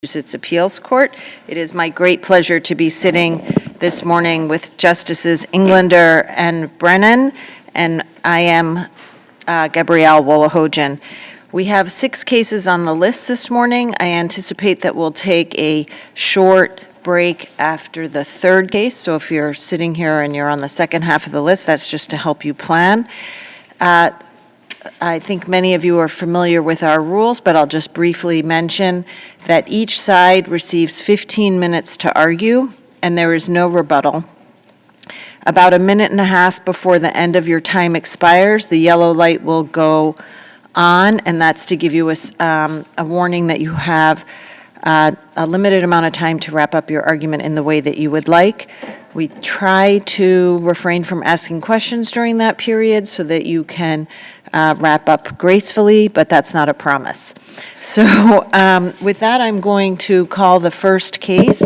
Massachusetts Appeals Court. It is my great pleasure to be sitting this morning with Justices Englander and Brennan, and I am Gabrielle Wolohojian. We have 6 cases on the list this morning. I anticipate that we'll take a short break after the 3rd case, so if you're sitting here and you're on the second half of the list, that's just to help you plan. I think many of you are familiar with our rules, but I'll just briefly mention that each side receives 15 minutes to argue, and there is no rebuttal. About a minute and a half before the end of your time expires, the yellow light will go on, and that's to give you a warning that you have a limited amount of time to wrap up your argument in the way that you would like. We try to refrain from asking questions during that period so that you can wrap up gracefully, but that's not a promise. So with that, I'm going to call the first case,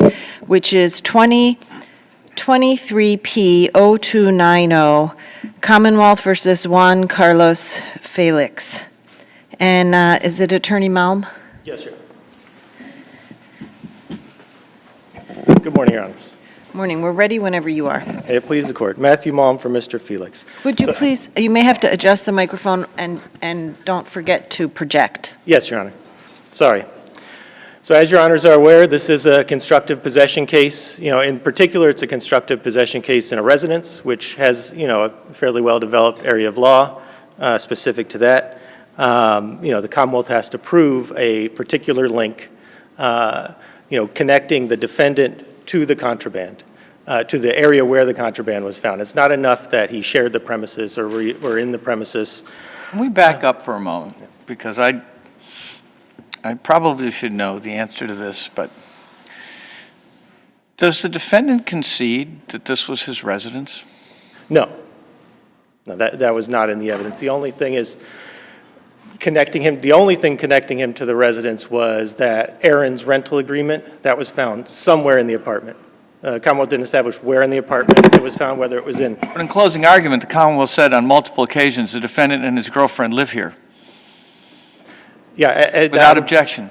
which is 23P0290, Commonwealth versus Juan Carlos Felix. And is it Attorney Malm? Yes, sir. Good morning, Your Honors. Morning. We're ready whenever you are. May it please the Court. Matthew Malm for Mr. Felix. Would you please, you may have to adjust the microphone and don't forget to project. Yes, Your Honor. Sorry. So as Your Honors are aware, this is a constructive possession case. In particular, it's a constructive possession case in a residence, which has, a fairly well-developed area of law specific to that. The Commonwealth has to prove a particular link, connecting the defendant to the contraband, to the area where the contraband was found. It's not enough that he shared the premises or were in the premises. Can we back up for a moment? Because I probably should know the answer to this, but does the defendant concede that this was his residence? No. No, that was not in the evidence. The only thing is connecting him to the residence was that Aaron's rental agreement that was found somewhere in the apartment. Commonwealth didn't establish where in the apartment it was found, whether it was in. But in closing argument, the Commonwealth said on multiple occasions the defendant and his girlfriend live here. Yeah. Without objection.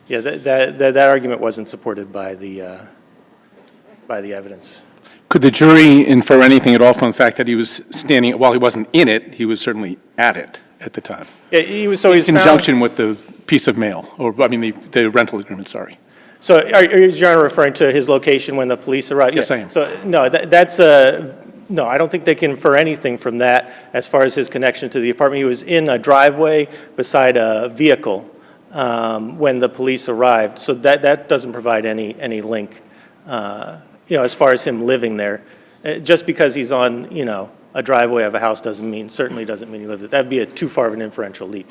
Yeah, that argument wasn't supported by the evidence. Could the jury infer anything at all from the fact that he was standing, while he wasn't in it, he was certainly at it at the time? Yeah, he was, so he's in conjunction with the piece of mail, or I mean the rental agreement, sorry. So is Your Honor referring to his location when the police arrived? Yes, yeah. I am. So no, no, I don't think they can infer anything from that as far as his connection to the apartment. He was in a driveway beside a vehicle when the police arrived. So that doesn't provide any link, as far as him living there. Just because he's on, a driveway of a house certainly doesn't mean he lived there. That'd be too far of an inferential leap.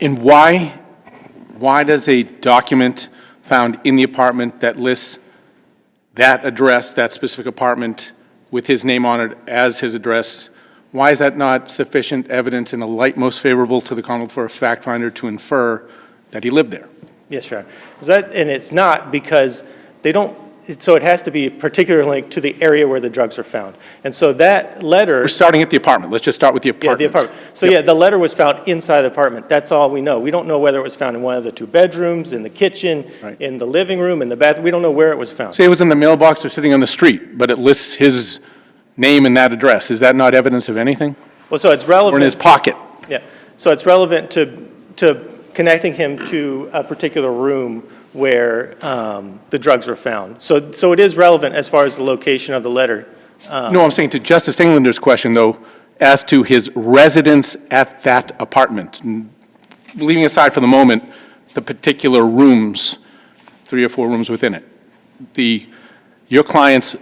And why does a document found in the apartment that lists that address, that specific apartment, with his name on it as his address, why is that not sufficient evidence in the light most favorable to the Commonwealth for a fact finder to infer that he lived there? Yes, Your Honor. And it's not because they don't. So it has to be a particular link to the area where the drugs are found. And so that letter... We're starting at the apartment. Let's just start with the apartment. Yeah, the apartment. So yep. Yeah, the letter was found inside the apartment. That's all we know. We don't know whether it was found in one of the 2 bedrooms, in the kitchen, right, in the living room, in the bathroom. We don't know where it was found. Say it was in the mailbox or sitting on the street, but it lists his name and that address. Is that not evidence of anything? Well, so it's relevant... Or in his pocket. Yeah. So it's relevant to connecting him to a particular room where the drugs were found. So it is relevant as far as the location of the letter. No, I'm saying to Justice Englander's question, though, as to his residence at that apartment, leaving aside for the moment the particular rooms, 3 or 4 rooms within it, your client's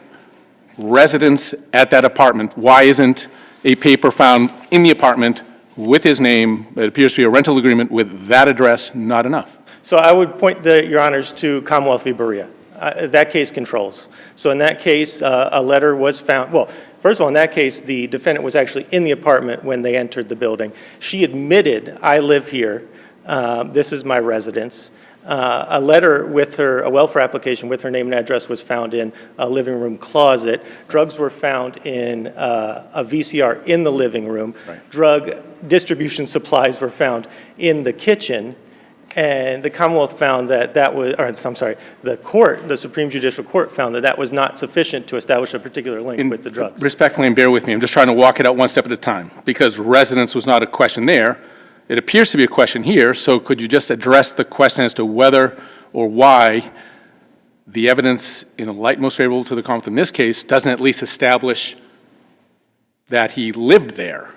residence at that apartment, why isn't a paper found in the apartment with his name, it appears to be a rental agreement with that address, not enough? So I would point Your Honors to Commonwealth v. Berea. That case controls. So in that case, a letter was found. Well, first of all, in that case, the defendant was actually in the apartment when they entered the building. She admitted, I live here. This is my residence. A letter with a welfare application with her name and address was found in a living room closet. Drugs were found in a VCR in the living room. Right. Drug distribution supplies were found in the kitchen. And the Commonwealth found that that was, or I'm sorry, the court, the Supreme Judicial Court found that that was not sufficient to establish a particular link with the drugs. Respectfully, and bear with me, I'm just trying to walk it out one step at a time, because residence was not a question there. It appears to be a question here, so could you just address the question as to whether or why the evidence in the light most favorable to the Commonwealth in this case doesn't at least establish that he lived there?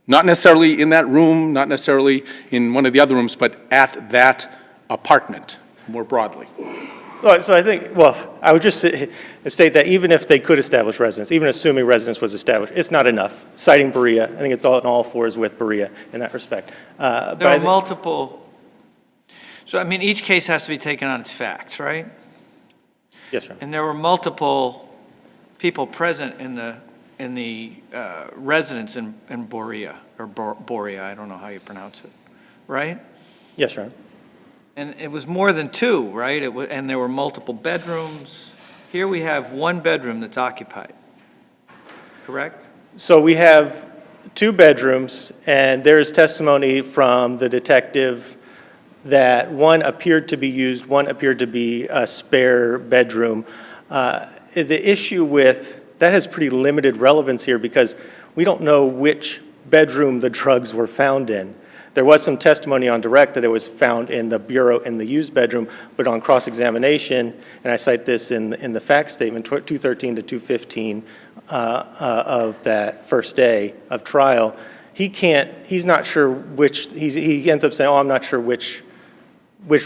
Not necessarily in that room, not necessarily in one of the other rooms, but at that apartment, more broadly. Well, so I think, well, I would just state that even if they could establish residence, even assuming residence was established, it's not enough. Citing Berea, I think it's all in all fours with Berea in that respect. There are multiple, so I mean, each case has to be taken on its facts, right? Yes, sir. And there were multiple people present in the residence in Borea, or Borea, I don't know how you pronounce it, right? Yes, sir. And it was more than two, right? And there were multiple bedrooms. Here we have one bedroom that's occupied, correct? So we have 2 bedrooms, and there is testimony from the detective that one appeared to be used, one appeared to be a spare bedroom. The issue with that has pretty limited relevance here because we don't know which bedroom the drugs were found in. There was some testimony on direct that it was found in the bureau in the used bedroom, but on cross-examination, and I cite this in the fact statement, 213 to 215 of that first day of trial, he's not sure which, he ends up saying, oh, I'm not sure which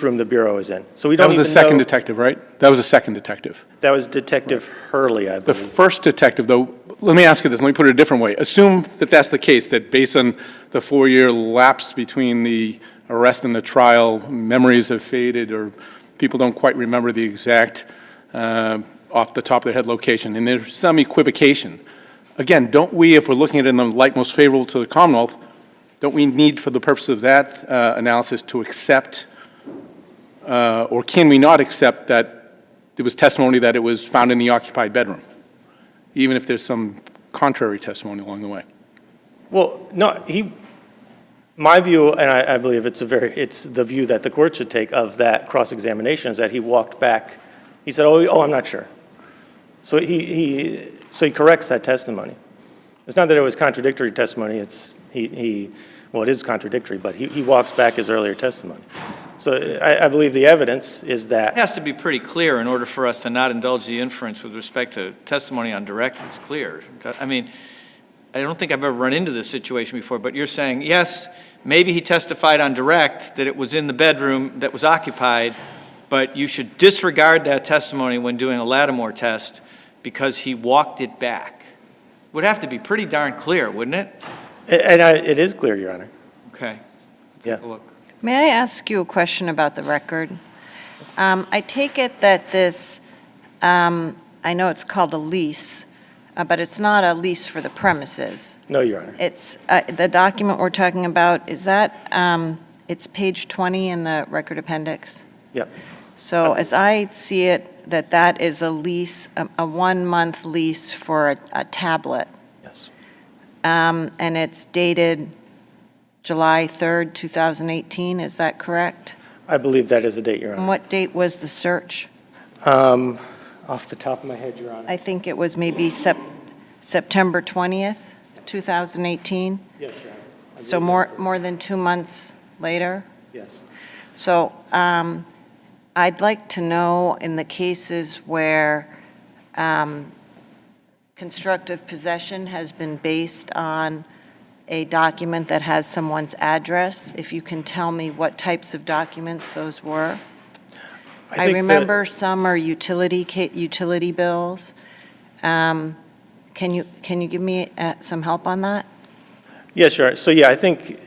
room the bureau is in. So we don't even know. That was the second detective, right? That was the second detective. That was Detective Hurley, I The believe. first detective, though, let me ask you this, let me put it a different way. Assume that that's the case, that based on the 4-year lapse between the arrest and the trial, memories have faded or people don't quite remember the exact off the top of their head location, and there's some equivocation. Again, don't we, if we're looking at it in the light most favorable to the Commonwealth, don't we need, for the purpose of that analysis, to accept, or can we not accept that there was testimony that it was found in the occupied bedroom, even if there's some contrary testimony along the way? Well, no, my view, and I believe it's the view that the court should take of that cross-examination, is that he walked back. He said, oh, I'm not sure. So he corrects that testimony. It's not that it was contradictory testimony. Well, it is contradictory, but he walks back his earlier testimony. So I believe the evidence is that. It has to be pretty clear in order for us to not indulge the inference with respect to testimony on direct. It's clear. I mean, I don't think I've ever run into this situation before, but you're saying, yes, maybe he testified on direct that it was in the bedroom that was occupied, but you should disregard that testimony when doing a Lattimore test because he walked it back. Would have to be pretty darn clear, wouldn't it? And it is clear, Your Honor. Okay. Yeah. Take a look. May I ask you a question about the record? I take it that this, I know it's called a lease, but it's not a lease for the premises. No, Your Honor. It's, the document we're talking about, is that, it's page 20 in the record appendix? Yep. So as I see it, that is a lease, a 1-month lease for a tablet. Yes. And it's dated July 3rd, 2018, is that correct? I believe that is the date, Your And Honor. what date was the search? Off the top of my head, Your Honor. I think it was maybe September 20th, 2018? Yes, Your Honor. I So believe more than 2 months later? Yes. So I'd like to know in the cases where constructive possession has been based on a document that has someone's address, if you can tell me what types of documents those were. I think remember some are utility bills. Can you give me some help on that? Yes, Your Honor. So, yeah, I think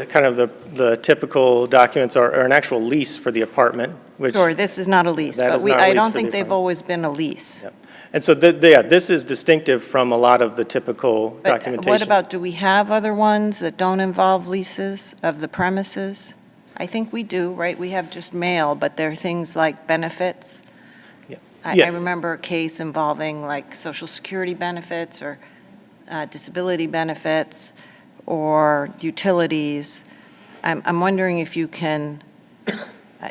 kind of the typical documents are an actual lease for the apartment, which. Sure, this is not a lease, That but is not a I lease don't for think the they've apartment. always been a lease. Yep. And so, this is distinctive from a lot of the typical But documentation. what about, do we have other ones that don't involve leases of the premises? I think we do, right? We have just mail, but there are things like benefits. Yeah. I Yeah. remember a case involving like Social Security benefits or disability benefits or utilities. I'm wondering if you can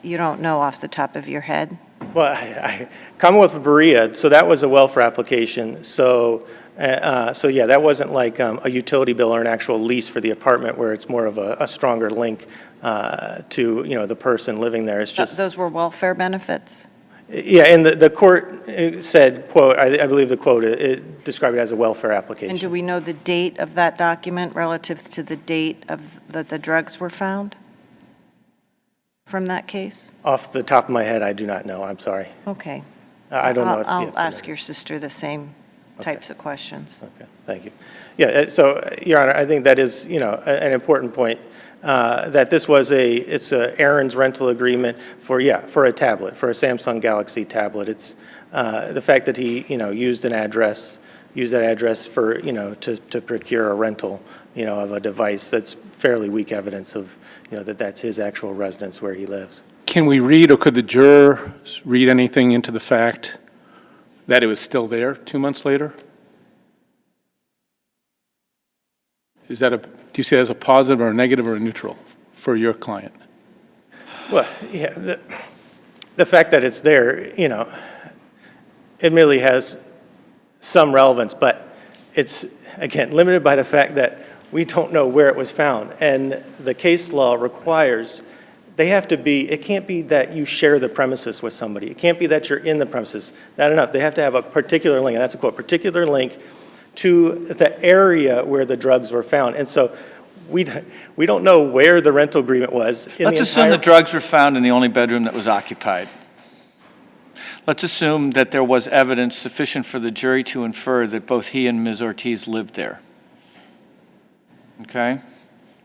You don't know off the top of your head? Well, Commonwealth of Berea, so that was a welfare application. So yeah, that wasn't like a utility bill or an actual lease for the apartment where it's more of a stronger link to, the person living there. It's just, Those were welfare benefits? yeah, and the court said, quote, I believe the quote, it described it as a welfare application. And do we know the date of that document relative to the date of that the drugs were found from that case? Off the top of my head, I do not know. I'm sorry. Okay. I don't know if. I'll ask your sister the same types of questions. Okay, thank you. Yeah, so, Your Honor, I think that is, an important point, that this was it's a Aaron's rental agreement for a tablet, for a Samsung Galaxy tablet. It's the fact that he, used that address for, to procure a rental, of a device, that's fairly weak evidence of, that that's his actual residence where he lives. Can we read, or could the jurors read anything into the fact that it was still there 2 months later? Is that do you see it as a positive or a negative or a neutral for your client? Well, yeah, the fact that it's there, admittedly has some relevance, but it's, again, limited by the fact that we don't know where it was found. And the case law requires they have to be, it can't be that you share the premises with somebody. It can't be that you're in the premises. Not enough. They have to have a particular link, and that's a quote, particular link to the area where the drugs were found. And so we don't know where the rental agreement was. Let's assume the drugs were found in the only bedroom that was occupied. Let's assume that there was evidence sufficient for the jury to infer that both he and Ms. Ortiz lived there. Okay?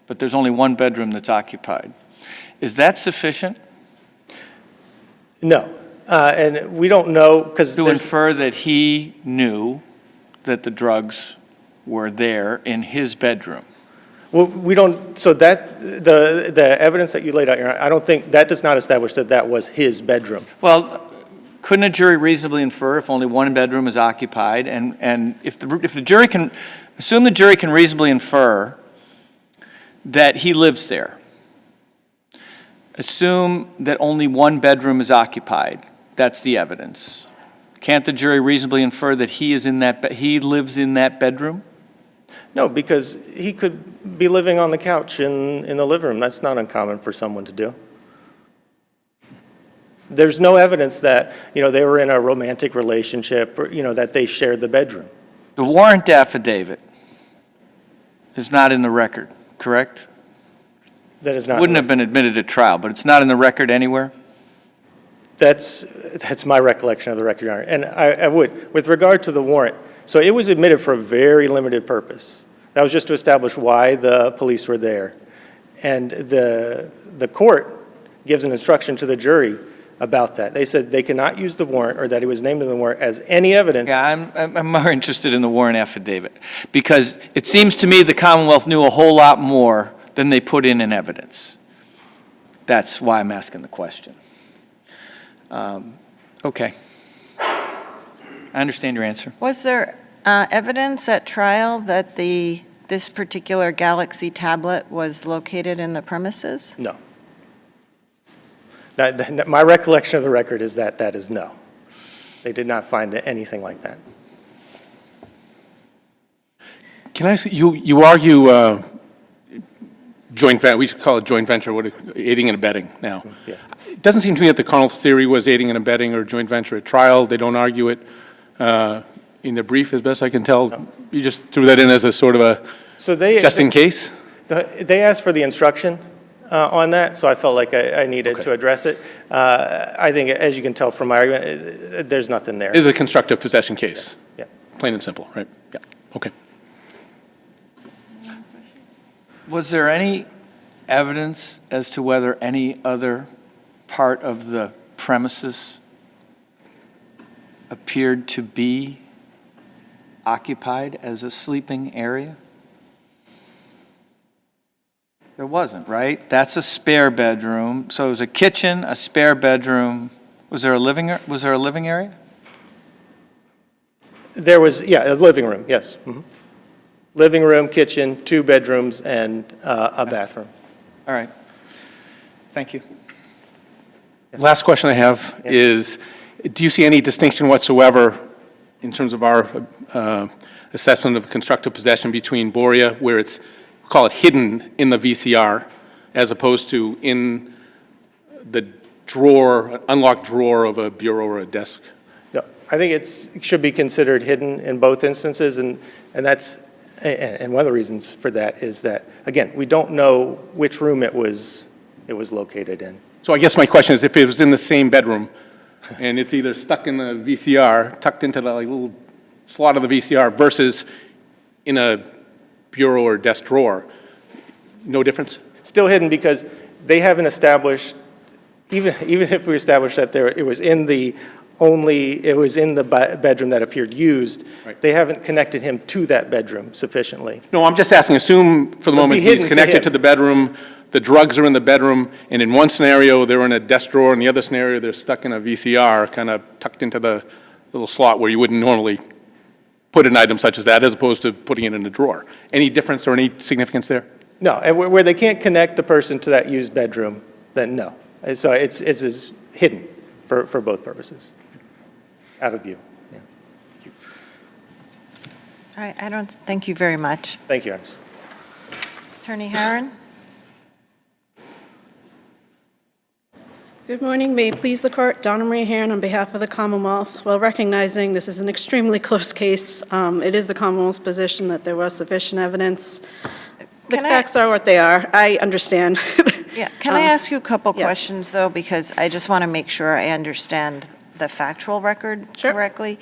But there's only one bedroom that's occupied. Is that sufficient? No. And we don't know because to infer that he knew that the drugs were there in his bedroom? Well, we don't, so that, the evidence that you laid out, I don't think, that does not establish that that was his bedroom. Well, couldn't a jury reasonably infer if only one bedroom is occupied? And if the jury can, assume the jury can reasonably infer that he lives there. Assume that only one bedroom is occupied. That's the evidence. Can't the jury reasonably infer that he lives in that bedroom? No, because he could be living on the couch in the living room. That's not uncommon for someone to do. There's no evidence that, they were in a romantic relationship or, that they shared the bedroom. The warrant affidavit is not in the record, correct? That is not. Wouldn't have been admitted at trial, but it's not in the record anywhere? That's my recollection of the record, Your Honor. And I would, with regard to the warrant, so it was admitted for a very limited purpose. That was just to establish why the police were there. And the court gives an instruction to the jury about that. They said they cannot use the warrant, or that he was named in the warrant, as any evidence. Yeah, I'm more interested in the warrant affidavit, because it seems to me the Commonwealth knew a whole lot more than they put in evidence. That's why I'm asking the question. Okay. I understand your answer. Was there evidence at trial that this particular Galaxy tablet was located in the premises? No. My recollection of the record is that is no. They did not find anything like that. Can I see, you argue joint venture, we call it joint venture, aiding and abetting now. Yeah. It doesn't seem to me that the Commonwealth theory was aiding and abetting or joint venture at trial. They don't argue it in the brief, as best I can tell. No. You just threw that in as a sort of a just in case? They asked for the instruction on that, so I felt like I needed to address it. I think, as you can tell from my argument, there's nothing there. It is a constructive possession case. Yeah. Plain and simple, right? Yeah. Okay. Was there any evidence as to whether any other part of the premises appeared to be occupied as a sleeping area? There wasn't, right? That's a spare bedroom. So it was a kitchen, a spare bedroom. Was there a living area? There was, yeah, a living room, yes. Mm-hmm. Living room, kitchen, 2 bedrooms, and a bathroom. All right. Thank you. Last question I have is, do you see any distinction whatsoever in terms of our assessment of constructive possession between Boria, where it's, call it hidden in the VCR, as opposed to in the drawer, unlocked drawer of a bureau or a desk? No, I think it should be considered hidden in both instances, and that's, and one of the reasons for that is that, again, we don't know which room it was located in. So I guess my question is, if it was in the same bedroom, and it's either stuck in the VCR, tucked into the little slot of the VCR, versus in a bureau or desk drawer, no difference? Still hidden because they haven't established, even if we established that it was in the bedroom that appeared used, Right. They haven't connected him to that bedroom sufficiently. No, I'm just asking, assume for the Would moment be he's hidden to connected him. to the bedroom, the drugs are in the bedroom, and in one scenario, they're in a desk drawer, in the other scenario, they're stuck in a VCR, kind of tucked into the little slot where you wouldn't normally put an item such as that, as opposed to putting it in a drawer. Any difference or any significance there? No, and where they can't connect the person to that used bedroom, then no. And so it's hidden for both purposes, out of view. Yeah. All right, I don't, thank you very much. Thank you, Ernest. Attorney Herron? Good morning. May it please the court, Donna Marie Herron on behalf of the Commonwealth. While recognizing this is an extremely close case, it is the Commonwealth's position that there was sufficient evidence. The Can I- facts are what they are. I understand. Yeah, can I ask you a couple yes. questions, though, because I just want to make sure I understand the factual record Sure. correctly?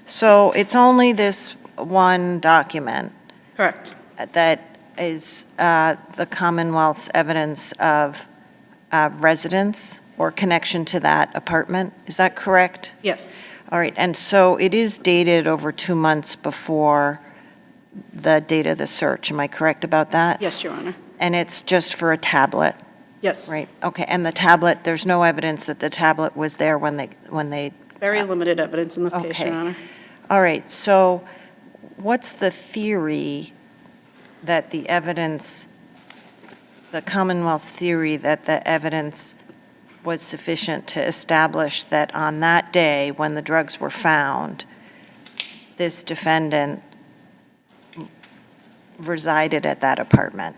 So it's only this one document Correct. that is the Commonwealth's evidence of residence or connection to that apartment, is that correct? Yes. All right, and so it is dated over 2 months before the date of the search, am I correct about that? Yes, Your Honor. And it's just for a tablet, Yes. right? Okay, and the tablet, there's no evidence that the tablet was there when they. Very limited evidence in this case, Okay. Your Honor. All right, so what's the theory that the evidence, the Commonwealth's theory that the evidence was sufficient to establish that on that day when the drugs were found, this defendant resided at that apartment?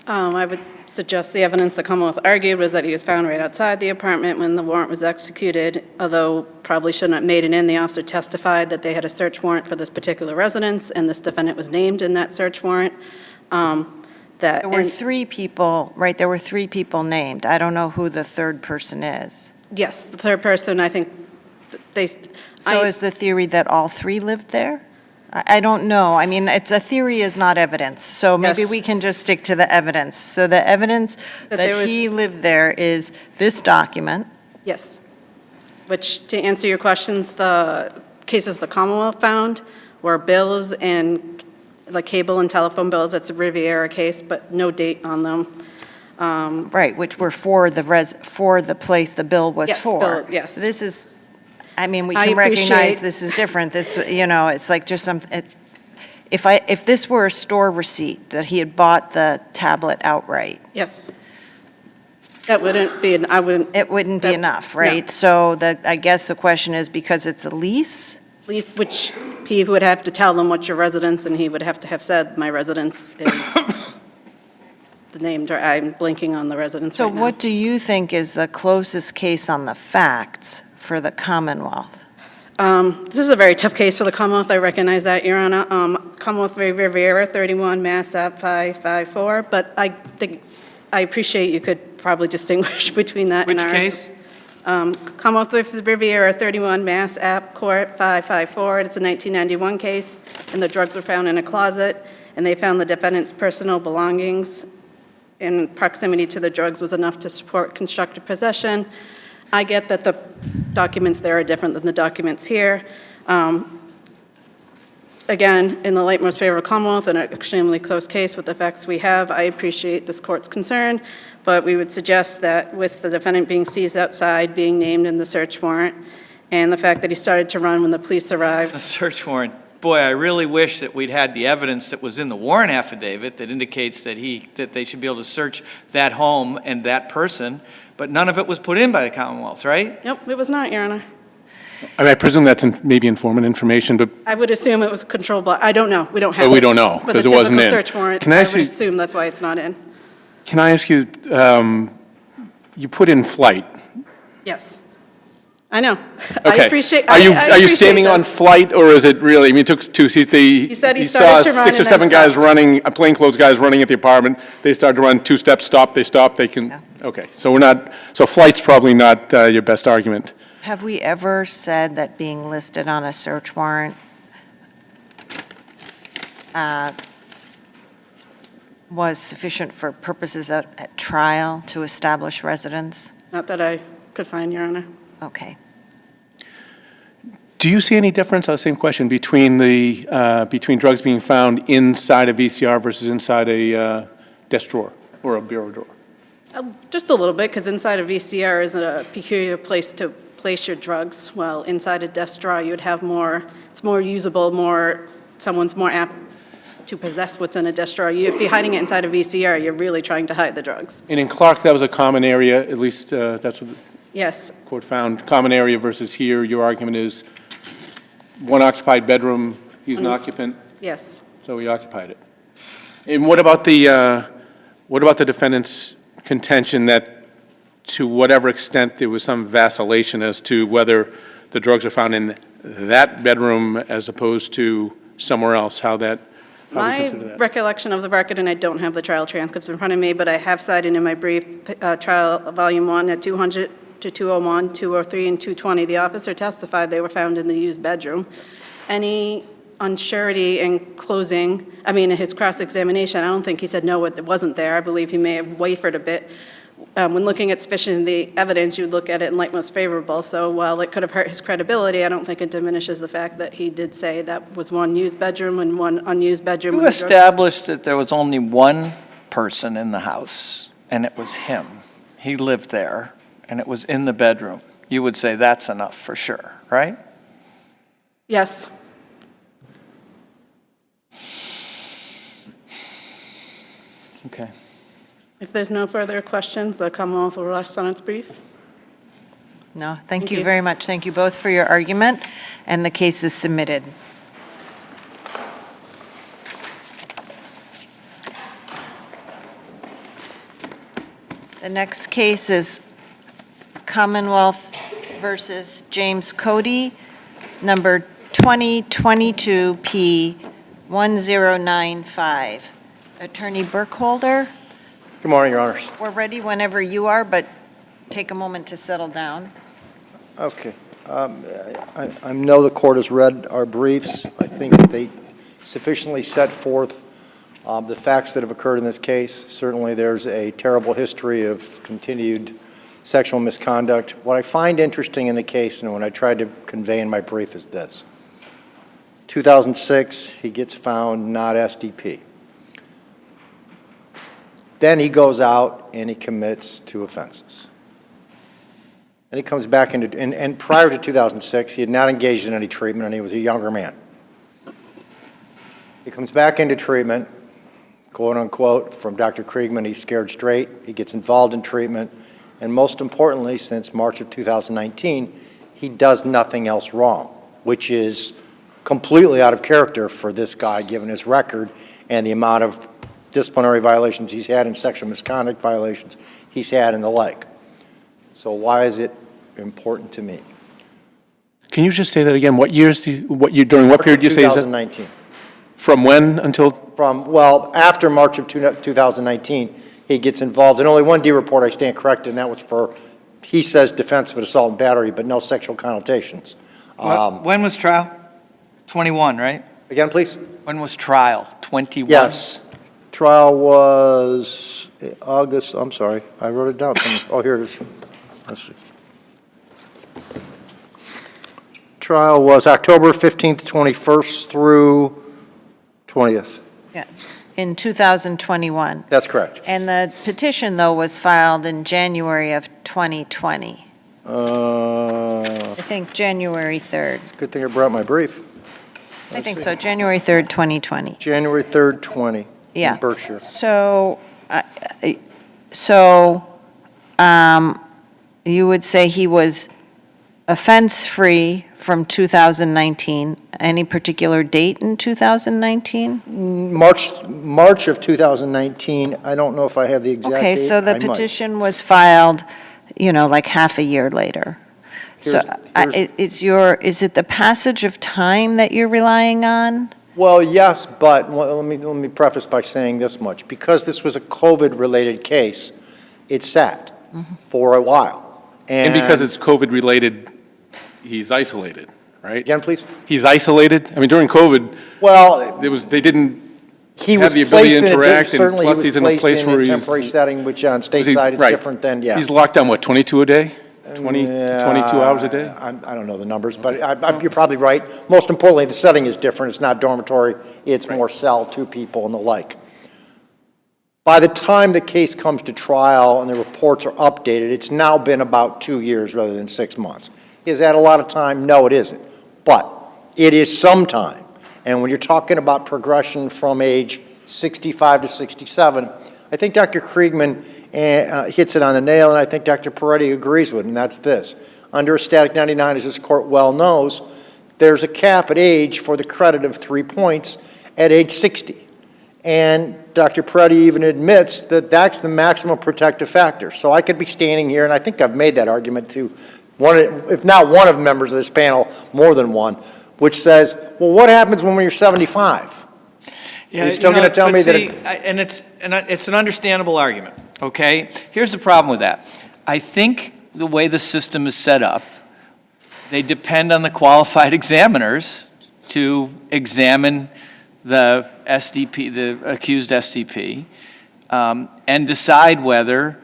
I would suggest the evidence the Commonwealth argued was that he was found right outside the apartment when the warrant was executed, although probably shouldn't have made it in. The officer testified that they had a search warrant for this particular residence, and this defendant was named in that search warrant. There were 3 people, right, there were 3 people named. I don't know who the third person is. Yes, the third person, I think, they. So is the theory that all 3 lived there? I don't know. I mean, it's a theory is not evidence, so maybe Yes. we can just stick to the evidence. So the evidence That there that was- he lived there is this document. Yes. Which, to answer your questions, the cases the Commonwealth found were bills and like cable and telephone bills. That's a Riviera case, but no date on them. Right, which were for the place the bill was Yes, for. bill, yes. This is, I mean, we I can recognize appreciate- this is different. This, it's like just if this were a store receipt, that he had bought the tablet outright, Yes. That wouldn't be, I wouldn't. it wouldn't be that- enough, no. right? So I guess the question is, because it's a lease? Least, which he would have to tell them what's your residence, and he would have to have said, my residence is the name, I'm blinking on the residence So right now. what do you think is the closest case on the facts for the Commonwealth? This is a very tough case for the Commonwealth, I recognize that, Your Honor. Commonwealth v. Riviera, 31 Mass. Ave. 554, but I think, I appreciate you could probably distinguish between that and Which ours. case? Commonwealth v. Riviera, 31 Mass. Ave. Court 554, it's a 1991 case, and the drugs were found in a closet, and they found the defendant's personal belongings in proximity to the drugs was enough to support constructive possession. I get that the documents there are different than the documents here. Again, in the light most favorable Commonwealth, in an extremely close case with the facts we have, I appreciate this court's concern, but we would suggest that with the defendant being seized outside, being named in the search warrant, and the fact that he started to run when the police A arrived. search warrant. Boy, I really wish that we'd had the evidence that was in the warrant affidavit that indicates that they should be able to search that home and that person but none of it was put in by the Commonwealth, right? Nope, it was not, Your Honor. I mean, I presume that's maybe informant information, but I would assume it was controlled by, I don't know, we don't have. But we it. don't know, But 'cause the it wasn't typical in. search warrant, Can I I ask would you- assume that's why it's not in. can I ask you, you put in flight. Yes. I know. Okay. I appreciate, Are you I are you appreciate standing on this. flight, or is it really, I mean, it took two, he said he saw started to run 6 or and 7 then guys stopped. running, plainclothes guys running at the apartment. They started to run 2 steps, stop, they stop, they can, okay. So we're not, so flight's probably not your best argument. Have we ever said that being listed on a search warrant was sufficient for purposes at trial to establish residence? Not that I could find, Your Honor. Okay. Do you see any difference, same question, between between drugs being found inside a VCR versus inside a desk drawer or a bureau drawer? Just a little bit, because inside a VCR is a peculiar place to place your drugs, while inside a desk drawer, you'd have more, it's more usable, someone's more apt to possess what's in a desk drawer. If you're hiding it inside a VCR, you're really trying to hide the drugs. And in Clark, that was a common area, at least that's what the Yes, court found, common area versus here. Your argument is one occupied bedroom, he's an occupant, yes. so he occupied it. And what about the defendant's contention that to whatever extent there was some vacillation as to whether the drugs are found in that bedroom as opposed to somewhere else, how do you My consider that? recollection of the record, and I don't have the trial transcripts in front of me, but I have cited in my brief, trial volume 1 at 200 to 201, 203, and 220, the officer testified they were found in the used bedroom. Any unsurety in closing, in his cross-examination, I don't think he said, no, it wasn't there. I believe he may have wavered a bit. When looking at sufficient of the evidence, you look at it in light most favorable. So while it could have hurt his credibility, I don't think it diminishes the fact that he did say that was one used bedroom and one unused bedroom. You with the drugs. established that there was only one person in the house, and it was him. He lived there, and it was in the bedroom. You would say that's enough for sure, right? Yes. Okay. If there's no further questions, the Commonwealth will rest on its brief. No, thank Thank you you. very much. Thank you both for your argument, and the case is submitted. The next case is Commonwealth versus James COTY, number 2022P1095. Attorney Burkholder, Good morning, Your Honors. we're ready whenever you are, but take a moment to settle down. Okay. I know the court has read our briefs. I think that they sufficiently set forth the facts that have occurred in this case. Certainly, there's a terrible history of continued sexual misconduct. What I find interesting in the case, and what I tried to convey in my brief, is this. 2006, he gets found not SDP. Then he goes out and he commits 2 offenses. And he comes back into, and prior to 2006, he had not engaged in any treatment, and he was a younger man. He comes back into treatment, quote unquote, from Dr. Kriegman, he's scared straight. He gets involved in treatment. And most importantly, since March of 2019, he does nothing else wrong, which is completely out of character for this guy, given his record and the amount of disciplinary violations he's had and sexual misconduct violations he's had and the like. So why is it important to me? Can you just say that again? What years, during what period do you say is that? 2019. From when until? From, well, after March of 2019, he gets involved in only one D report, I stand corrected, and that was for, he says, defense of assault and battery, but no sexual connotations. When was trial? 21, right? Again, please? When was trial? 21? Yes. Trial was August, I'm sorry, I wrote it down. Oh, here it is. Let's see. Trial was October 15th, 21st through 20th. Yeah, in 2021. That's correct. And the petition, though, was filed in January of 2020. I think January 3rd. Good thing I brought my brief. I think so, January 3rd, 2020. January 3rd, 20. Yeah. In Berkshire. So you would say he was offense-free from 2019. Any particular date in 2019? March of 2019, I don't know if I have the exact date. Okay, so the I might. petition was filed, like half a year later. So is it the passage of time that you're relying on? Well, yes, but let me preface by saying this much. Because this was a COVID-related case, it sat for a while. And because it's COVID-related, he's isolated, right? Again, please? He's isolated? I mean, during COVID, Well, they didn't he have was the ability placed to in a, interact, and certainly he plus was he's in a placed place in where a he's... temporary setting, which on state Was he- side is right. different than, yeah. He's locked down, what, 22 a day? 22 hours a day? I don't know the numbers, but you're probably right. Most importantly, the setting is different. It's not dormitory. It's more cell, 2 people and the like. By the time the case comes to trial and the reports are updated, it's now been about 2 years rather than 6 months. Is that a lot of time? No, it isn't. But it is some time. And when you're talking about progression from age 65 to 67, I think Dr. Kriegman hits it on the nail, and I think Dr. Peretti agrees with it, and that's this. Under Static 99, as this court well knows, there's a cap at age for the credit of 3 points at age 60. And Dr. Peretti even admits that that's the maximum protective factor. So I could be standing here, and I think I've made that argument to one, if not one of the members of this panel, more than one, which says, well, what happens when you're 75? Yeah, Are you still going to tell me that? And it's an understandable argument, okay? Here's the problem with that. I think the way the system is set up, they depend on the qualified examiners to examine the SDP, the accused SDP, and decide whether,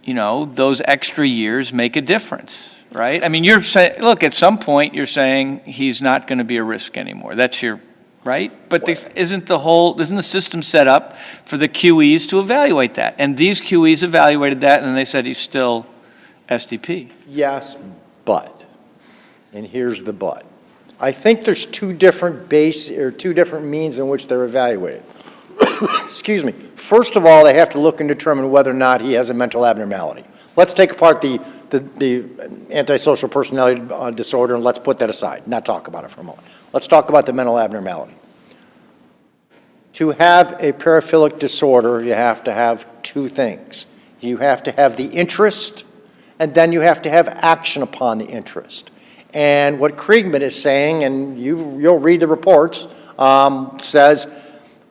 those extra years make a difference, right? I mean, you're saying, look, at some point you're saying he's not going to be a risk anymore. That's your, right? But isn't the system set up for the QEs to evaluate that? And these QEs evaluated that, and they said he's still SDP. Yes, but, and here's the but. I think there's two different means in which they're evaluated. Excuse me. First of all, they have to look and determine whether or not he has a mental abnormality. Let's take apart the antisocial personality disorder, and let's put that aside, not talk about it for a moment. Let's talk about the mental abnormality. To have a paraphilic disorder, you have to have 2 things. You have to have the interest, and then you have to have action upon the interest. And what Kriegman is saying, and you'll read the reports, says,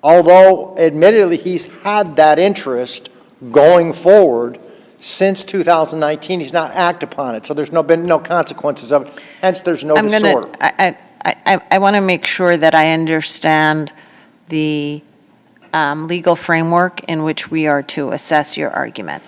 although admittedly he's had that interest going forward since 2019, he's not acted upon it. So there's been no consequences of it. Hence, there's no disorder. I want to make sure that I understand the legal framework in which we are to assess your argument.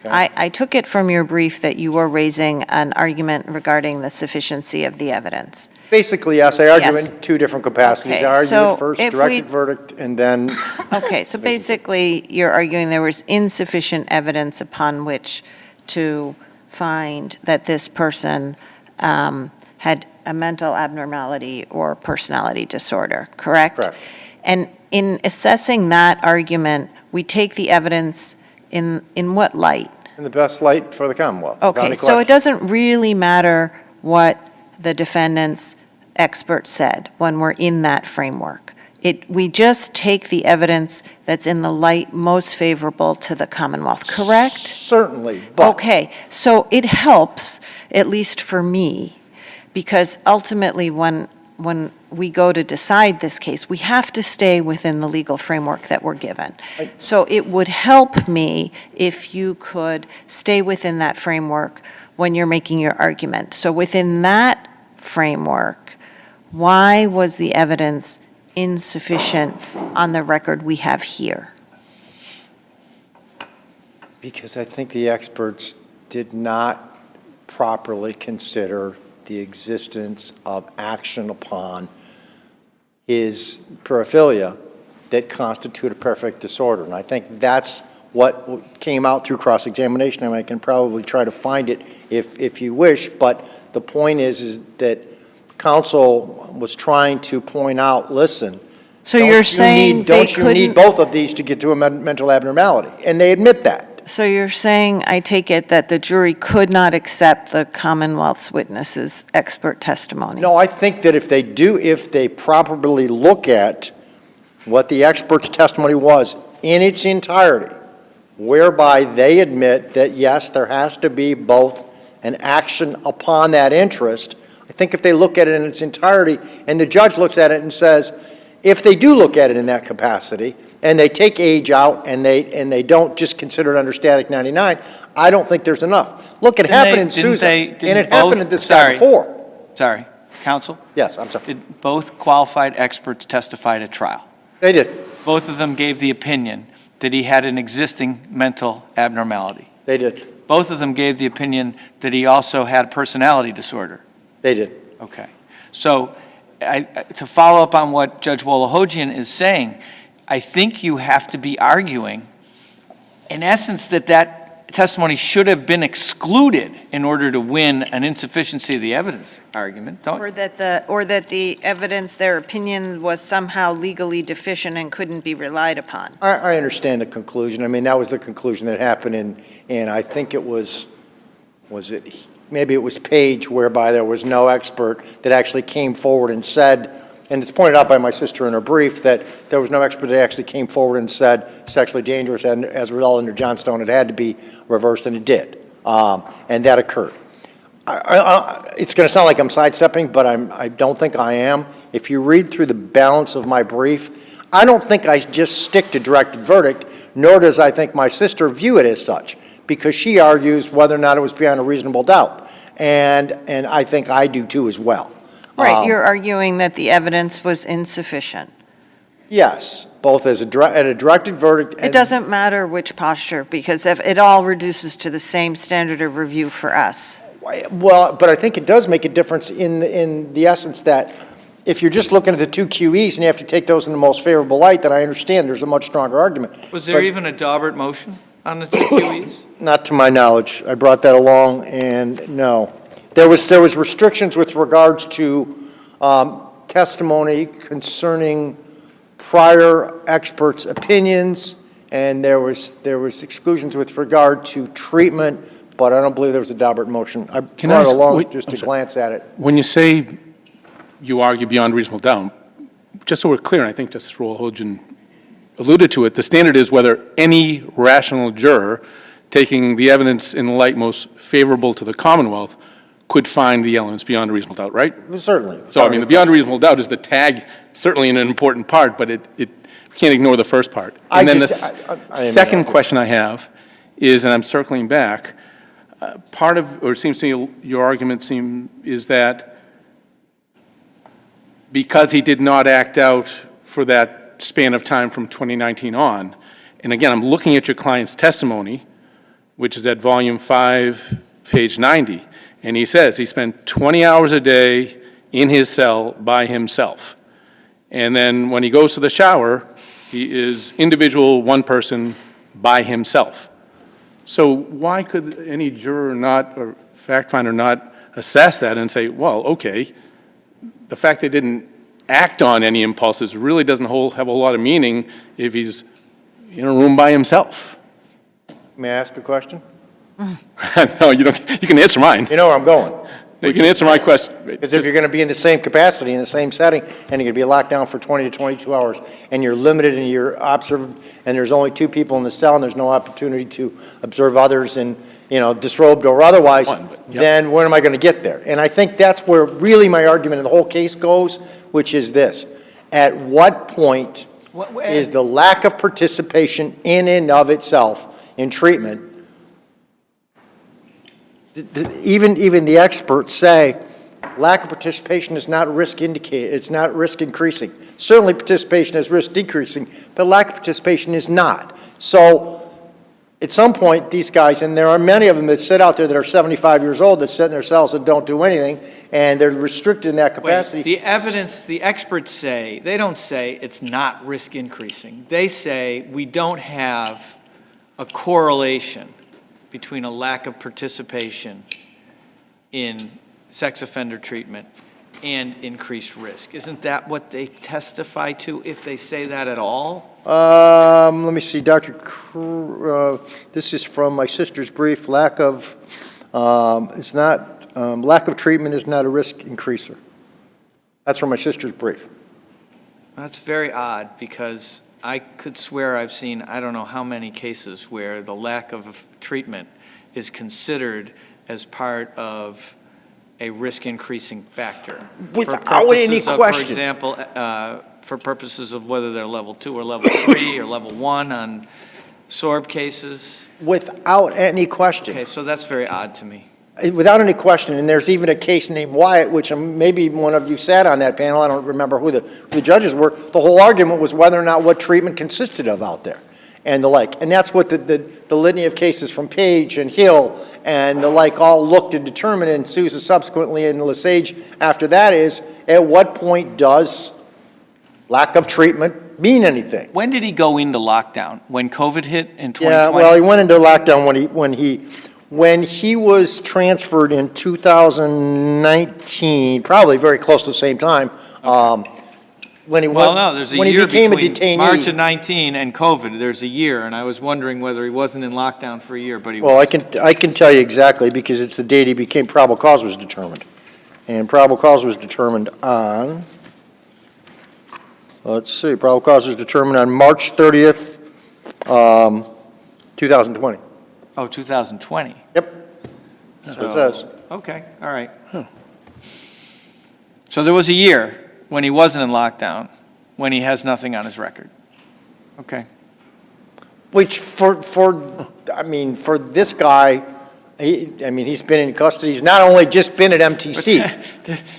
Okay. I took it from your brief that you were raising an argument regarding the sufficiency of the evidence. Basically, yes, I argue Yes. in 2 different capacities. Okay, I argue so it first, if directed verdict, and then, Okay, so basically, you're arguing there was insufficient evidence upon which to find that this person had a mental abnormality or personality disorder, correct? Correct. And in assessing that argument, we take the evidence in what light? in the best light for the Commonwealth. without Okay, any so it question. doesn't really matter what the defendant's expert said when we're in that framework. We just take the evidence that's in the light most favorable to the Commonwealth, correct? Certainly, but. Okay, so it helps, at least for me, because ultimately when we go to decide this case, we have to stay within the legal framework that we're given. So it would help me if you could stay within that framework when you're making your argument. So within that framework, why was the evidence insufficient on the record we have here? Because I think the experts did not properly consider the existence of action upon his paraphilia that constitute a perfect disorder. And I think that's what came out through cross-examination, and I can probably try to find it if you wish, but the point is that counsel was trying to point out, listen, So you're saying they don't you need couldn't, both of these to get to a mental abnormality? And they admit that. So you're saying, I take it, that the jury could not accept the Commonwealth's witnesses' expert testimony? No, I think that if they properly look at what the expert's testimony was in its entirety, whereby they admit that, yes, there has to be both an action upon that interest, I think if they look at it in its entirety, and the judge looks at it and says, if they do look at it in that capacity, and they take age out, and they don't just consider it under static 99, I don't think there's enough. Look, it happened in Sousa, and it happened in this guy before. Sorry, counsel? Yes, I'm sorry. Did both qualified experts testify at trial? They did. Both of them gave the opinion that he had an existing mental abnormality. They did. Both of them gave the opinion that he also had personality disorder. They did. Okay. So to follow up on what Judge Wolohojian is saying, I think you have to be arguing, in essence, that testimony should have been excluded in order to win an insufficiency of the evidence argument, don't you? Or that the evidence, their opinion was somehow legally deficient and couldn't be relied upon? I understand the conclusion. I mean, that was the conclusion that happened, and I think it maybe it was Page, whereby there was no expert that actually came forward and said, and it's pointed out by my sister in her brief, that there was no expert that actually came forward and said sexually dangerous, and as a result, under Johnstone, it had to be reversed, and it did. And that occurred. It's going to sound like I'm sidestepping, but I don't think I am. If you read through the balance of my brief, I don't think I just stick to directed verdict, nor does I think my sister view it as such, because she argues whether or not it was beyond a reasonable doubt. And I think I do too as well. Right, you're arguing that the evidence was insufficient. Yes, both as at a directed verdict. It doesn't matter which posture, because if it all reduces to the same standard of review for us. Well, but I think it does make a difference in the essence that if you're just looking at the two QEs and you have to take those in the most favorable light, then I understand there's a much stronger argument. Was there even a Daubert motion on the two QEs? Not to my knowledge. I brought that along, and no. There was restrictions with regards to testimony concerning prior experts' opinions, and there was exclusions with regard to treatment, but I don't believe there was a Daubert motion. I brought it along just to glance at it. When you say you argue beyond reasonable doubt, just so we're clear, and I think Justice Wolohojian alluded to it, the standard is whether any rational juror, taking the evidence in the light most favorable to the Commonwealth, could find the elements beyond a reasonable doubt, right? Certainly. So, I mean, the beyond reasonable doubt is the tag, certainly an important part, but we can't ignore the first part. And then the second question I have is, and I'm circling back, part of, or it seems to me your argument is that because he did not act out for that span of time from 2019 on, and again, I'm looking at your client's testimony, which is at volume 5, page 90, and he says he spent 20 hours a day in his cell by himself. And then when he goes to the shower, he is individual, one person, by himself. So why could any juror not, or fact finder not, assess that and say, well, okay, the fact they didn't act on any impulses really doesn't have a lot of meaning if he's in a room by himself? May I ask a question? No, you don't. You can answer mine. You know where I'm going. You can answer my question. Because if you're going to be in the same capacity, in the same setting, and you're going to be locked down for 20 to 22 hours, and you're limited in your and there's only 2 people in the cell, and there's no opportunity to observe others and, disrobed or otherwise, then where am I going to get there? And I think that's where really my argument in the whole case goes, which is this. At what point is the lack of participation in and of itself in treatment? Even the experts say lack of participation is not risk indicated, it's not risk increasing. Certainly participation is risk decreasing, but lack of participation is not. So at some point, these guys, and there are many of them that sit out there that are 75 years old that sit in their cells and don't do anything, and they're restricted in that capacity. Wait, the evidence, the experts say, they don't say it's not risk increasing. They say we don't have a correlation between a lack of participation in sex offender treatment and increased risk. Isn't that what they testify to, if they say that at all? Let me see, this is from my sister's brief, lack of treatment is not a risk increaser. That's from my sister's brief. That's very odd, because I could swear I've seen, I don't know how many cases where the lack of treatment is considered as part of a risk-increasing factor. Without For any purposes of, question. For example, for purposes of whether they're level 2 or level 3 or level 1 on SORB cases. Without any question. Okay, so that's very odd to me. Without any question, and there's even a case named Wyatt, which maybe one of you sat on that panel, I don't remember who the judges were. The whole argument was whether or not what treatment consisted of out there and the like. And that's what the litany of cases from Page and Hill and the like all looked to determine, and Sousa subsequently and Lesage after that is, at what point does lack of treatment mean anything? When did he go into lockdown? When COVID hit in 2020? Yeah, well, he went into lockdown when he was transferred in 2019, probably very close to the same time. When he Well, no, there's a when he year became a between detainee. March of 19 and COVID. There's a year, and I was wondering whether he wasn't in lockdown for a year, but he Well, was. I can tell you exactly, because it's the date he became, probable cause was determined. And probable cause was determined on, let's see, probable cause was determined on March 30th, 2020. Oh, 2020. Yep. That's what it says. Okay, all right. So there was a year when he wasn't in lockdown, when he has nothing on his record. Okay. Which for this guy, he's been in custody. He's not only just been at MTC.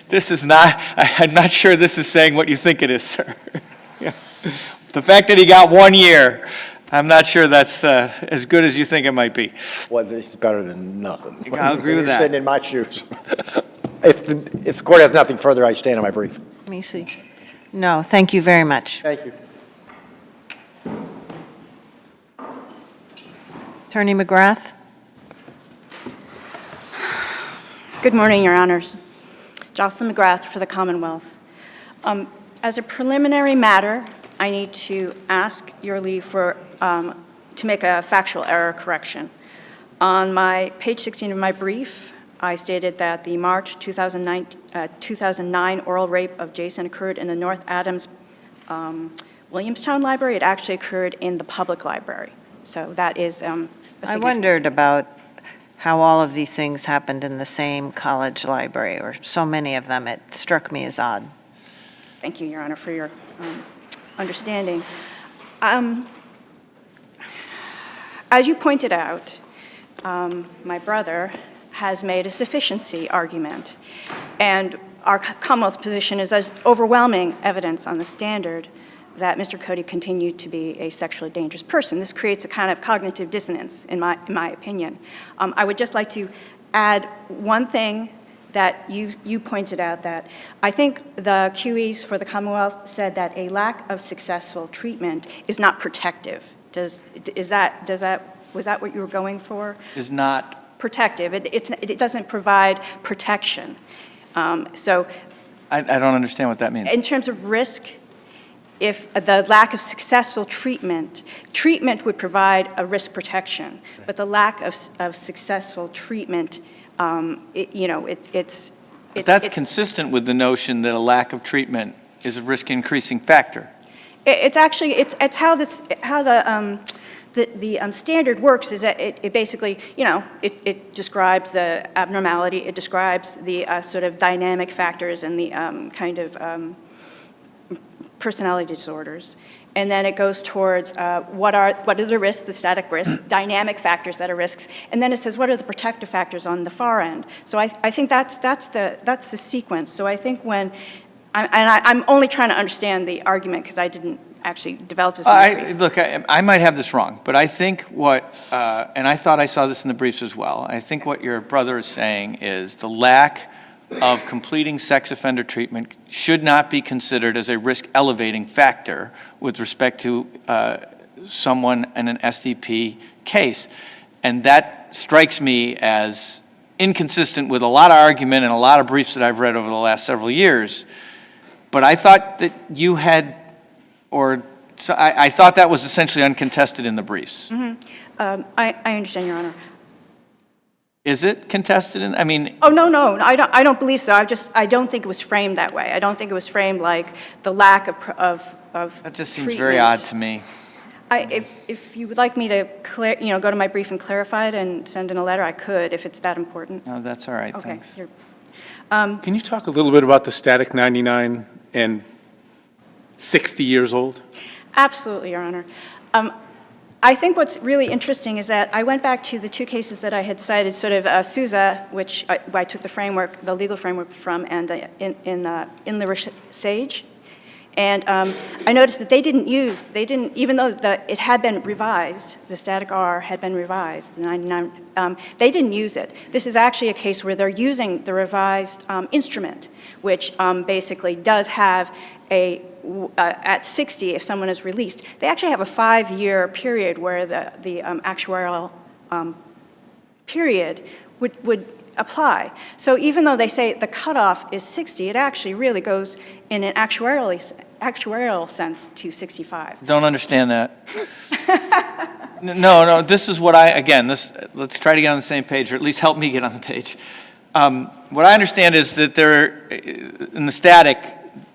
This is not, I'm not sure this is saying what you think it is, sir. Yeah. The fact that he got 1 year, I'm not sure that's as good as you think it might be. Well, it's better than nothing. I'll agree with You're that. sitting in my shoes. If the court has nothing further, I stand on my brief. Let me see. No, thank you very much. Thank you. Attorney McGrath? Good morning, Your Honors. Jocelyn McGrath for the Commonwealth. As a preliminary matter, I need to ask your leave to make a factual error correction. On my page 16 of my brief, I stated that the March 2009 oral rape of Jason occurred in the North Adams Williamstown Library. It actually occurred in the public library. So that is a I significant- wondered about how all of these things happened in the same college library, or so many of them. It struck me as odd. Thank you, Your Honor, for your understanding. As you pointed out, my brother has made a sufficiency argument, and our Commonwealth's position is there's overwhelming evidence on the standard that Mr. COTY continued to be a sexually dangerous person. This creates a kind of cognitive dissonance, in my opinion. I would just like to add one thing that you pointed out, that I think the QEs for the Commonwealth said that a lack of successful treatment is not protective. Was that what you were going for? Is not. Protective. It doesn't provide protection. So I don't understand what that means. in terms of risk, if the lack of successful treatment would provide a risk protection, but the lack of successful treatment, it's That's consistent with the notion that a lack of treatment is a risk-increasing factor. It's actually, it's how the standard works is that it basically, it describes the abnormality, it describes the sort of dynamic factors and the kind of personality disorders. And then it goes towards what are the risks, the static risks, dynamic factors that are risks, and then it says what are the protective factors on the far end. So I think that's the sequence. So I think I'm only trying to understand the argument because I didn't actually develop this in the brief. Look, I might have this wrong, but I think and I thought I saw this in the briefs as well, I think what your brother is saying is the lack of completing sex offender treatment should not be considered as a risk-elevating factor with respect to someone in an SDP case. And that strikes me as inconsistent with a lot of argument and a lot of briefs that I've read over the last several years. But I thought that you had, so I thought that was essentially uncontested in the briefs. I understand, Your Honor. Is it contested in, I mean, Oh, no, I don't believe so. I don't think it was framed that way. I don't think it was framed like the lack of that just seems very odd to me. If you would like me to go to my brief and clarify it and send in a letter, I could, if it's that important. No, that's all right, Okay. thanks. Can you talk a little bit about the static 99 and 60 years old? Absolutely, Your Honor. I think what's really interesting is that I went back to the two cases that I had cited, sort of Sousa, which I took the framework, the legal framework from, and in the Sage. And I noticed that they didn't, even though it had been revised, the static R had been revised, the 99, they didn't use it. This is actually a case where they're using the revised instrument, which basically does have at 60, if someone is released, they actually have a 5-year period where the actuarial period would apply. So even though they say the cutoff is 60, it actually really goes in an actuarial sense to 65. Don't understand that. No, this is what let's try to get on the same page, or at least help me get on the page. What I understand is that in the static,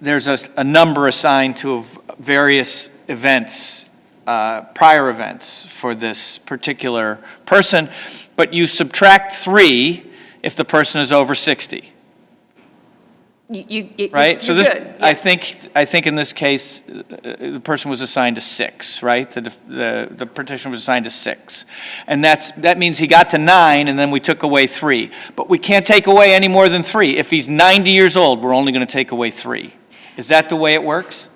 there's a number assigned to various events, prior events for this particular person, but you subtract 3 if the person is over 60. Right? So this, good, yes. I think in this case, the person was assigned to 6, right? The petitioner was assigned to 6. And that means he got to 9, and then we took away 3. But we can't take away any more than 3. If he's 90 years old, we're only going to take away 3. Is that the way it works?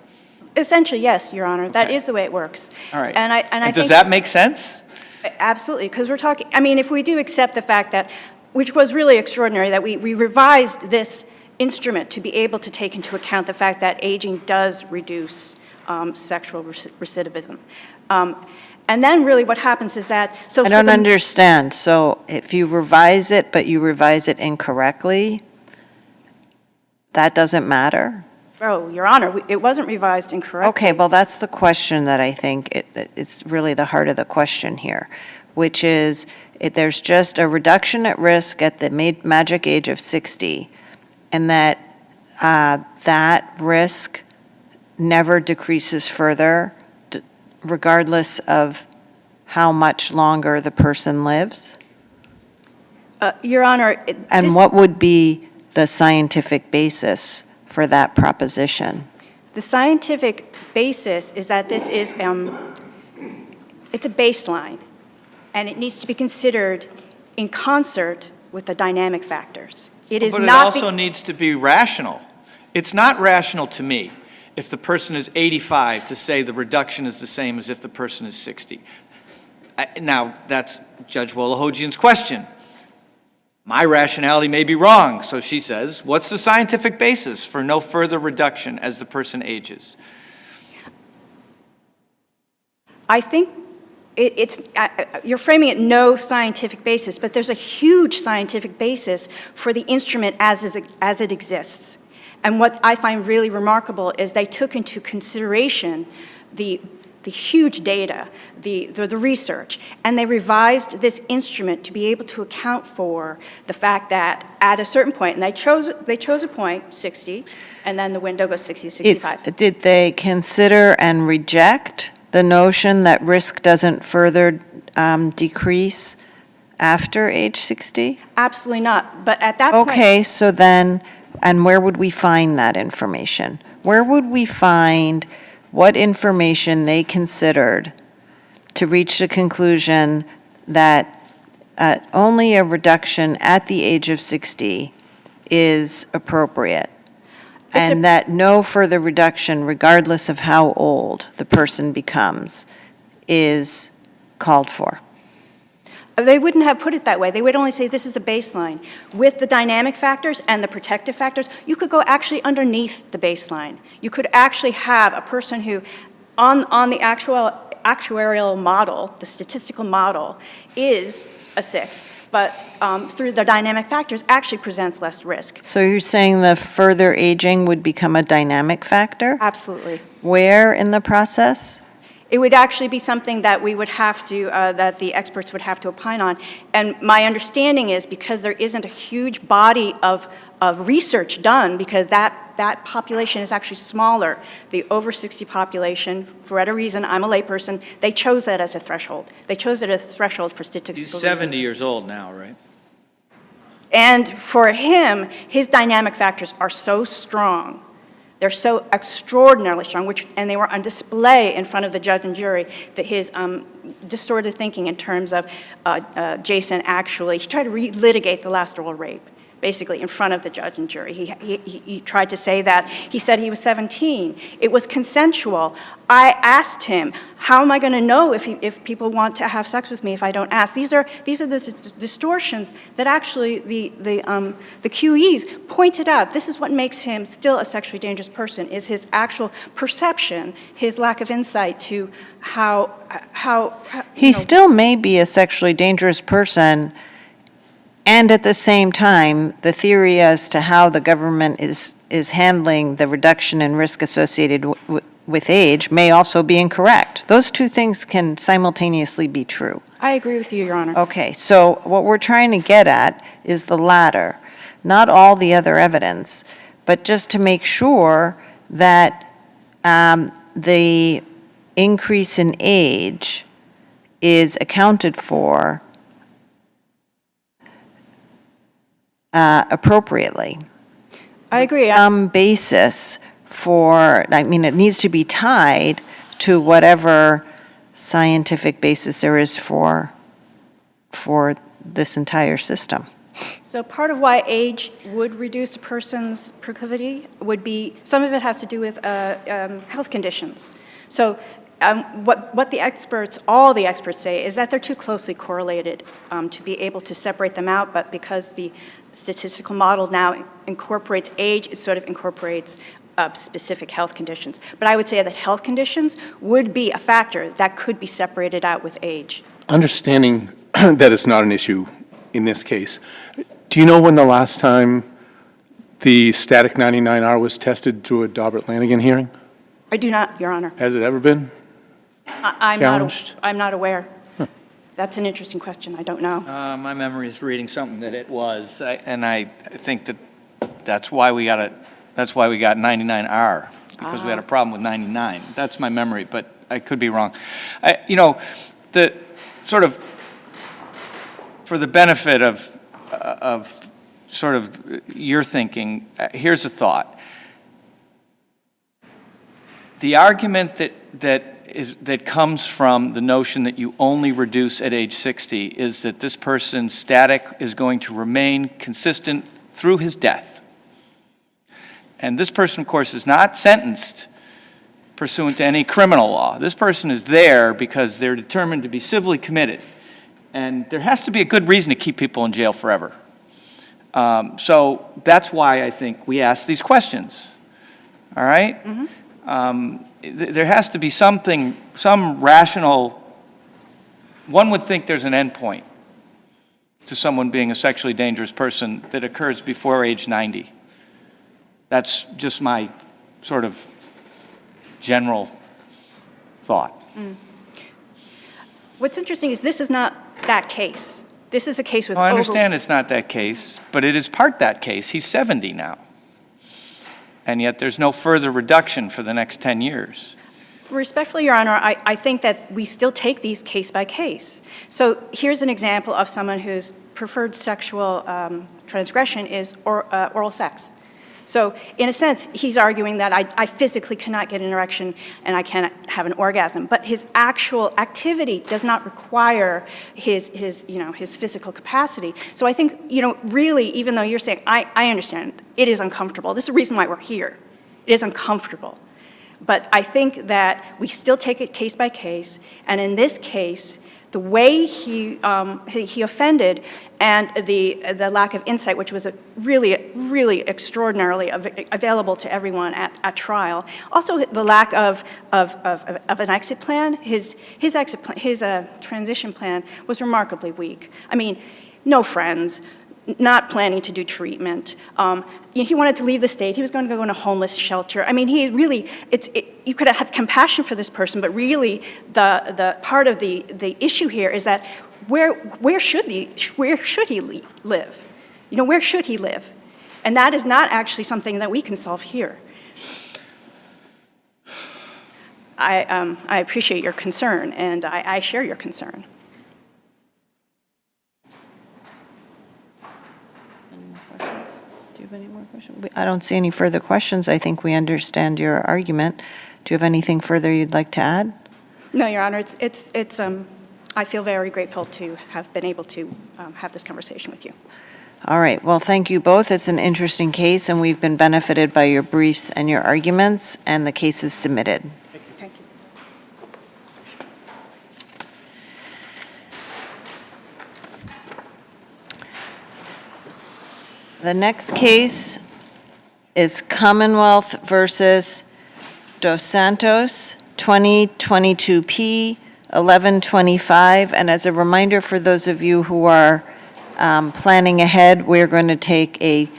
Essentially, yes, Your Honor. That Okay. is the way it works. All right. And I does think that make sense? Absolutely, because we're talking, I mean, if we do accept the fact that, which was really extraordinary, that we revised this instrument to be able to take into account the fact that aging does reduce sexual recidivism. And then really what happens is that, so I don't understand. So if you revise it, but you revise it incorrectly, that doesn't matter? Oh, Your Honor, it wasn't revised incorrectly. Okay, well, that's the question that I think it's really the heart of the question here, which is there's just a reduction at risk at the magic age of 60, and that that risk never decreases further regardless of how much longer the person lives? Your Honor, And what would be the scientific basis for that proposition? the scientific basis is that this is, it's a baseline, and it needs to be considered in concert with the dynamic factors. It is But it not also needs to be rational. It's not rational to me if the person is 85 to say the reduction is the same as if the person is 60. Now, that's Judge Wolohojian's question. My rationality may be wrong, so she says, what's the scientific basis for no further reduction as the person ages? I think you're framing it no scientific basis, but there's a huge scientific basis for the instrument as it exists. And what I find really remarkable is they took into consideration the huge data, the research, and they revised this instrument to be able to account for the fact that at a certain point, and they chose a point, 60, and then the window goes 60 to 65. Did they consider and reject the notion that risk doesn't further decrease after age 60? Absolutely not, but at that point. Okay, so then, and where would we find that information? Where would we find what information they considered to reach the conclusion that only a reduction at the age of 60 is appropriate? And that no further reduction, regardless of how old the person becomes, is called for? They wouldn't have put it that way. They would only say this is a baseline. With the dynamic factors and the protective factors, you could go actually underneath the baseline. You could actually have a person who, on the actuarial model, the statistical model, is a 6. but through the dynamic factors actually presents less risk. So you're saying the further aging would become a dynamic factor? Absolutely. Where in the process? It would actually be something that we would have to, that the experts would have to opine on. And my understanding is because there isn't a huge body of research done, because that population is actually smaller. The over 60 population, for whatever reason, I'm a layperson, they chose that as a threshold. They chose it as a threshold for statistical He's reasons. 70 years old now, right? And for him, his dynamic factors are so strong. They're so extraordinarily strong, and they were on display in front of the judge and jury, that his distorted thinking in terms of Jason actually, he tried to relitigate the last oral rape, basically in front of the judge and jury. He tried to say that, he said he was 17. It was consensual. I asked him, how am I going to know if people want to have sex with me if I don't ask? These are the distortions that actually the QEs pointed out. This is what makes him still a sexually dangerous person, is his actual perception, his lack of insight to how He still may be a sexually dangerous person, and at the same time, the theory as to how the government is handling the reduction in risk associated with age may also be incorrect. Those two things can simultaneously be true. I agree with you, Your Honor. Okay, so what we're trying to get at is the latter, not all the other evidence, but just to make sure that the increase in age is accounted for appropriately. I agree. Some basis for, I mean, it needs to be tied to whatever scientific basis there is for this entire system. So part of why age would reduce a person's proclivity would be, some of it has to do with health conditions. So what the experts, all the experts say, is that they're too closely correlated to be able to separate them out, but because the statistical model now incorporates age, it sort of incorporates specific health conditions. But I would say that health conditions would be a factor that could be separated out with age. Understanding that it's not an issue in this case, do you know when the last time the static 99R was tested through a Daubert-Lanigan hearing? I do not, Your Honor. Has it ever been? I'm Challenged? not aware. That's an interesting question. I don't know. My memory is reading something that it was, and I think that's why we got 99R, because we had a problem with 99. That's my memory, but I could be wrong. You know, the sort of, for the benefit of sort of your thinking, here's a thought. The argument that comes from the notion that you only reduce at age 60 is that this person's static is going to remain consistent through his death. And this person, of course, is not sentenced pursuant to any criminal law. This person is there because they're determined to be civilly committed. And there has to be a good reason to keep people in jail forever. So that's why I think we ask these questions. All right? Mm-hmm. There has to be something, some rational, one would think there's an end point to someone being a sexually dangerous person that occurs before age 90. That's just my sort of general thought. Mm. What's interesting is this is not that case. This is a case with I understand it's not that case, but it is part that case. He's 70 now. And yet there's no further reduction for the next 10 years. Respectfully, Your Honor, I think that we still take these case by case. So here's an example of someone whose preferred sexual transgression is oral sex. So in a sense, he's arguing that I physically cannot get an erection and I cannot have an orgasm, but his actual activity does not require his physical capacity. So I think, really, even though you're saying, I understand, it is uncomfortable. This is the reason why we're here. It is uncomfortable. But I think that we still take it case by case, and in this case, the way he offended and the lack of insight, which was really extraordinarily available to everyone at trial. Also, the lack of an exit plan. His transition plan was remarkably weak. I mean, no friends, not planning to do treatment. He wanted to leave the state. He was going to go in a homeless shelter. I mean, he really, you could have compassion for this person, but really the part of the issue here is that where should he live? You know, where should he live? And that is not actually something that we can solve here. I appreciate your concern, and I share your concern. Do you have any more questions? I don't see any further questions. I think we understand your argument. Do you have anything further you'd like to add? No, Your Honor, I feel very grateful to have been able to have this conversation with you. All right. Well, thank you both. It's an interesting case, and we've been benefited by your briefs and your arguments, and the case is submitted. Thank you. The next case is Commonwealth versus DOSSANTOS, 2022P 1125. And as a reminder for those of you who are planning ahead, we're going to take a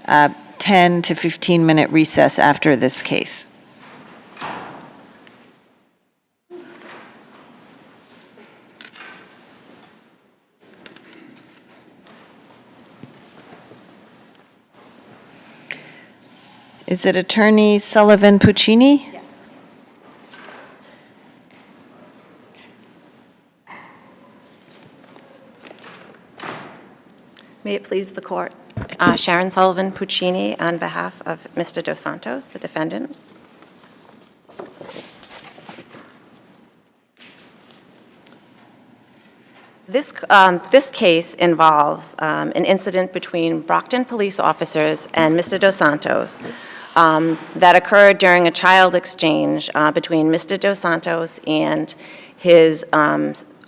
10 to 15-minute recess after this case. Is it Attorney Sullivan Puccini? Yes. May it please the court. Sharon Sullivan Puccini on behalf of Mr. DOSSANTOS, the defendant. This case involves an incident between Brockton police officers and Mr. DOSSANTOS that occurred during a child exchange between Mr. DOSSANTOS and his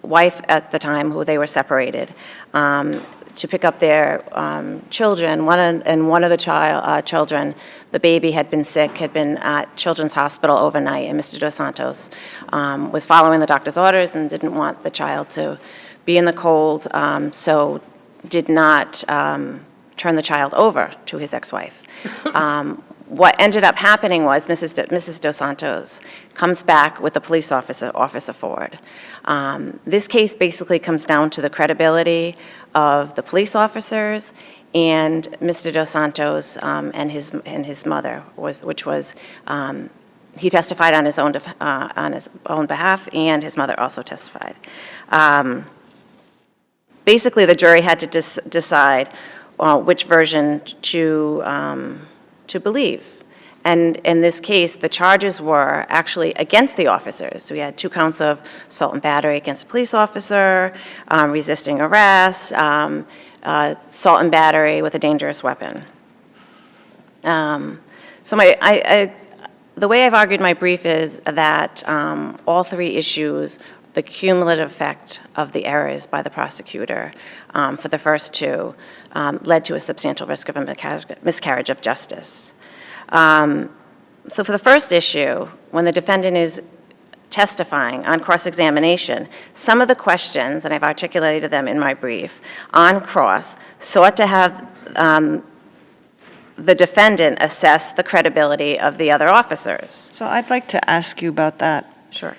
wife at the time, who they were separated, to pick up their children. One of the children, the baby had been sick, had been at Children's Hospital overnight, and Mr. DOSSANTOS was following the doctor's orders and didn't want the child to be in the cold, so did not turn the child over to his ex-wife. What ended up happening was Mrs. DOSSANTOS comes back with a police officer, Officer Ford. This case basically comes down to the credibility of the police officers and Mr. DOSSANTOS and his mother, which was he testified on his own behalf, and his mother also testified. Basically, the jury had to decide which version to believe. And in this case, the charges were actually against the officers. So we had 2 counts of assault and battery against a police officer, resisting arrest, assault and battery with a dangerous weapon. So the way I've argued my brief is that all 3 issues, the cumulative effect of the errors by the prosecutor for the first 2 led to a substantial risk of a miscarriage of justice. So for the first issue, when the defendant is testifying on cross-examination, some of the questions, and I've articulated them in my brief, on cross, sought to have the defendant assess the credibility of the other officers. So I'd like to ask you about that. Sure.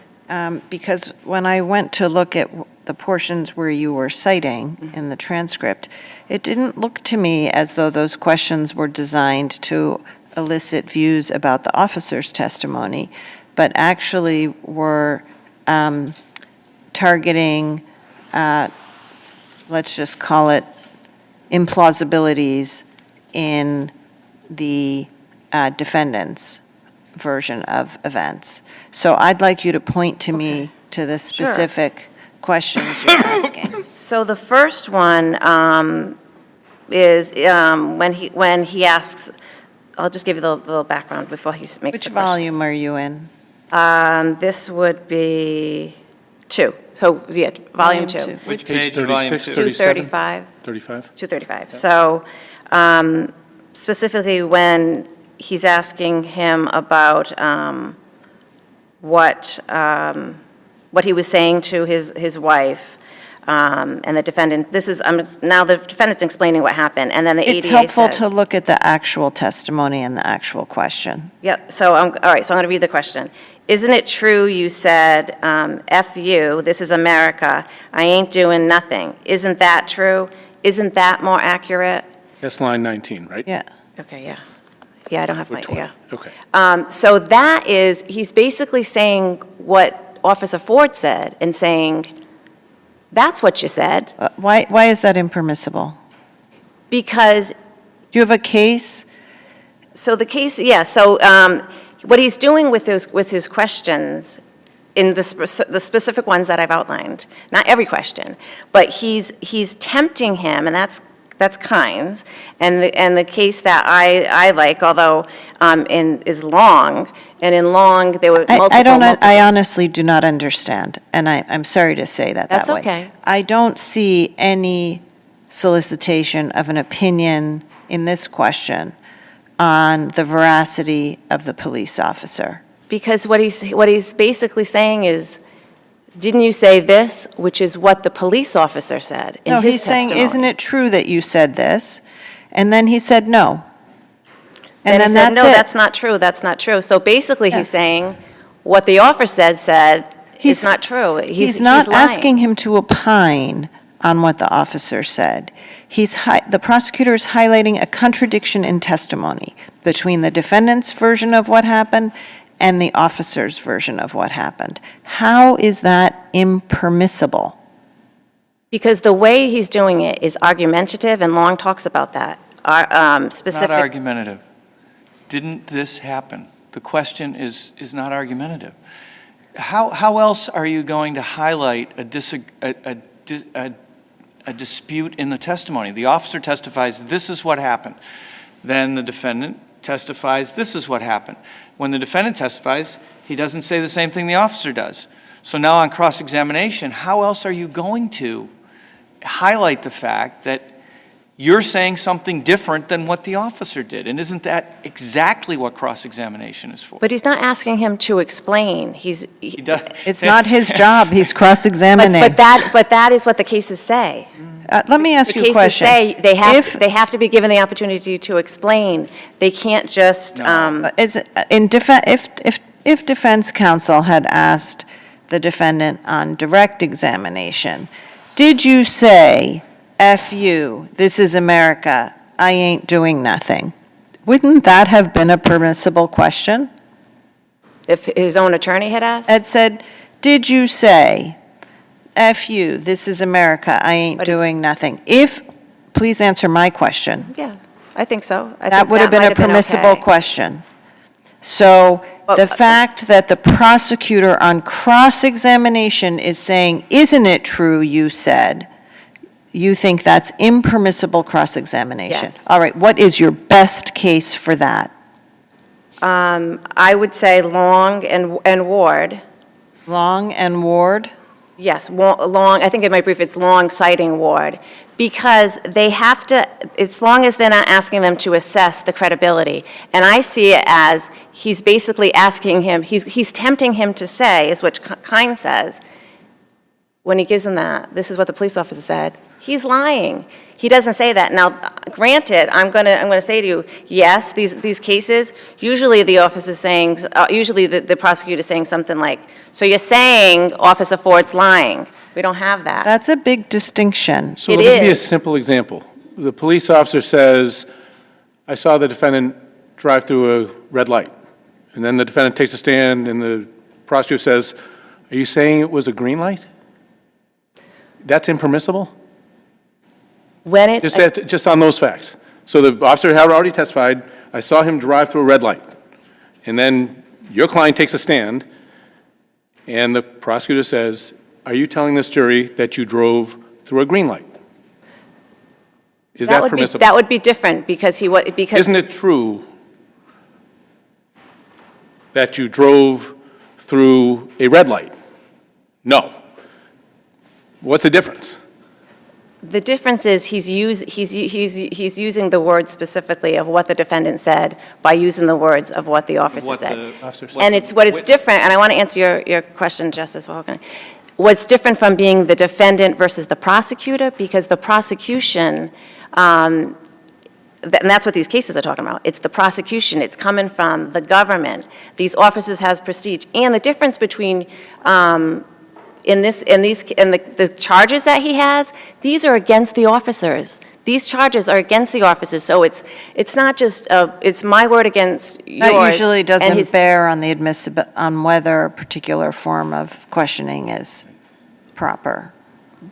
Because when I went to look at the portions where you were citing in the transcript, it didn't look to me as though those questions were designed to elicit views about the officer's testimony, but actually were targeting, let's just call it, implausibilities in the defendant's version of events. So I'd like you to point to me to the specific questions you're asking. So the first one is when he asks, I'll just give you the little background before he makes the Which question. volume are you in? This would be 2. So, yeah, volume 2. Which Page page of volume 36, 2? 235. 35? 235. So specifically when he's asking him about what he was saying to his wife, and the defendant, now the defendant's explaining what happened, and then the ADA It's helpful says- to look at the actual testimony and the actual question. Yep, so, all right, so I'm going to read the question. Isn't it true you said, F you, this is America, I ain't doing nothing? Isn't that true? Isn't that more accurate? That's line 19, right? Yeah. Okay, yeah. Yeah, I don't have my, Which one? yeah. Okay. So that is, he's basically saying what Officer Ford said and saying, that's what you said, Why is that impermissible? because, Do you have a case? so the case, yeah, so what he's doing with his questions, in the specific ones that I've outlined, not every question, but he's tempting him, and that's Kynes, and the case that I like, although is Long, and in Long, there were multiple. I honestly do not understand, and I'm sorry to say that That's way. okay. I don't see any solicitation of an opinion in this question on the veracity of the police officer. Because what he's basically saying is, didn't you say this, which is what the police officer said in No, his he's saying, testimony. isn't it true that you said this? And then he said, no. And then he said, that's no, it. that's not true, that's not true. So basically, Yes. he's saying, what the officer said He's- is not true. He's not lying. asking him to opine on what the officer said. The prosecutor is highlighting a contradiction in testimony between the defendant's version of what happened and the officer's version of what happened. How is that impermissible? Because the way he's doing it is argumentative, and Long talks about that. Not Specific. argumentative. Didn't this happen? The question is not argumentative. How else are you going to highlight a dispute in the testimony? The officer testifies, this is what happened. Then the defendant testifies, this is what happened. When the defendant testifies, he doesn't say the same thing the officer does. So now on cross-examination, how else are you going to highlight the fact that you're saying something different than what the officer did? And isn't that exactly what cross-examination is for? But he's not asking him to explain. He does. It's not his job, he's cross-examining. But that is what the cases say. Let me ask The you a cases question. say they have to be given the opportunity to explain. They can't just, If defense counsel had asked the defendant on direct examination, did you say, F you, this is America, I ain't doing nothing? Wouldn't that have been a permissible question? if his own attorney had asked. Had said, did you say, F you, this is America, I ain't But it's- doing nothing? Please answer my question. Yeah, I think so. I That think would have been might a permissible okay. question. So the fact that the prosecutor on cross-examination is saying, isn't it true you said, you think that's impermissible cross-examination? Yes. All right, what is your best case for that? I would say Long and Ward. Long and Ward? Yes, Long, I think in my brief, it's Long citing Ward, because they have to, as long as they're not asking them to assess the credibility. And I see it as he's basically asking him, he's tempting him to say, is what Kynes says, when he gives him that, this is what the police officer said, he's lying. He doesn't say that. Now, granted, I'm going to say to you, yes, these cases, usually the officer's saying, usually the prosecutor's saying something like, so you're saying Officer Ford's lying. We don't have that. That's a big distinction. So It let me give you a is. simple example. The police officer says, I saw the defendant drive through a red light. And then the defendant takes a stand and the prosecutor says, are you saying it was a green light? That's impermissible? When it's, Just on those facts. So the officer had already testified, I saw him drive through a red light. And then your client takes a stand, and the prosecutor says, are you telling this jury that you drove through a green light? Is that permissible? that would be different, because Isn't it true that you drove through a red light? No. What's the difference? The difference is he's using the words specifically of what the defendant said by using the words of what the officer said. And it's what it's different, and I want to answer your question, Justice Hogan. what's different from being the defendant versus the prosecutor, because the prosecution, and that's what these cases are talking about. It's the prosecution. It's coming from the government. These officers have prestige. And the difference between the charges that he has, these are against the officers. These charges are against the officers. So it's not just it's my word against yours. That usually and doesn't his- bear on the on whether a particular form of questioning is proper.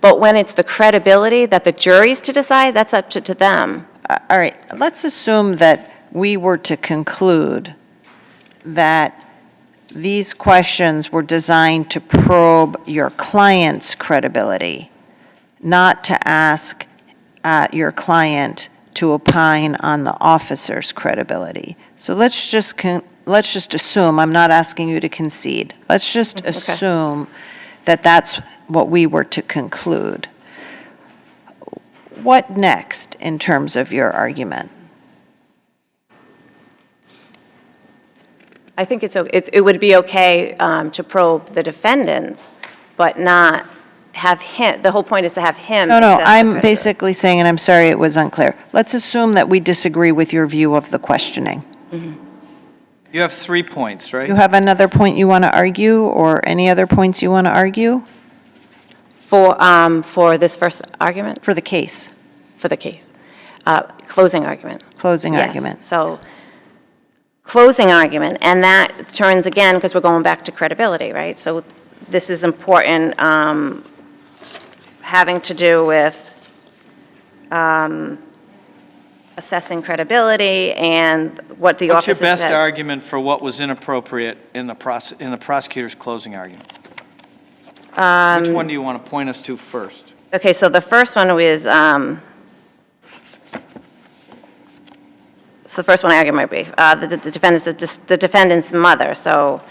But when it's the credibility that the jury's to decide, that's up to them. All right, let's assume that we were to conclude that these questions were designed to probe your client's credibility, not to ask your client to opine on the officer's credibility. So let's just assume, I'm not asking you to concede, let's just assume that that's what we were to conclude. What next in terms of your argument? I think it would be okay to probe the defendants, but not have him, the whole point is to have him. No, assess the I'm credibility. basically saying, and I'm sorry it was unclear, let's assume that we disagree with your view of the questioning. You have 3 points, right? You have another point you want to argue, or any other points you want to argue For this first argument, for the case, for the case. Closing argument. closing Yes. argument? So, closing argument, and that turns again, because we're going back to credibility, right? So this is important, having to do with assessing credibility and what the What's officer your said. best argument for what was inappropriate in the prosecutor's closing argument? Which one do you want to point us to first? Okay, so the first one was, so the first one I argue might be, the defendant's mother, so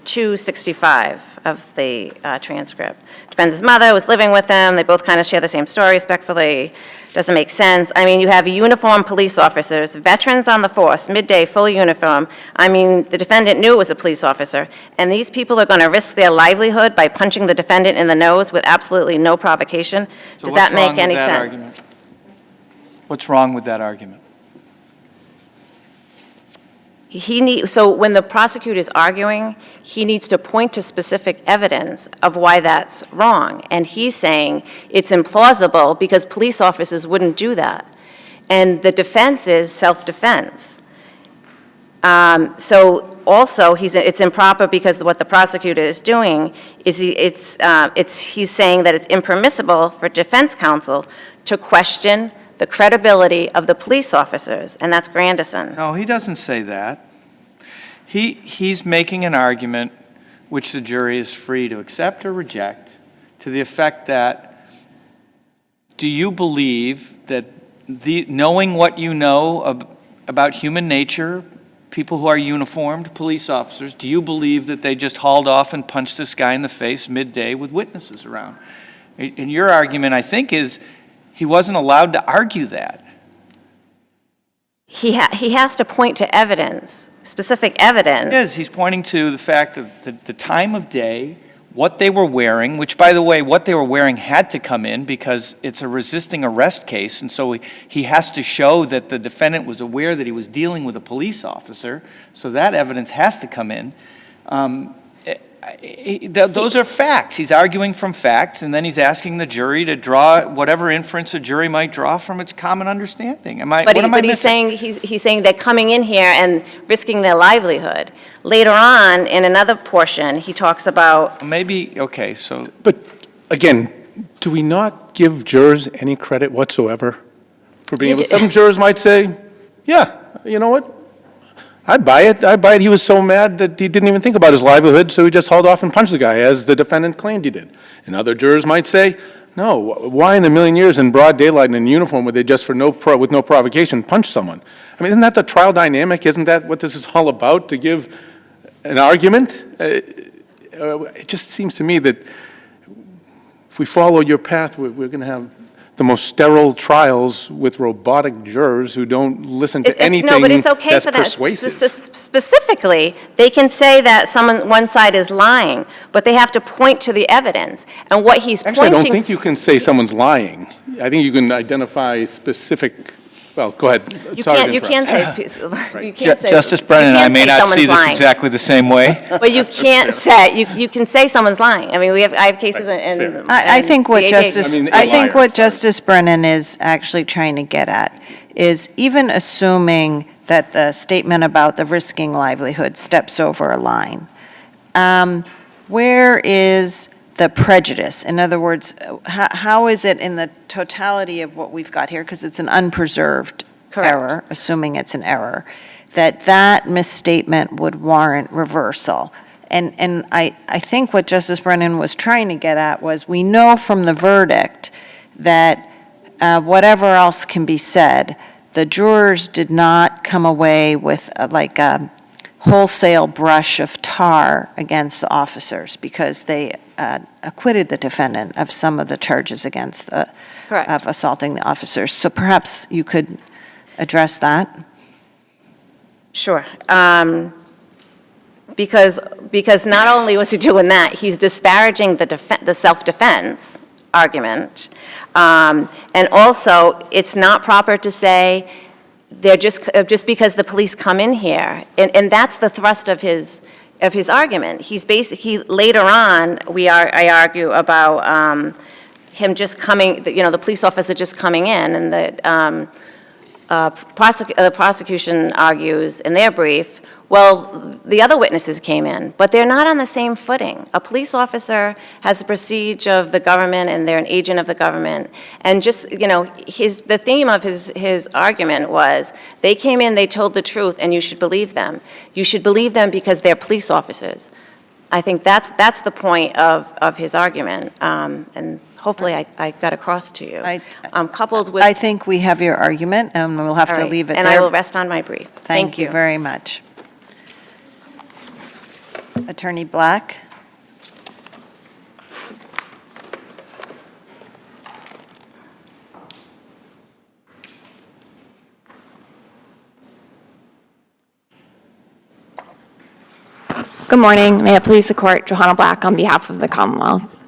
265 of the transcript. Defendant's mother was living with them, they both kind of share the same story respectfully, doesn't make sense. I mean, you have uniformed police officers, veterans on the force, midday, full uniform. I mean, the defendant knew it was a police officer, and these people are going to risk their livelihood by punching the defendant in the nose with absolutely no provocation? So Does that what's wrong make with any that sense? argument? What's wrong with that argument? So when the prosecutor is arguing, he needs to point to specific evidence of why that's wrong. And he's saying it's implausible because police officers wouldn't do that. And the defense is self-defense. So also, it's improper because what the prosecutor is doing is he's saying that it's impermissible for defense counsel to question the credibility of the police officers, and that's Grandison. No, he doesn't say that. He's making an argument which the jury is free to accept or reject to the effect that, do you believe that knowing what you know about human nature, people who are uniformed, police officers, do you believe that they just hauled off and punched this guy in the face midday with witnesses around? And your argument, I think, is he wasn't allowed to argue that. He has to point to evidence, specific evidence. Yes, he's pointing to the fact that the time of day, what they were wearing, which, by the way, what they were wearing had to come in because it's a resisting arrest case, and so he has to show that the defendant was aware that he was dealing with a police officer, so that evidence has to come in. Those are facts. He's arguing from facts, and then he's asking the jury to draw whatever inference a jury might draw from its common understanding. But he's saying they're coming in here and risking their livelihood. Later on, in another portion, he talks about, Maybe, okay, so But again, do we not give jurors any credit whatsoever for being able? Some jurors might say, yeah, you know what? I buy it. He was so mad that he didn't even think about his livelihood, so he just hauled off and punched the guy, as the defendant claimed he did. And other jurors might say, no, why in a million years in broad daylight and in uniform would they just with no provocation punch someone? I mean, isn't that the trial dynamic? Isn't that what this is all about, to give an argument? It just seems to me that if we follow your path, we're going to have the most sterile trials with robotic jurors who don't listen to anything No, but it's okay that's for that. persuasive. Specifically, they can say that one side is lying, but they have to point to the evidence. And what he's Actually, I pointing... don't think you can say someone's lying. I think you can identify specific, well, go ahead. You Sorry to can't interrupt. say... You can't say... Justice you Brennan, I can't may say not someone's see this lying. exactly the same way. But you can't say, you can say someone's lying. I mean, I have cases in... I think what the AJ Justice, I mean, I think liar, what Justice Brennan is actually trying to get at is even assuming that the statement about the risking livelihood steps over a line, where is the prejudice? In other words, how is it in the totality of what we've got here, because it's an unpreserved Correct. error, assuming it's an error, that misstatement would warrant reversal? And I think what Justice Brennan was trying to get at was, we know from the verdict that whatever else can be said, the jurors did not come away with like a wholesale brush of tar against the officers, because they acquitted the defendant of some of the charges against Correct. of assaulting the officers. So perhaps you could address that? Sure. Because not only was he doing that, he's disparaging the self-defense argument. And also, it's not proper to say they're just because the police come in here. And that's the thrust of his argument. He's basically, later on, I argue about him just coming, the police officer just coming in, and the prosecution argues in their brief, well, the other witnesses came in, but they're not on the same footing. A police officer has the prestige of the government, and they're an agent of the government. And just, the theme of his argument was, they came in, they told the truth, and you should believe them. You should believe them because they're police officers. I think that's the point of his argument, and hopefully I got across to you. Coupled with... I think we have your argument, and we'll have All to right, leave it there. and I will rest on my brief. Thank you very much. Attorney Black? Good morning. May it please the court, Johanna Black on behalf of the Commonwealth.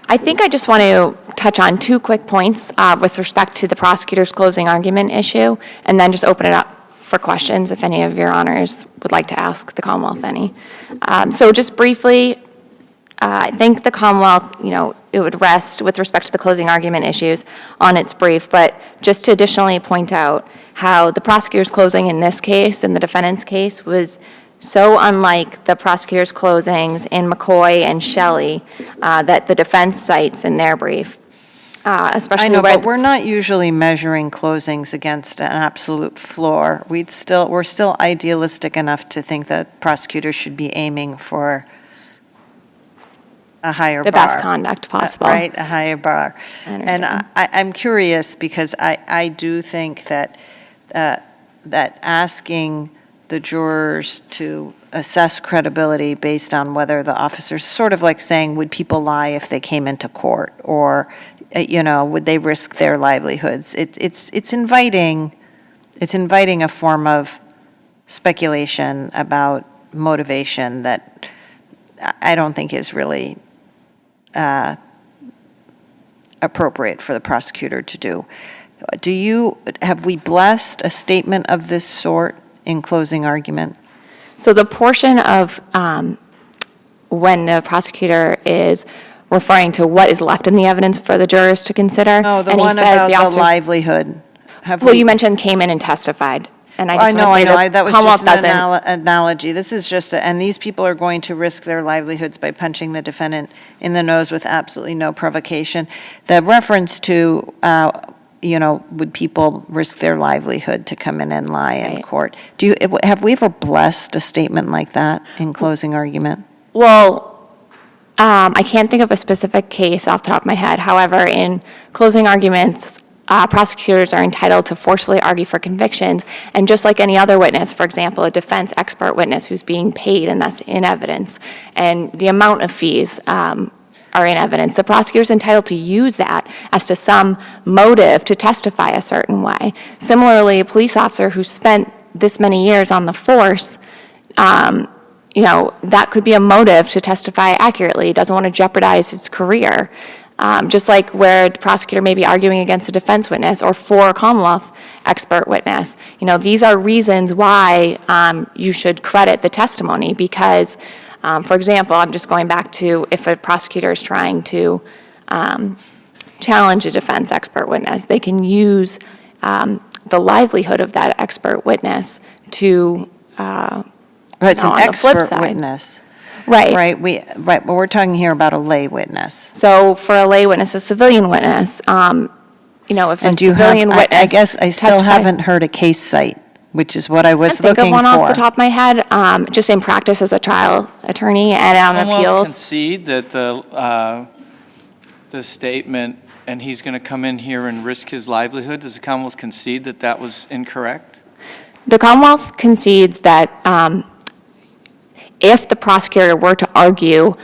I think I just want to touch on two quick points with respect to the prosecutor's closing argument issue, and then just open it up for questions if any of your honors would like to ask the Commonwealth any. So just briefly, I think the Commonwealth, it would rest with respect to the closing argument issues on its brief, but just to additionally point out how the prosecutor's closing in this case, in the defendant's case, was so unlike the prosecutor's closings in McCoy and Shelley that the defense cites in their brief. Especially I know, where but we're not usually measuring closings against an absolute floor. We're still idealistic enough to think that prosecutors should be aiming for a higher bar. the best conduct possible. Right, a higher bar. I And understand. I'm curious, because I do think that asking the jurors to assess credibility based on whether the officers, sort of like saying, would people lie if they came into court? Or, would they risk their livelihoods? It's inviting a form of speculation about motivation that I don't think is really appropriate for the prosecutor to do. Have we blessed a statement of this sort in closing argument? So the portion of when the prosecutor is referring to what is left in the evidence for the jurors to consider. No, the and he one says about the officers- livelihood. Well, you mentioned came in and testified, and I just want to say that That was Commonwealth just an doesn't. analogy. This is just, and these people are going to risk their livelihoods by punching the defendant in the nose with absolutely no provocation. The reference to, would people risk their livelihood to come in and lie in Right. court? Have we ever blessed a statement like that in closing argument? Well, I can't think of a specific case off the top of my head. However, in closing arguments, prosecutors are entitled to forcefully argue for convictions, and just like any other witness, for example, a defense expert witness who's being paid and that's in evidence, and the amount of fees are are in evidence. The prosecutor's entitled to use that as to some motive to testify a certain way. Similarly, a police officer who spent this many years on the force, that could be a motive to testify accurately. He doesn't want to jeopardize his career. Just like where the prosecutor may be arguing against a defense witness or for a Commonwealth expert witness. These are reasons why you should credit the testimony because, for example, I'm just going back to if a prosecutor is trying to challenge a defense expert witness, they can use the livelihood of that expert witness to, It's an on the flip expert side. witness. Right. Right, but we're talking here about a lay witness. So for a lay witness, a civilian witness, if a And do you have, civilian witness I guess I still testified- haven't heard a case cite, which is what I was Think looking of one off the for. top of my head, just in practice as a trial attorney and on Commonwealth appeals. concede that the statement, and he's going to come in here and risk his livelihood, does the Commonwealth concede that that was incorrect? The Commonwealth concedes that if the prosecutor were to argue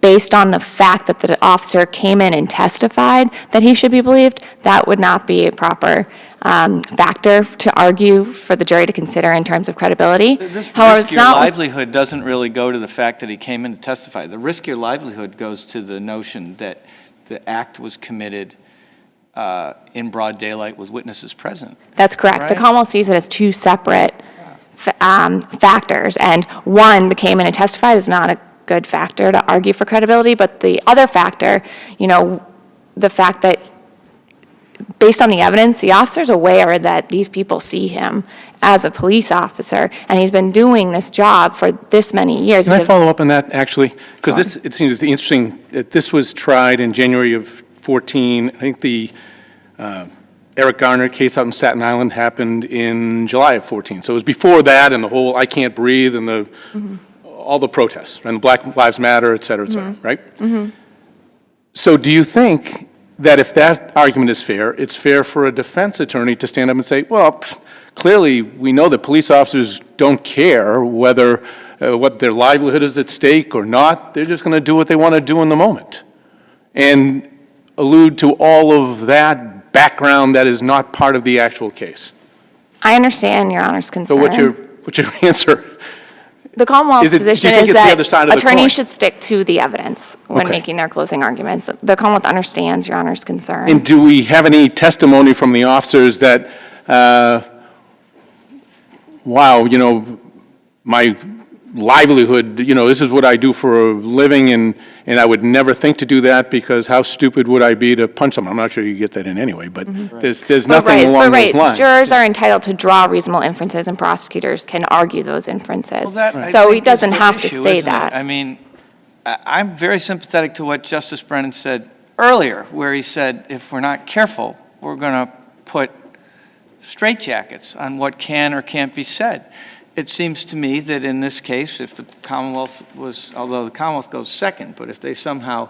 based on the fact that the officer came in and testified that he should be believed, that would not be a proper factor to argue for the jury to consider in terms of credibility. This However, risk it's your not. livelihood doesn't really go to the fact that he came in to testify. The risk your livelihood goes to the notion that the act was committed in broad daylight with witnesses present. That's correct. The Right? Commonwealth sees it as two separate factors, and one, the came in and testified, is not a good factor to argue for credibility, but the other factor, the fact that based on the evidence, the officer's aware that these people see him as a police officer, and he's been doing this job for this many years. Can I follow up on that, actually? Because it seems interesting, that this was tried in January of 14. I think the Eric Garner case out in Staten Island happened in July of 14. So it was before that and the whole I can't breathe and all the protests, and Black Lives Matter, et cetera, right? So do you think that if that argument is fair, it's fair for a defense attorney to stand up and say, well, clearly we know that police officers don't care whether what their livelihood is at stake or not. They're just going to do what they want to do in the moment, and allude to all of that background that is not part of the actual case. I understand Your Honor's concern. So what's your answer? The Commonwealth's Do you position think is it's the other side that of the coin? attorneys should stick to the evidence when Okay. making their closing arguments. The Commonwealth understands Your Honor's concern. And do we have any testimony from the officers that, wow, my livelihood, this is what I do for a living, and I would never think to do that because how stupid would I be to punch someone? I'm not sure you get that in anyway, but there's nothing along those lines. Jurors are entitled to draw reasonable inferences, and prosecutors can argue those inferences. Well, that, I So think, he doesn't is the have to issue, say isn't it? that. I mean, I'm very sympathetic to what Justice Brennan said earlier, where he said, if we're not careful, we're going to put straitjackets on what can or can't be said. It seems to me that in this case, if the Commonwealth was, although the Commonwealth goes second, but if they somehow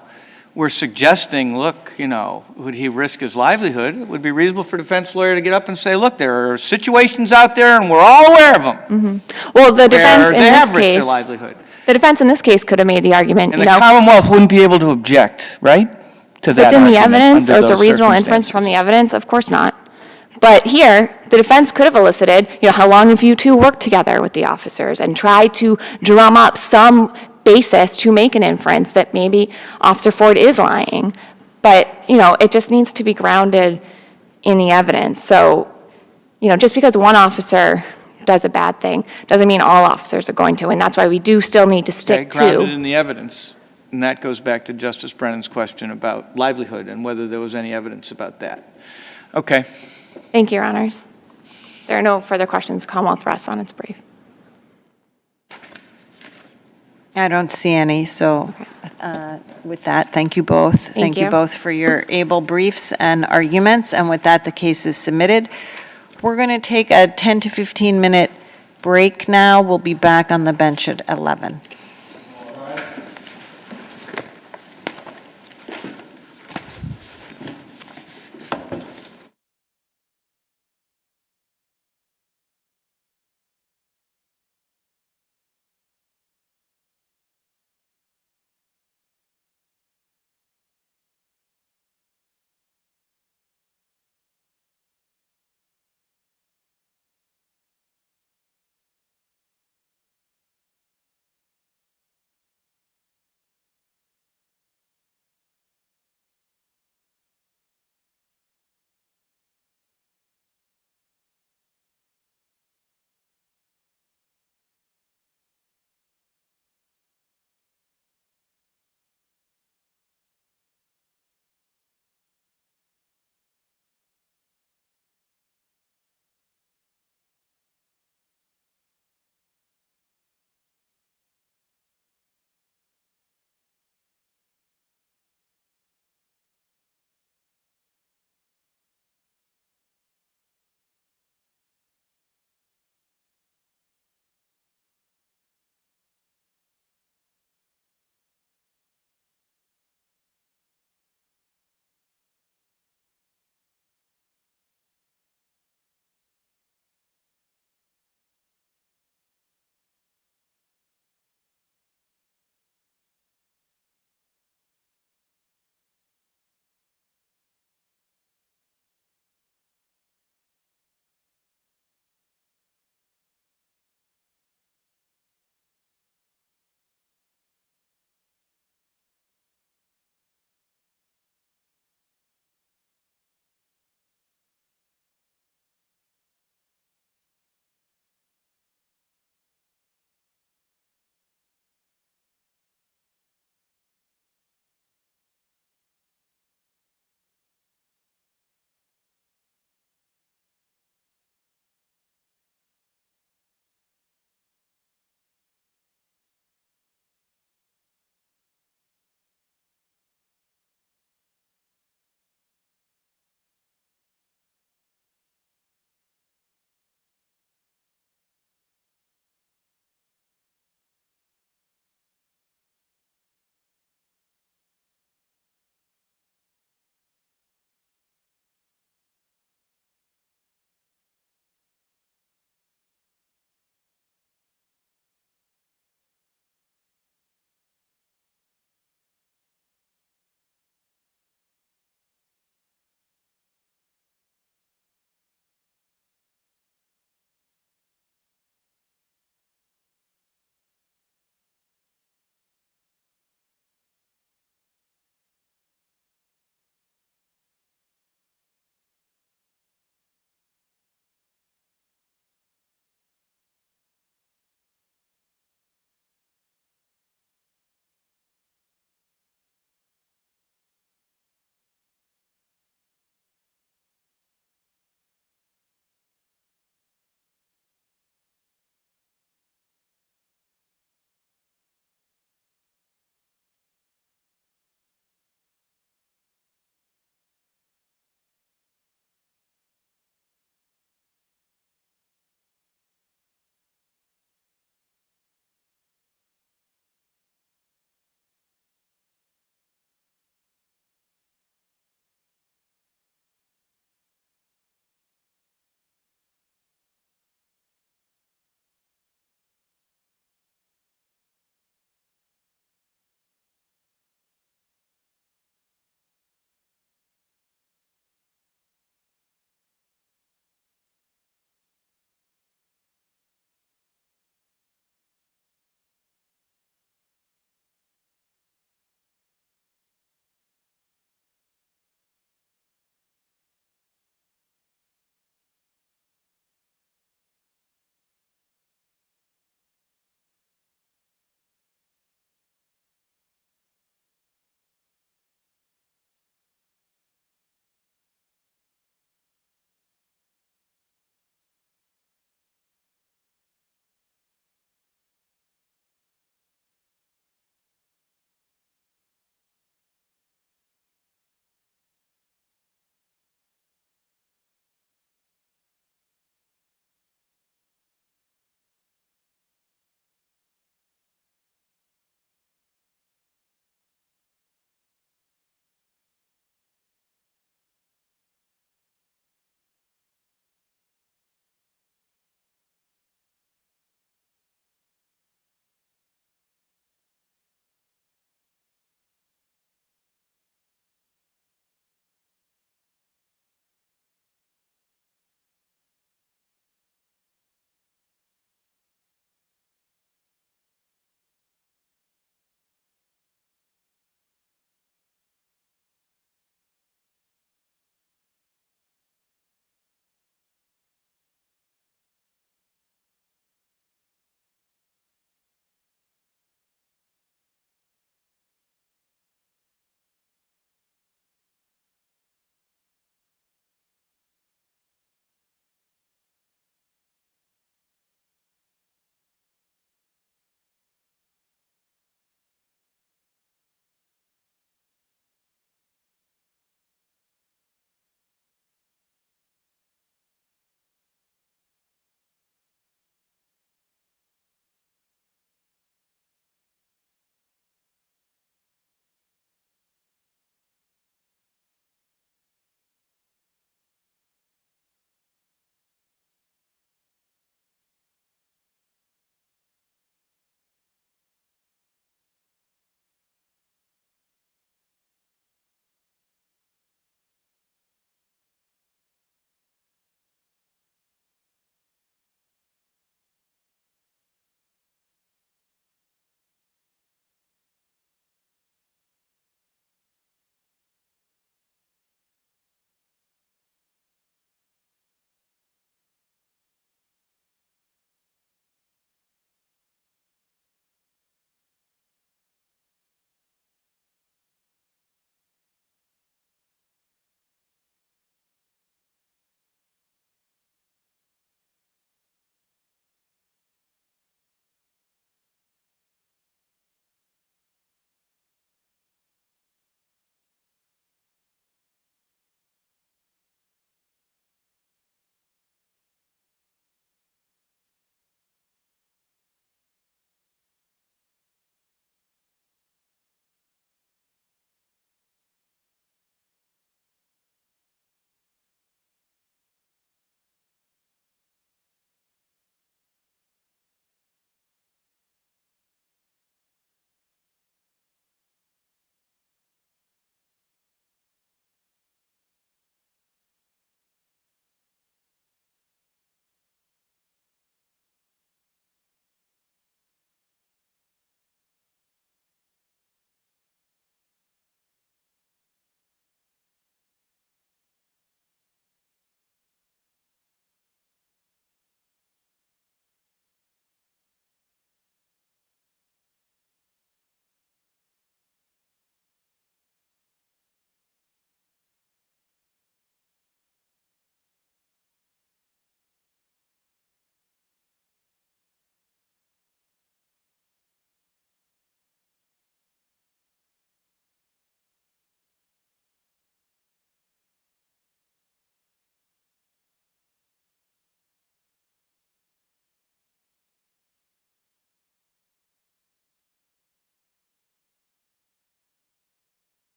were suggesting, look, would he risk his livelihood, it would be reasonable for a defense lawyer to get up and say, look, there are situations out there and we're all aware of them. Well, the defense where in they this have risked their case, livelihood. the defense in this case could have made the argument, And the Commonwealth wouldn't be able to object, right? To if that it's in the argument evidence, under or it's a those reasonable inference from the circumstances. evidence, of course not. But here, the defense could have elicited, how long have you two worked together with the officers, and tried to drum up some basis to make an inference that maybe Officer Ford is lying. But, it just needs to be grounded in the evidence. So, just because one officer does a bad thing doesn't mean all officers are going to, and that's why we do still need to Okay, stick grounded to. in the evidence. And that goes back to Justice Brennan's question about livelihood and whether there was any evidence about that. Okay. Thank you, Your Honors. There are no further questions. Commonwealth rests on its brief. I don't see any, so with that, thank you both. Thank you you. both for your able briefs and arguments, and with that, the case is submitted. We're going to take a 10 to 15-minute break now. We'll be back on the bench at 11.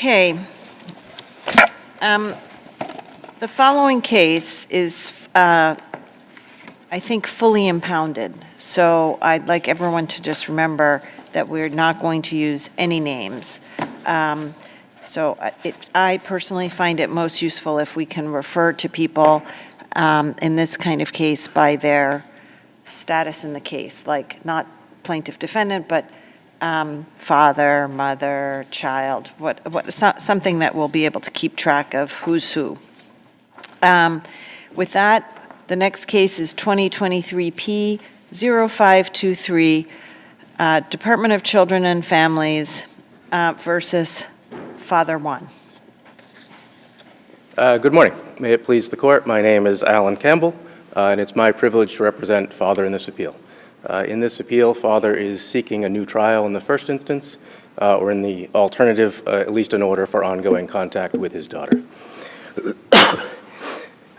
Okay. The following case is, I think, fully impounded. So I'd like everyone to just remember that we're not going to use any names. So I personally find it most useful if we can refer to people in this kind of case by their status in the case, like not plaintiff defendant, but father, mother, child, something that we'll be able to keep track of who's who. With that, the next case is 2023 P0523, Department of Children and Families versus Father One. Good morning. May it please the court, my name is Alan Campbell, and it's my privilege to represent Father in this appeal. In this appeal, Father is seeking a new trial in the first instance, or in the alternative, at least an order for ongoing contact with his daughter.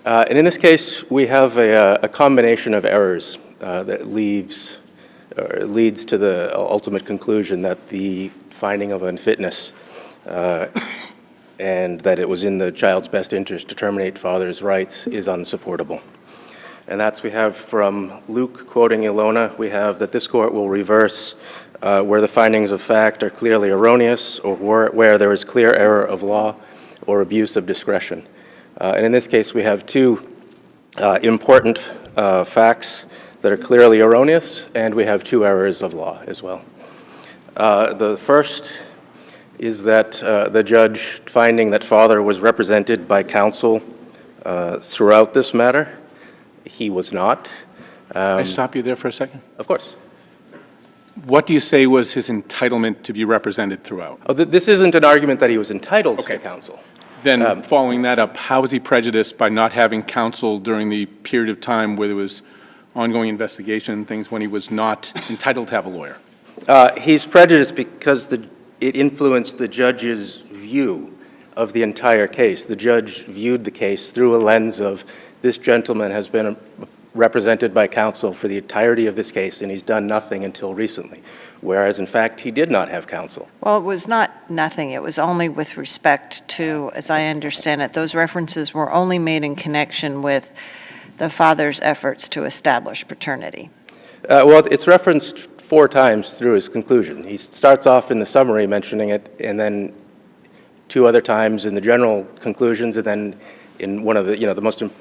And in this case, we have a combination of errors that leads to the ultimate conclusion that the finding of unfitness and that it was in the child's best interest to terminate Father's rights is unsupportable. And that's we have from Luke quoting Ilona, we have that this court will reverse where the findings of fact are clearly erroneous or where there is clear error of law or abuse of discretion. And in this case, we have two important facts that are clearly erroneous, and we have two errors of law as well. The first is that the judge finding that Father was represented by counsel throughout this matter. He was not. Can I stop you there for a second? Of course. What do you say was his entitlement to be represented throughout? Oh, this isn't an argument that he was entitled to counsel. Then following that up, how was he prejudiced by not having counsel during the period of time where there was ongoing investigation and things when he was not entitled to have a lawyer? He's prejudiced because it influenced the judge's view of the entire case. The judge viewed the case through a lens of this gentleman has been represented by counsel for the entirety of this case, and he's done nothing until recently, whereas in fact he did not have counsel. Well, it was not nothing. It was only with respect to, as I understand it, those references were only made in connection with the father's efforts to establish paternity. Well, it's referenced 4 times through his conclusion. He starts off in the summary mentioning it, and then 2 other times in the general conclusions, and then in one of the, the most important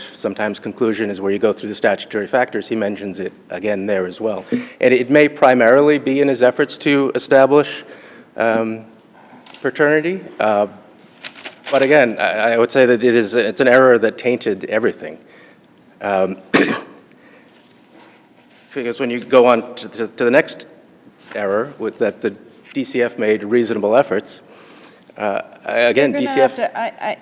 sometimes conclusion is where you go through the statutory factors. He mentions it again there as well. And it may primarily be in his efforts to establish paternity, but again, I would say that it's an error that tainted everything. Because when you go on to the next error, with that the DCF made reasonable efforts, again, DCF...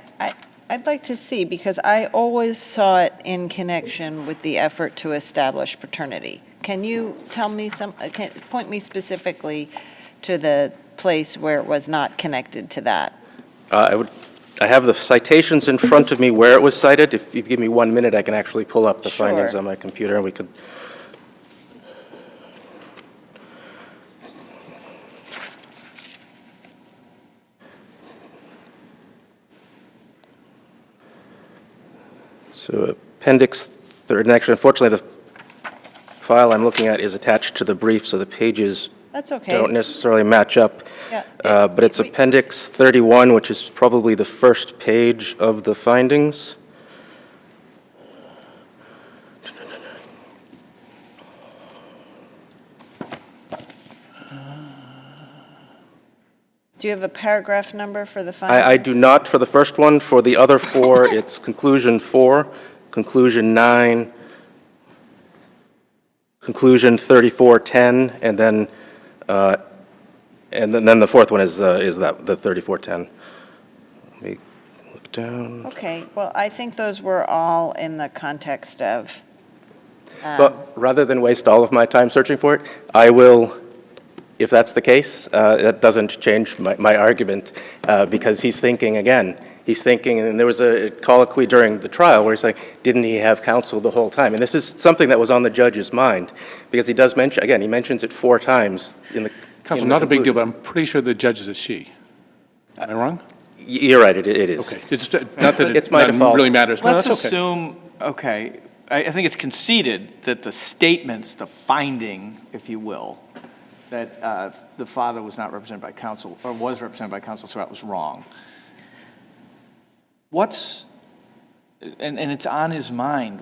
I'd like to see, because I always saw it in connection with the effort to establish paternity. Can you tell me point me specifically to the place where it was not connected to that? I have the citations in front of me where it was cited. If you give me 1 minute, I can actually pull up the findings on my computer, and we could... So appendix 3, actually, unfortunately, the file I'm looking at is attached to the brief, so the pages That's okay. don't necessarily match up. Yeah. But it's appendix 31, which is probably the first page of the findings. Do you have a paragraph number for the findings? I do not for the first one. For the other 4, it's conclusion 4, conclusion 9, conclusion 3410, and then the fourth one is the 3410. Let me look down. Okay, well, I think those were all in the context of... But rather than waste all of my time searching for it, I will, if that's the case, that doesn't change my argument, because he's thinking, again, and there was a colloquy during the trial where he's like, didn't he have counsel the whole time? And this is something that was on the judge's mind, because he does mention, again, he mentions it 4 times in the Counsel, not a big deal, but I'm pretty sure the judge is a she. Am I wrong? You're right, it is. Okay, it's not that It's my it default. really matters. No, Let's that's okay. assume, okay, I think it's conceded that the statements, the finding, if you will, that the father was not represented by counsel, or was represented by counsel throughout, was wrong. And it's on his mind.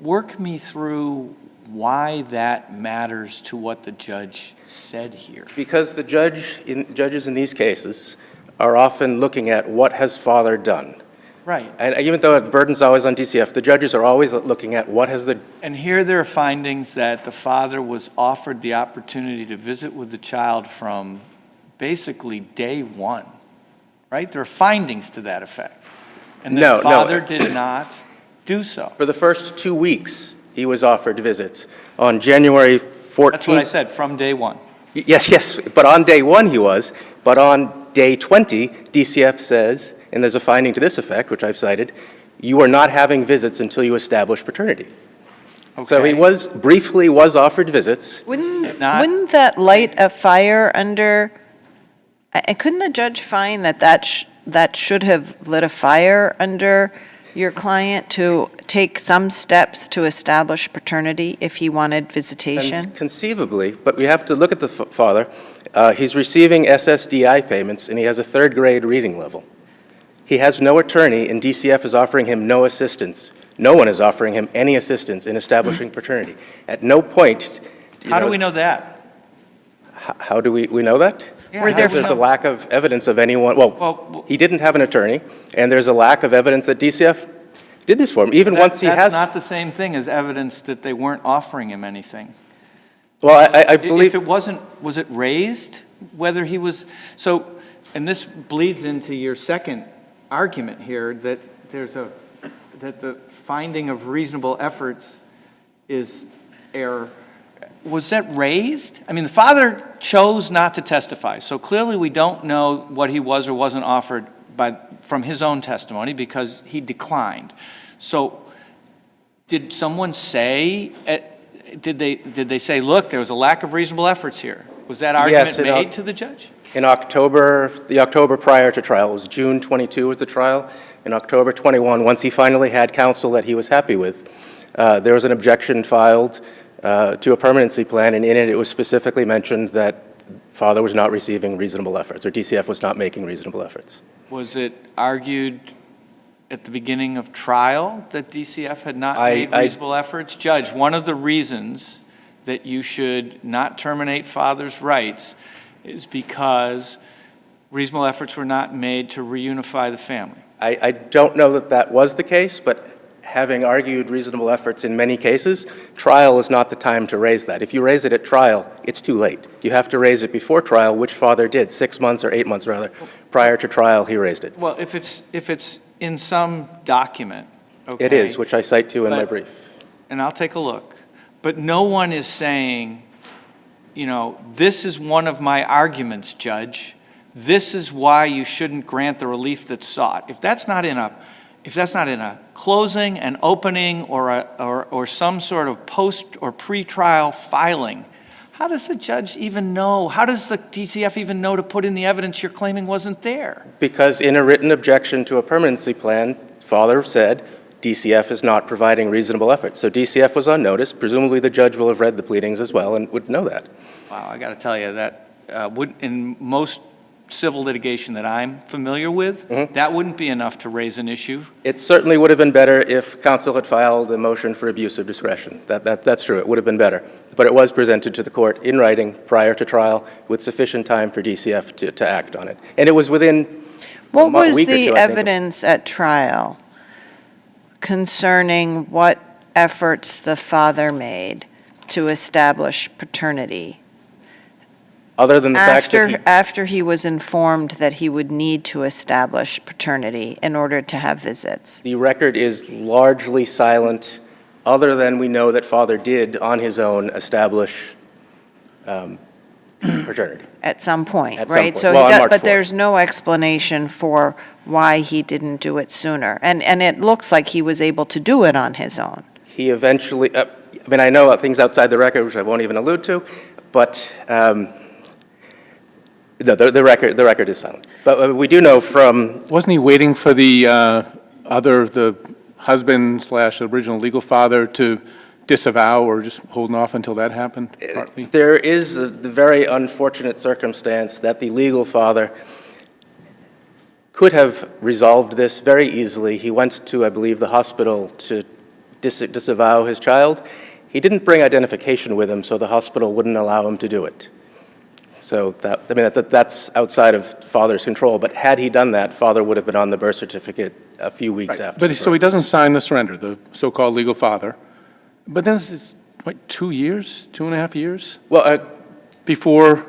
Work me through why that matters to what the judge said here. Because the judges in these cases are often looking at what has father done. Right. And even though the burden's always on DCF, the judges are always looking at what has the... And here there are findings that the father was offered the opportunity to visit with the child from basically day one, right? There are findings to that effect. And No, the no. father did not do so. For the first 2 weeks, he was offered visits. On January 14th... That's what I said, from day one. Yes, but on day one he was. But on day 20, DCF says, and there's a finding to this effect, which I've cited, you are not having visits until you establish paternity. So he Okay. briefly was offered visits. Wouldn't Not- that light a fire under, couldn't the judge find that should have lit a fire under your client to take some steps to establish paternity if he wanted visitation? Conceivably, but we have to look at the father. He's receiving SSDI payments, and he has a third-grade reading level. He has no attorney, and DCF is offering him no assistance. No one is offering him any assistance in establishing paternity. At no point... How do we know that? How do we know that? Yeah, Were there Because there's a some- lack of evidence of anyone, well, he didn't have an attorney, and there's a lack of evidence that DCF did this for him, even once he has... That's not the same thing as evidence that they weren't offering him anything. Well, I believe... If it wasn't, was it raised, whether he was, so, and this bleeds into your second argument here, that that the finding of reasonable efforts is error. Was that raised? I mean, the father chose not to testify, so clearly we don't know what he was or wasn't offered from his own testimony because he declined. So did someone say, did they say, look, there was a lack of reasonable efforts here? Was that argument made to the judge? In October, the October prior to trial, it was June 22 was the trial. In October 21, once he finally had counsel that he was happy with, there was an objection filed to a permanency plan, and in it, it was specifically mentioned that father was not receiving reasonable efforts, or DCF was not making reasonable efforts. Was it argued at the beginning of trial that DCF had not made reasonable efforts? Judge, one of the reasons that you should not terminate father's rights is because reasonable efforts were not made to reunify the family. I don't know that that was the case, but having argued reasonable efforts in many cases, trial is not the time to raise that. If you raise it at trial, it's too late. You have to raise it before trial, which father did, 6 months or 8 months rather. Prior to trial, he raised it. Well, if it's in some document, okay. It is, which I cite to in my brief. And I'll take a look. But no one is saying, you know, this is one of my arguments, Judge. This is why you shouldn't grant the relief that's sought. If that's not in a closing, an opening, or some sort of post or pre-trial filing, how does the judge even know? How does the DCF even know to put in the evidence you're claiming wasn't there? Because in a written objection to a permanency plan, father said DCF is not providing reasonable efforts. So DCF was on notice. Presumably the judge will have read the pleadings as well and would know that. Wow, I got to tell you that in most civil litigation that I'm familiar with, that wouldn't be enough to raise an issue. It certainly would have been better if counsel had filed a motion for abuse of discretion. That's true. It would have been better. But it was presented to the court in writing prior to trial with sufficient time for DCF to act on it. And it was within What was week or the two, I think. evidence at trial concerning what efforts the father made to establish paternity? Other than the fact that After he was informed that he would need to establish paternity in order to have visits. the record is largely silent, other than we know that father did on his own establish paternity. At some point, At some right? point. So Well, on March but 4th. there's no explanation for why he didn't do it sooner. And it looks like he was able to do it on his own. He eventually, I mean, I know things outside the record, which I won't even allude to, but No, the record is silent. But we do know from, Wasn't he waiting for the husband/original legal father to disavow, or just holding off until that happened, partly? there is the very unfortunate circumstance that the legal father could have resolved this very easily. He went to, I believe, the hospital to disavow his child. He didn't bring identification with him, so the hospital wouldn't allow him to do it. So that's outside of father's control. But had he done that, father would have been on the birth certificate a few weeks after. But so he doesn't sign the surrender, the so-called legal father. But then it's, what, 2 years, 2.5 years? Well, Before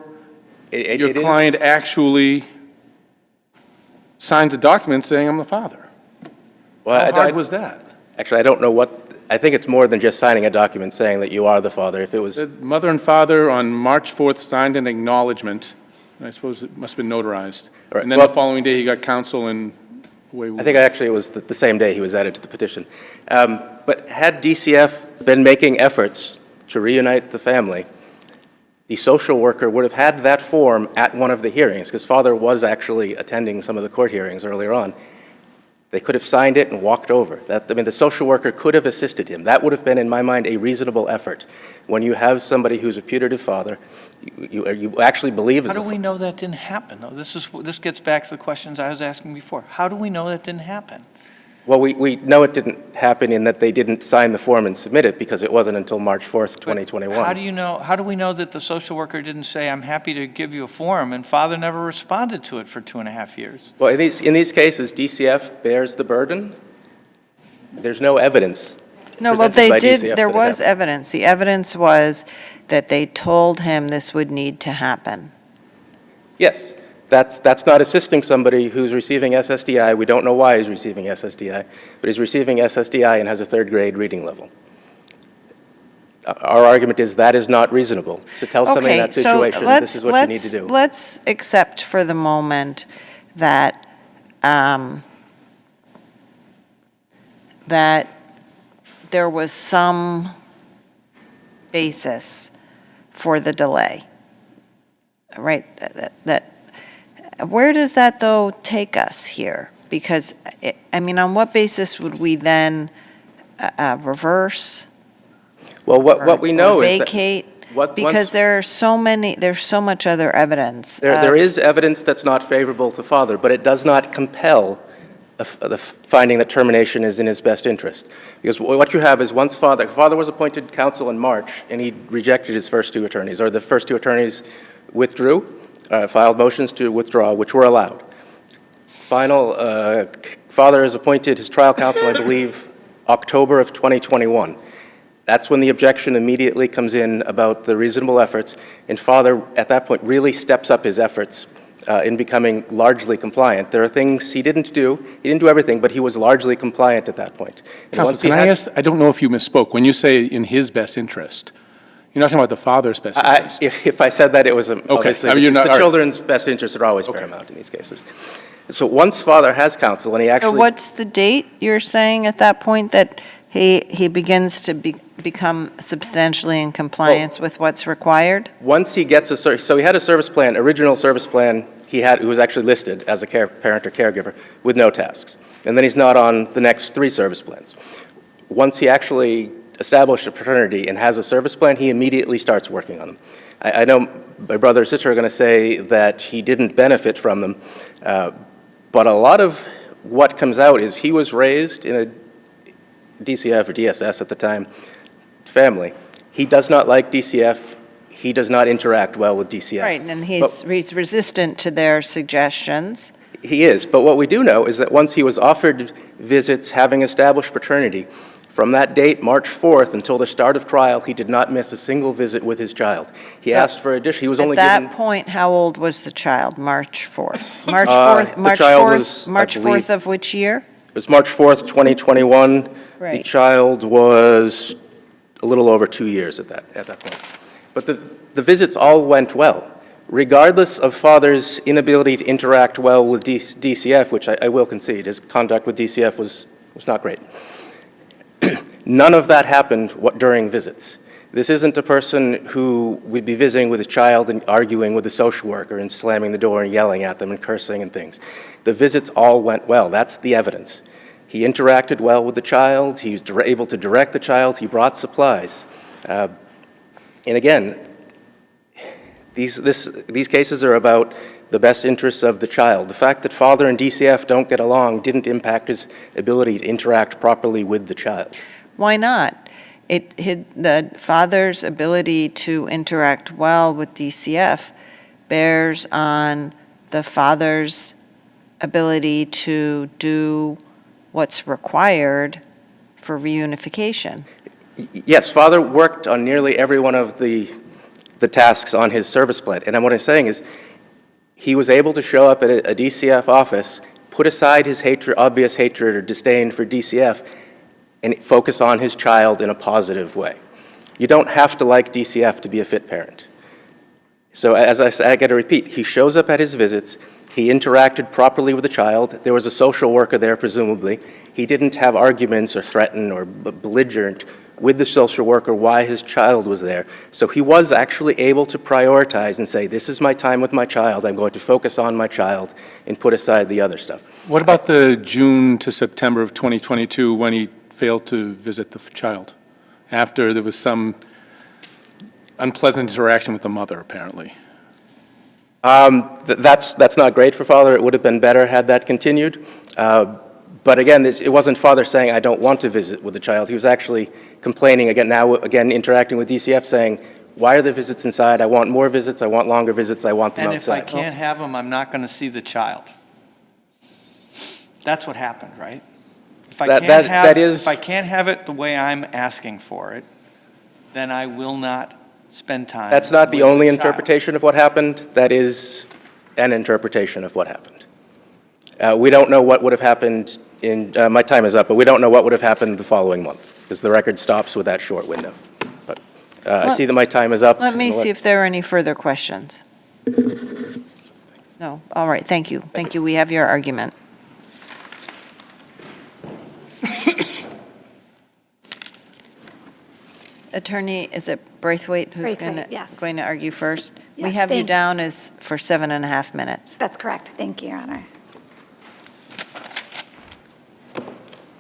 it your is- client actually signs a document saying, I'm the father. well, How hard was that? Actually, I don't know what, I think it's more than just signing a document saying that you are the father. If it was, The mother and father on March 4th signed an acknowledgement. I suppose it must have been notarized. Right. And then Well- the following day, he got counsel and away we I think actually it was the same day he was added to the petition. But had DCF been making efforts to reunite the family, the social worker would have had that form at one of the hearings, because father was actually attending some of the court hearings earlier on. They could have signed it and walked over. The social worker could have assisted him. That would have been, in my mind, a reasonable effort. When you have somebody who's a putative father, you actually believe is How the do we know that didn't happen, though? This gets back to the questions I was asking before. How do we know that didn't happen? Well, we know it didn't happen in that they didn't sign the form and submit it, because it wasn't until March 4th, 2021. How do we know that the social worker didn't say, I'm happy to give you a form, and father never responded to it for 2.5 years? Well, in these cases, DCF bears the burden. There's no evidence No, well, presented they by did, DCF there that it was happened. evidence. The evidence was that they told him this would need to happen. Yes, that's not assisting somebody who's receiving SSDI. We don't know why he's receiving SSDI, but he's receiving SSDI and has a 3rd grade reading level. Our argument is that is not reasonable. To tell somebody in that situation, this is what you need to do. Let's accept for the moment that, that there was some basis for the delay, right? Where does that, though, take us here? Because, I mean, on what basis would we then reverse? Well, what we know or is that vacate? what- Because once- there are so many, there's so much other evidence. there of- is evidence that's not favorable to father, but it does not compel the finding that termination is in his best interest. Because what you have is once father was appointed counsel in March, and he rejected his first 2 attorneys, or the first 2 attorneys withdrew, filed motions to withdraw, which were allowed. Father is appointed his trial counsel, I believe, October of 2021. That's when the objection immediately comes in about the reasonable efforts, and father, at that point, really steps up his efforts in becoming largely compliant. There are things he didn't do. He didn't do everything, but he was largely compliant at that point. And Counsel, once he can I had- ask, I don't know if you misspoke. When you say in his best interest, you're not talking about the father's best interest. If I said that, it was obviously, I mean, you're not- the all right. children's best interests are always paramount in these cases. So once father has counsel, and he So actually... what's the date you're saying at that point that he begins to become substantially in compliance with what's required? Once he gets so he had a service plan, original service plan who was actually listed as a parent or caregiver with no tasks. And then he's not on the next 3 service plans. Once he actually established a paternity and has a service plan, he immediately starts working on them. I know my brother or sister are going to say that he didn't benefit from them, but a lot of what comes out is he was raised in a DCF or DSS at the time family. He does not like DCF. He does not interact well with DCF. Right, and he's resistant to their suggestions. He is, but what we do know is that once he was offered visits having established paternity, from that date, March 4th, until the start of trial, he did not miss a single visit with his child. He So, asked for addition, he was only At given... that point, how old was the child? March 4th? March the 4th, child was, I March believe- 4th of which year? It was March 4th, 2021. The Right. child was a little over 2 years at that point. But the visits all went well. Regardless of father's inability to interact well with DCF, which I will concede, his conduct with DCF was not great. None of that happened during visits. This isn't a person who would be visiting with a child and arguing with a social worker and slamming the door and yelling at them and cursing and things. The visits all went well. That's the evidence. He interacted well with the child. He was able to direct the child. He brought supplies. And again, these cases are about the best interests of the child. The fact that father and DCF don't get along didn't impact his ability to interact properly with the child. Why not? The father's ability to interact well with DCF bears on the father's ability to do what's required for reunification. Yes, father worked on nearly every one of the tasks on his service plan. And what I'm saying is he was able to show up at a DCF office, put aside his hatred, obvious hatred or disdain for DCF, and focus on his child in a positive way. You don't have to like DCF to be a fit parent. So as I said, I got to repeat, he shows up at his visits, he interacted properly with the child, there was a social worker there presumably, he didn't have arguments or threaten or belligerent with the social worker why his child was there. So he was actually able to prioritize and say, this is my time with my child, I'm going to focus on my child and put aside the other stuff. What about the June to September of 2022 when he failed to visit the child after there was some unpleasant interaction with the mother, apparently? That's not great for father. It would have been better had that continued. But again, it wasn't father saying, I don't want to visit with the child. He was actually complaining, again, interacting with DCF, saying, why are the visits inside? I want more visits. I want longer visits. I want them And outside. if I can't have them, I'm not going to see the child. That's what happened, right? If I can't have it the way I'm asking for it, then I will not spend time. That's not the with only child. interpretation of what happened. That is an interpretation of what happened. We don't know what would have happened my time is up, but we don't know what would have happened the following month, because the record stops with that short window. But I see that my time is up. Let me see if there are any further questions. No? All right, thank you. Thank you. We have your argument. Attorney, is it Braithwaite who's Braithwaite, yes. going to argue first? We Yes, have you thank you. down as for 7.5 minutes. That's correct. Thank you, Your Honor.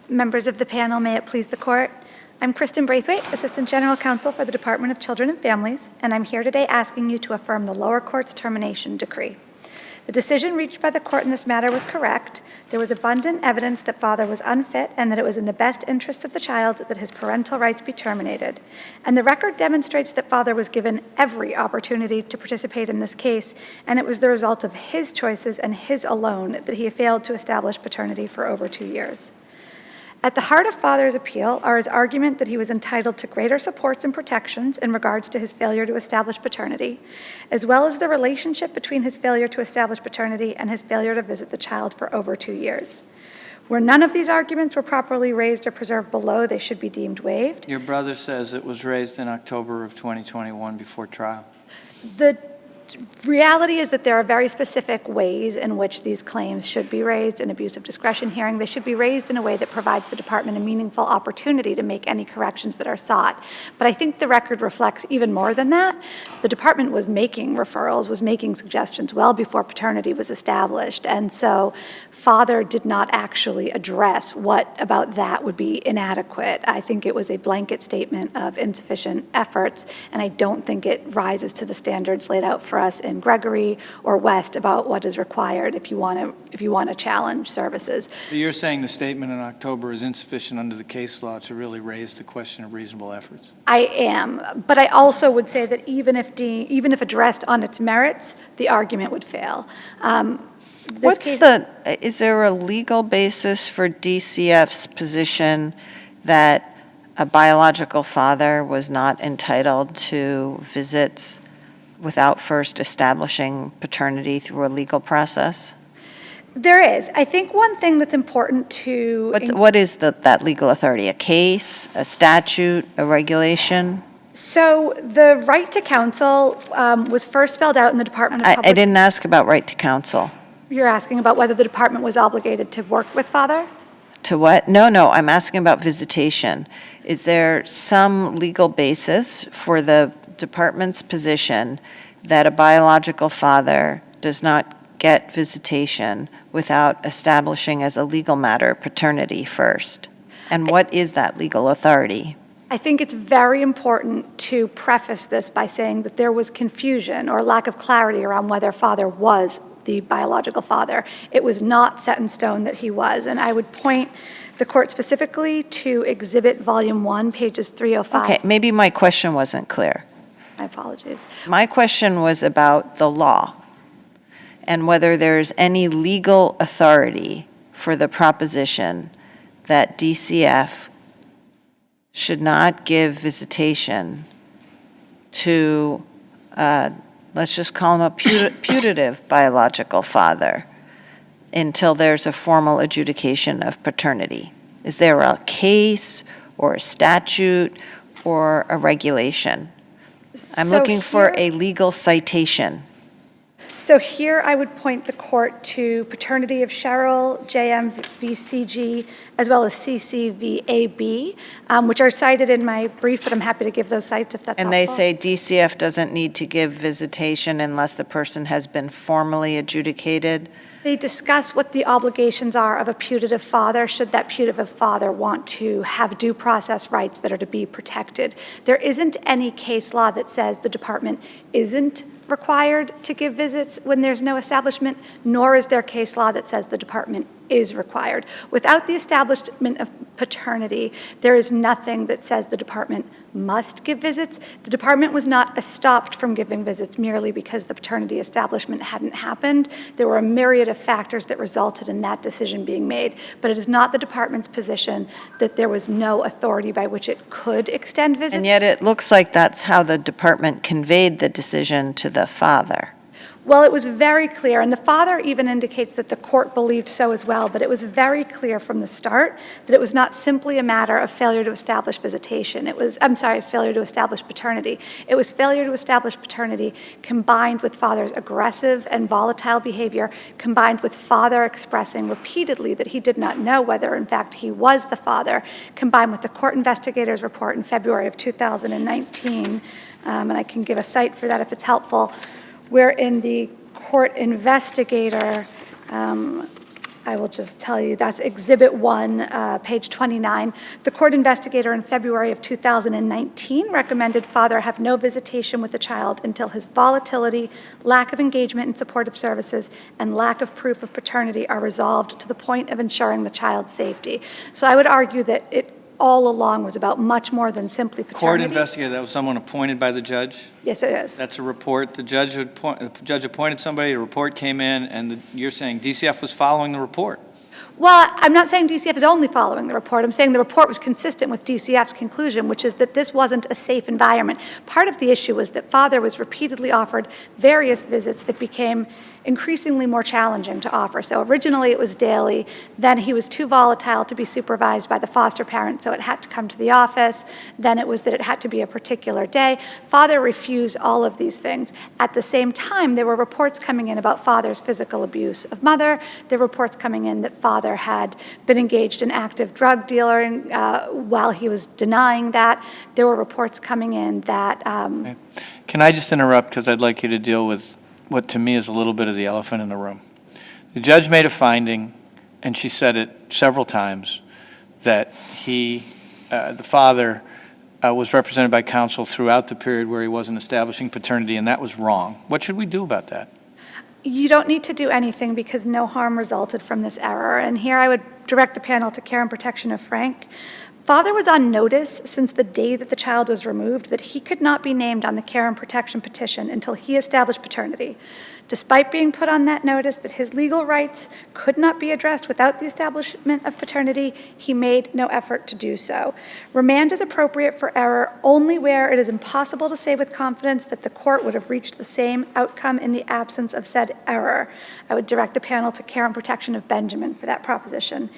Members of the panel, may it please the court. I'm Kristen Braithwaite, Assistant General Counsel for the Department of Children and Families, and I'm here today asking you to affirm the lower court's termination decree. The decision reached by the court in this matter was correct. There was abundant evidence that father was unfit and that it was in the best interest of the child that his parental rights be terminated. And the record demonstrates that father was given every opportunity to participate in this case, and it was the result of his choices and his alone that he failed to establish paternity for over 2 years. At the heart of father's appeal are his argument that he was entitled to greater supports and protections in regards to his failure to establish paternity, as well as the relationship between his failure to establish paternity and his failure to visit the child for over 2 years. Where none of these arguments were properly raised or preserved below, they should be deemed waived. Your brother says it was raised in October of 2021 before trial. The reality is that there are very specific ways in which these claims should be raised in abuse of discretion hearing. They should be raised in a way that provides the department a meaningful opportunity to make any corrections that are sought. But I think the record reflects even more than that. The department was making referrals, was making suggestions well before paternity was established. And so father did not actually address what about that would be inadequate. I think it was a blanket statement of insufficient efforts, and I don't think it rises to the standards laid out for us in Gregory or West about what is required if you want to challenge services. So you're saying the statement in October is insufficient under the case law to really raise the question of reasonable efforts? I am, but I also would say that even if addressed on its merits, the argument would fail. Is there a legal basis for DCF's position that a biological father was not entitled to visits without first establishing paternity through a legal process? There is. I think one thing that's important to... What is that legal authority? A case, a statute, a regulation? So the right to counsel was first spelled out in the Department of Public... I didn't ask about right to counsel. You're asking about whether the department was obligated to work with father? To what? No, I'm asking about visitation. Is there some legal basis for the department's position that a biological father does not get visitation without establishing as a legal matter paternity first? And what is that legal authority? I think it's very important to preface this by saying that there was confusion or lack of clarity around whether father was the biological father. It was not set in stone that he was. And I would point the court specifically to Exhibit Volume 1, pages 305. Okay, maybe my question wasn't clear. My apologies. My question was about the law and whether there's any legal authority for the proposition that DCF should not give visitation to, let's just call him a putative biological father until there's a formal adjudication of paternity. Is there a case or a statute or a regulation? I'm So looking for here- a legal citation. So here I would point the court to paternity of Cheryl, JM v. CG, as well as CC v. AB, which are cited in my brief, but I'm happy to give those cites if that's helpful. And they say DCF doesn't need to give visitation unless the person has been formally adjudicated. They discuss what the obligations are of a putative father, should that putative father want to have due process rights that are to be protected. There isn't any case law that says the department isn't required to give visits when there's no establishment, nor is there case law that says the department is required. Without the establishment of paternity, there is nothing that says the department must give visits. The department was not stopped from giving visits merely because the paternity establishment hadn't happened. There were a myriad of factors that resulted in that decision being made, but it is not the department's position that there was no authority by which it could extend visits. And yet it looks like that's how the department conveyed the decision to the father. Well, it was very clear, and the father even indicates that the court believed so as well, but it was very clear from the start that it was not simply a matter of failure to establish visitation. Failure to establish paternity. It was failure to establish paternity combined with father's aggressive and volatile behavior, combined with father expressing repeatedly that he did not know whether, in fact, he was the father, combined with the court investigator's report in February of 2019, and I can give a cite for that if it's helpful, wherein the court investigator, I will just tell you, that's Exhibit 1, page 29. The court investigator in February of 2019 recommended father have no visitation with the child until his volatility, lack of engagement in supportive services, and lack of proof of paternity are resolved to the point of ensuring the child's safety. So I would argue that it all along was about much more than simply paternity. Court investigator, that was someone appointed by the judge? Yes, it is. That's a report. The judge appointed somebody, a report came in, and you're saying DCF was following the report? Well, I'm not saying DCF is only following the report. I'm saying the report was consistent with DCF's conclusion, which is that this wasn't a safe environment. Part of the issue was that father was repeatedly offered various visits that became increasingly more challenging to offer. So originally it was daily, then he was too volatile to be supervised by the foster parent, so it had to come to the office. Then it was that it had to be a particular day. Father refused all of these things. At the same time, there were reports coming in about father's physical abuse of mother. There were reports coming in that father had been engaged in active drug dealing while he was denying that. There were reports coming in that... Okay. Can I just interrupt, because I'd like you to deal with what to me is a little bit of the elephant in the room. The judge made a finding, and she said it several times, that the father was represented by counsel throughout the period where he wasn't establishing paternity, and that was wrong. What should we do about that? You don't need to do anything because no harm resulted from this error. And here I would direct the panel to care and protection of Frank. Father was on notice since the day that the child was removed that he could not be named on the care and protection petition until he established paternity. Despite being put on that notice that his legal rights could not be addressed without the establishment of paternity, he made no effort to do so. Remand is appropriate for error only where it is impossible to say with confidence that the court would have reached the same outcome in the absence of said error. I would direct the panel to care and protection of Benjamin for that proposition.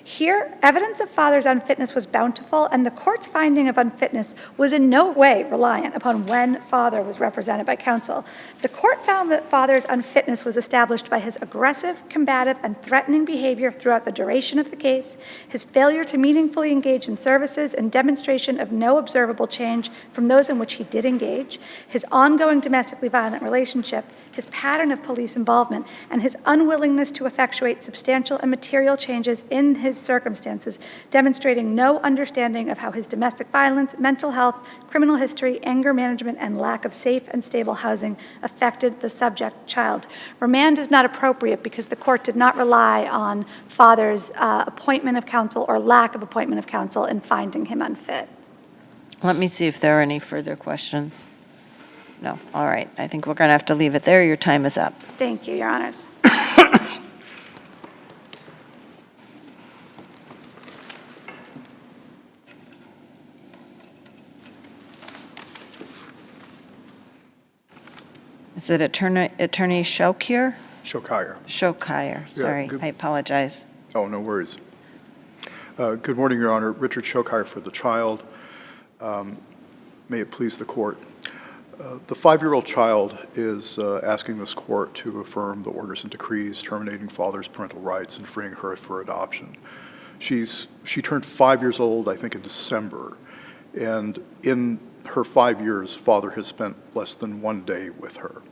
Here, evidence of father's unfitness was bountiful, and the court's finding of unfitness was in no way reliant upon when father was represented by counsel. The court found that father's unfitness was established by his aggressive, combative, and threatening behavior throughout the duration of the case, his failure to meaningfully engage in services, and demonstration of no observable change from those in which he did engage, his ongoing domestically violent relationship, his pattern of police involvement, and his unwillingness to effectuate substantial and material changes in his circumstances, demonstrating no understanding of how his domestic violence, mental health, criminal history, anger management, and lack of safe and stable housing affected the subject child. Remand is not appropriate because the court did not rely on father's appointment of counsel or lack of appointment of counsel in finding him unfit. Let me see if there are any further questions. No, all right. I think we're going to have to leave it there. Your time is up. Thank you, Your Honors. Is it Attorney Shokir? Shokire. Shokire, sorry. good- I apologize. Oh, no worries. Good morning, Your Honor. Richard Shokire for the child. May it please the court. The 5-year-old child is asking this court to affirm the orders and decrees terminating father's parental rights and freeing her for adoption. She turned 5 years old, I think, in December, and in her 5 years, father has spent less than 1 day with her.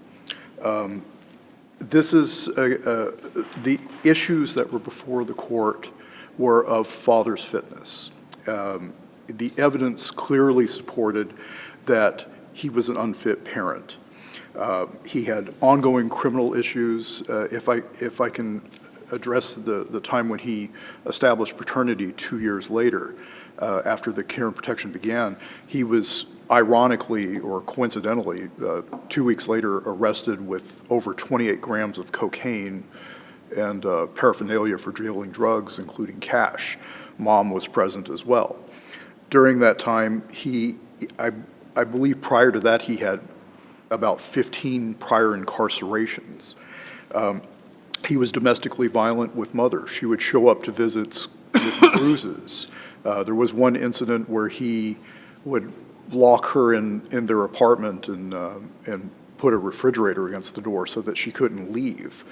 This is the issues that were before the court were of father's fitness. The evidence clearly supported that he was an unfit parent. He had ongoing criminal issues. If I can address the time when he established paternity 2 years later, after the care and protection began, he was ironically or coincidentally 2 weeks later arrested with over 28 grams of cocaine and paraphernalia for dealing drugs, including cash. Mom was present as well. During that time, I believe prior to that, he had about 15 prior incarcerations. He was domestically violent with mother. She would show up to visits with bruises. There was one incident where he would lock her in their apartment and put a refrigerator against the door so that she couldn't leave.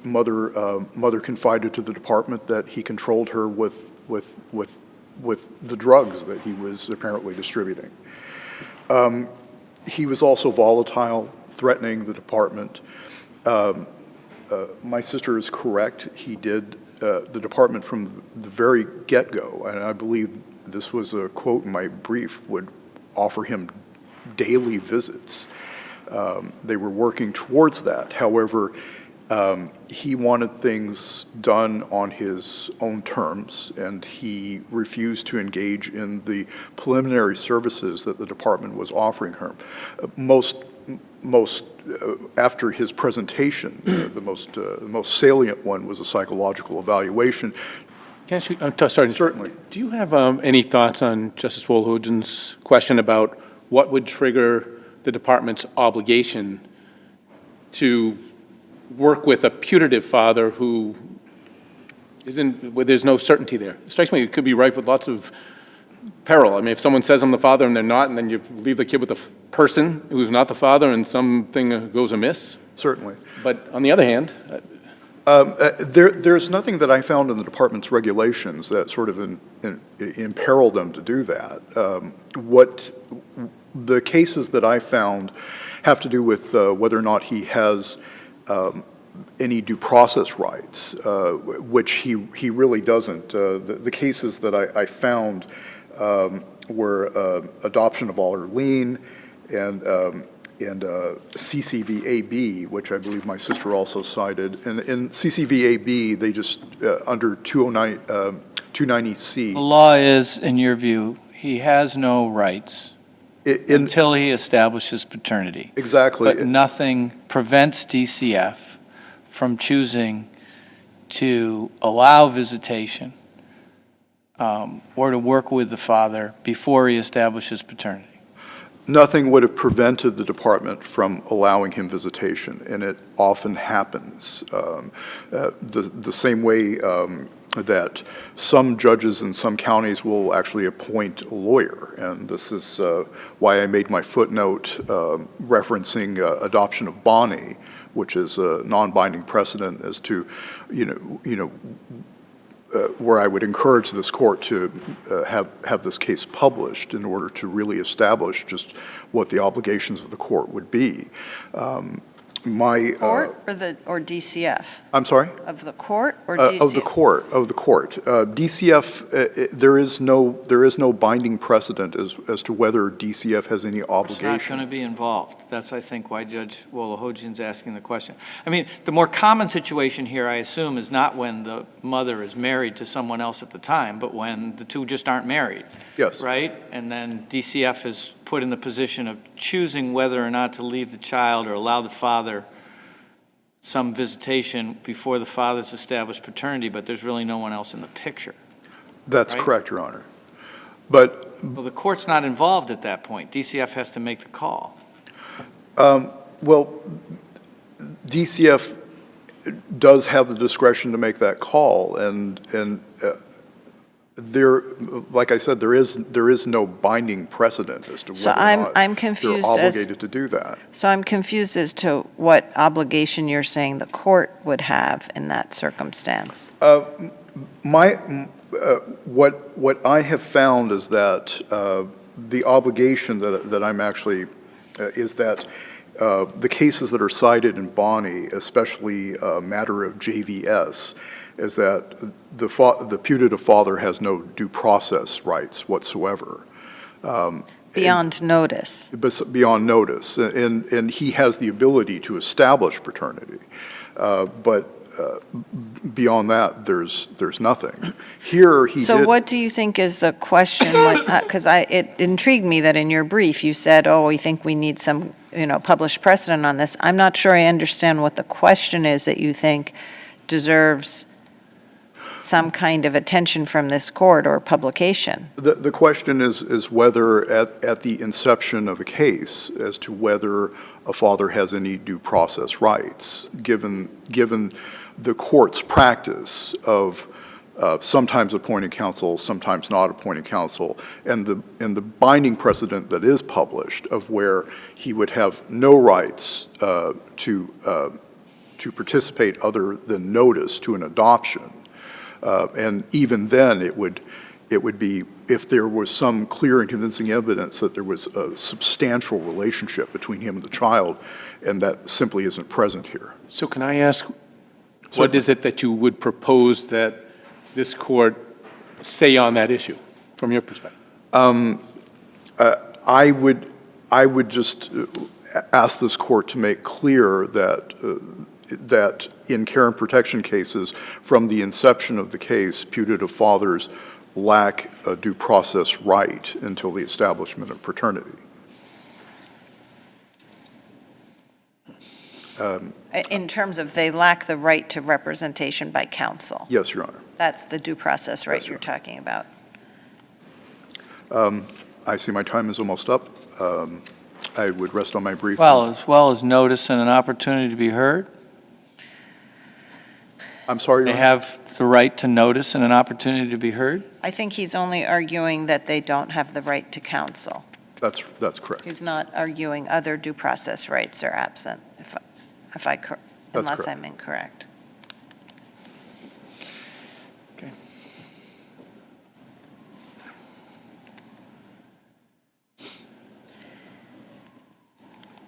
Mother confided to the department that he controlled her with the drugs that he was apparently distributing. He was also volatile, threatening the department. My sister is correct. He did, the department from the very get-go, and I believe this was a quote in my brief, would offer him daily visits. They were working towards that. However, he wanted things done on his own terms, and he refused to engage in the preliminary services that the department was offering her. After his presentation, the most salient one was a psychological evaluation. Can I ask you, I'm sorry. Certainly. Do you have any thoughts on Justice Wolohojian's question about what would trigger the department's obligation to work with a putative father who isn't, where there's no certainty there? It strikes me it could be rife with lots of peril. I mean, if someone says I'm the father and they're not, and then you leave the kid with a person who's not the father and something goes amiss. Certainly. But on the other hand, there's nothing that I found in the department's regulations that sort of imperil them to do that. What the cases that I found have to do with whether or not he has any due process rights, which he really doesn't. The cases that I found were adoption of all or lien and CCVAB, which I believe my sister also cited. And in CCVAB, they just, under 290C. The law is, in your view, he has no rights until he establishes paternity. Exactly. But nothing prevents DCF from choosing to allow visitation or to work with the father before he establishes paternity. Nothing would have prevented the department from allowing him visitation, and it often happens. The same way that some judges in some counties will actually appoint a lawyer. And this is why I made my footnote referencing adoption of Bonnie, which is a non-binding precedent as to, where I would encourage this court to have this case published in order to really establish just what the obligations of the court would be. Court or DCF? I'm sorry? Of the court or DCF? Of the court. DCF, there is no binding precedent as to whether DCF has any It's obligation. not going to be involved. That's, I think, why Judge Wolohojian's asking the question. I mean, the more common situation here, I assume, is not when the mother is married to someone else at the time, but when the two just aren't married. Yes. Right? And then DCF is put in the position of choosing whether or not to leave the child or allow the father some visitation before the father's established paternity, but there's really no one else in the picture. That's right? correct, Your Honor. But Well, the court's not involved at that point. DCF has to make the call. well, DCF does have the discretion to make that call, and there, like I said, there is no binding precedent as to So whether or not I'm they're confused obligated to do that. So I'm confused as to what obligation you're saying the court would have in that circumstance. What I have found is that the obligation that I'm actually is that the cases that are cited in Bonnie, especially a matter of JVS, is that the putative father has no due process rights whatsoever. Beyond notice. Beyond notice, and he has the ability to establish paternity, but beyond that, there's nothing. Here, he did. So what do you think is the question? Because it intrigued me that in your brief you said, "Oh, we think we need some, published precedent on this." I'm not sure I understand what the question is that you think deserves some kind of attention from this court or publication. The question is whether at the inception of a case, as to whether a father has any due process rights, given the court's practice of sometimes appointing counsel, sometimes not appointing counsel, and the binding precedent that is published of where he would have no rights to participate other than notice to an adoption. And even then, it would be if there was some clear and convincing evidence that there was a substantial relationship between him and the child, and that simply isn't present here. So can I ask, what is it that you would propose that this court say on that issue, from your perspective? I would just ask this court to make clear that in care and protection cases, from the inception of the case, putative fathers lack a due process right until the establishment of paternity. In terms of they lack the right to representation by counsel. Yes, Your Honor. That's the due process right Yes, you're talking about. I see my time is almost up. I would rest on my brief. As well as notice and an opportunity to be heard. I'm sorry, They Your Honor. have the right to notice and an opportunity to be heard. I think he's only arguing that they don't have the right to counsel. That's correct. He's not arguing other due process rights are absent, unless correct. I'm incorrect. Okay.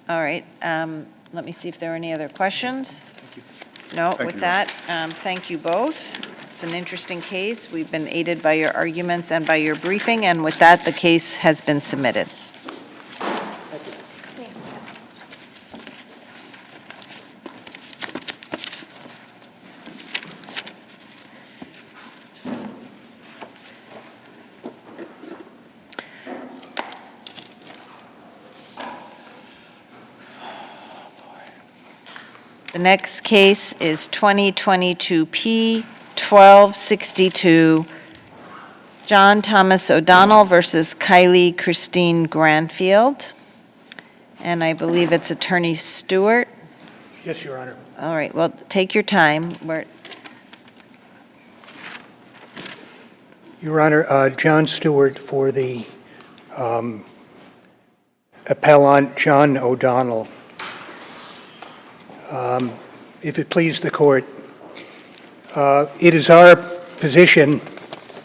All right, let me see if there are any other questions. No, Thank with you. that, thank you both. It's an interesting case. We've been aided by your arguments and by your briefing, and with that, the case has been submitted. The next case is 2022 P1262, John Thomas O'Donnell versus KYLEE Christine Granfield. And I believe it's Attorney Stewart. Yes, Your Honor. All right, well, take your time. Your Honor, John Stewart for the appellant John O'Donnell. If it please the court, it is our position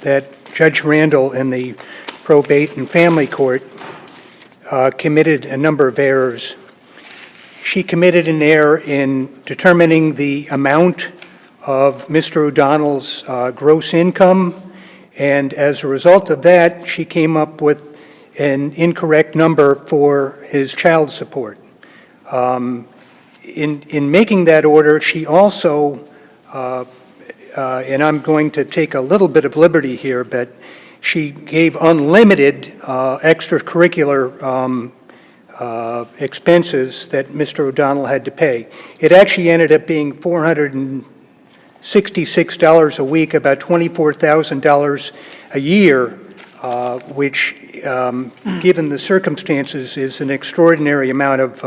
that Judge Randall in the probate and family court committed a number of errors. She committed an error in determining the amount of Mr. O'Donnell's gross income, and as a result of that, she came up with an incorrect number for his child support. In making that order, she also, and I'm going to take a little bit of liberty here, but she gave unlimited extracurricular expenses that Mr. O'Donnell had to pay. It actually ended up being $466 a week, about $24,000 a year, which, given the circumstances, is an extraordinary amount of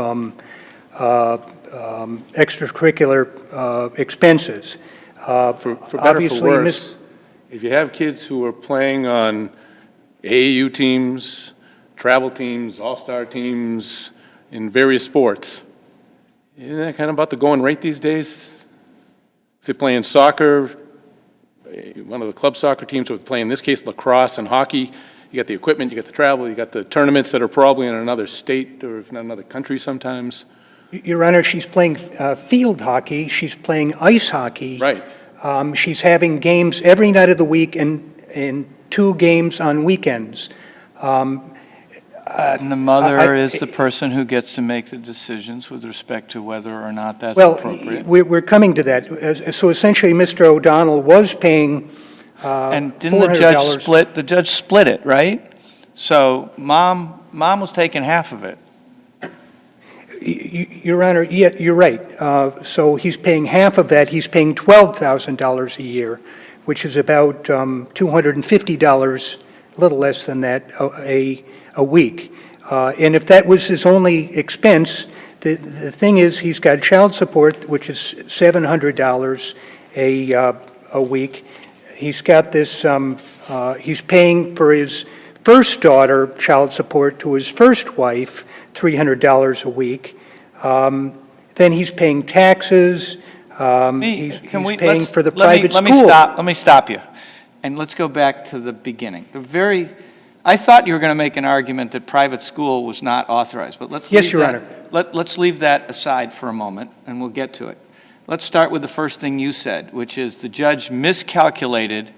extracurricular expenses. For better or for worse, if you have kids who are playing on AAU teams, travel teams, all-star teams in various sports, isn't that kind of about the going rate these days? If they're playing soccer, one of the club soccer teams would play, in this case, lacrosse and hockey, you got the equipment, you got the travel, you got the tournaments that are probably in another state or if not another country sometimes. Your Honor, she's playing field hockey, she's playing ice hockey. Right. She's having games every night of the week and 2 games on weekends. And the mother is the person who gets to make the decisions with respect to whether or not that's Well, appropriate. we're coming to that. So essentially, Mr. O'Donnell was paying And didn't the judge $400. split, the judge split it, right? So mom was taking half of it. Your Honor, yeah, you're right. So he's paying half of that. He's paying $12,000 a year, which is about $250, a little less than that, a week. And if that was his only expense, the thing is, he's got child support, which is $700 a week. He's got this, he's paying for his first daughter child support to his first wife, $300 a week. Then he's paying taxes. He's paying for the private school. Let me stop you. And let's go back to the beginning. I thought you were going to make an argument that private school was not authorized, but let's Yes, Your Honor. Let's leave that aside for a moment, and we'll get to it. Let's start with the first thing you said, which is the judge miscalculated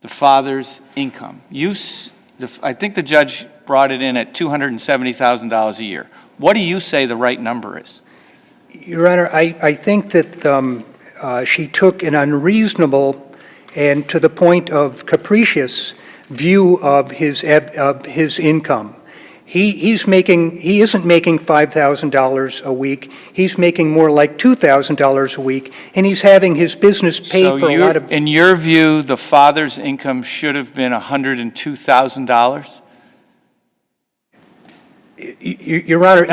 the father's income. I think the judge brought it in at $270,000 a year. What do you say the right number is? Your Honor, I think that she took an unreasonable and to the point of capricious view of his income. He isn't making $5,000 a week. He's making more like $2,000 a week, and he's having his business pay for a lot of. In your view, the father's income should have been $102,000? Your Honor,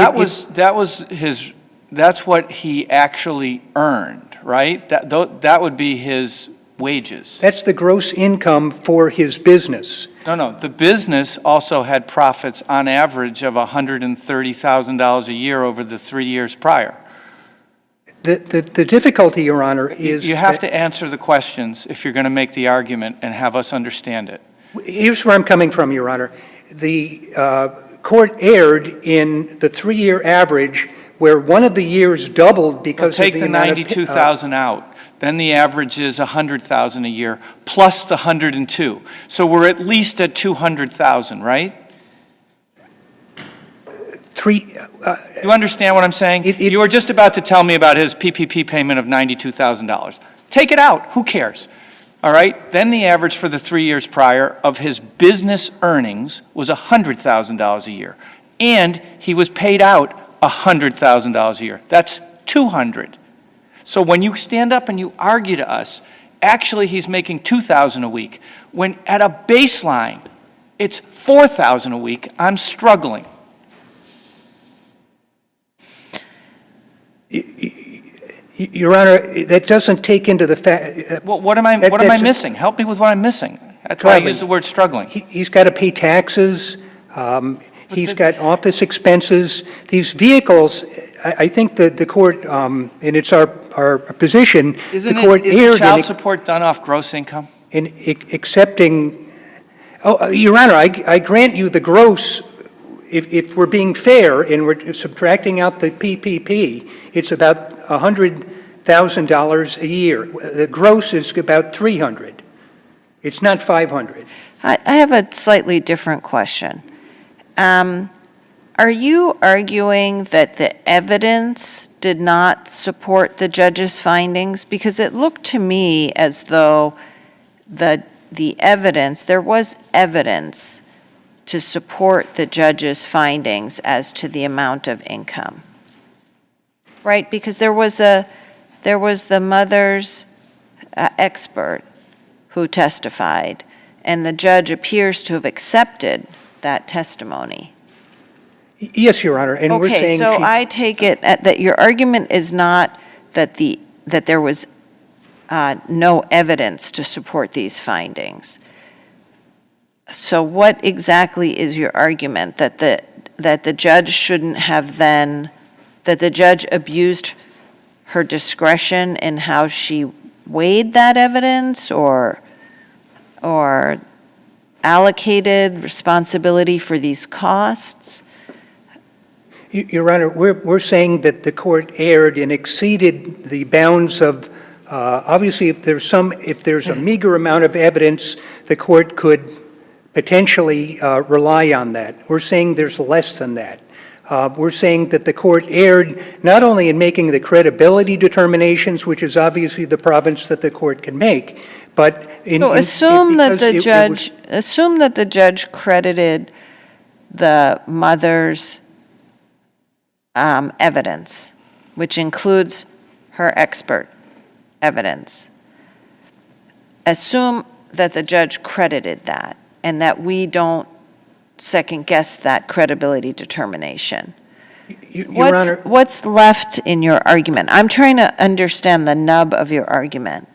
that's what he actually earned, right? That would be his wages. That's the gross income for his business. No, the business also had profits on average of $130,000 a year over the 3 years prior. The difficulty, Your Honor, is you have to answer the questions if you're going to make the argument and have us understand it. Here's where I'm coming from, Your Honor. The court erred in the 3-year average where one of the years doubled because take of the the amount of 92,000 out. Then the average is 100,000 a year plus the 102. So we're at least at 200,000, right? You understand what I'm saying? You were just about to tell me about his PPP payment of $92,000. Take it out. Who cares? All right? Then the average for the 3 years prior of his business earnings was $100,000 a year. And he was paid out $100,000 a year. That's 200. So when you stand up and you argue to us, actually he's making $2,000 a week, when at a baseline it's $4,000 a week, I'm struggling. Your Honor, that doesn't take into the fact. What am I missing? Help me with what I'm missing. That's why I traveling. use the word struggling. He's got to pay taxes, he's got office expenses. These vehicles, I think that the court, and it's our position, the court Isn't erred child in support done off gross income? accepting, Your Honor, I grant you the gross, if we're being fair and we're subtracting out the PPP, it's about $100,000 a year. The gross is about 300. It's not 500. I have a slightly different question. Are you arguing that the evidence did not support the judge's findings? Because it looked to me as though the evidence, there was evidence to support the judge's findings as to the amount of income. Right? Because there was the mother's expert who testified, and the judge appears to have accepted that testimony. Yes, Your Honor, and we're saying... Okay, so I take it that your argument is not that there was no evidence to support these findings. So what exactly is your argument? That the judge shouldn't have then, that the judge abused her discretion in how she weighed that evidence or allocated responsibility for these costs? Your Honor, we're saying that the court erred and exceeded the bounds of, obviously, if there's a meager amount of evidence, the court could potentially rely on that. We're saying there's less than that. We're saying that the court erred not only in making the credibility determinations, which is obviously the province that the court can make, but assume that the judge credited the mother's evidence, which includes her expert evidence. Assume that the judge credited that and that we don't second-guess that credibility determination. Your Honor, What's left in your argument? I'm trying to understand the nub of your argument.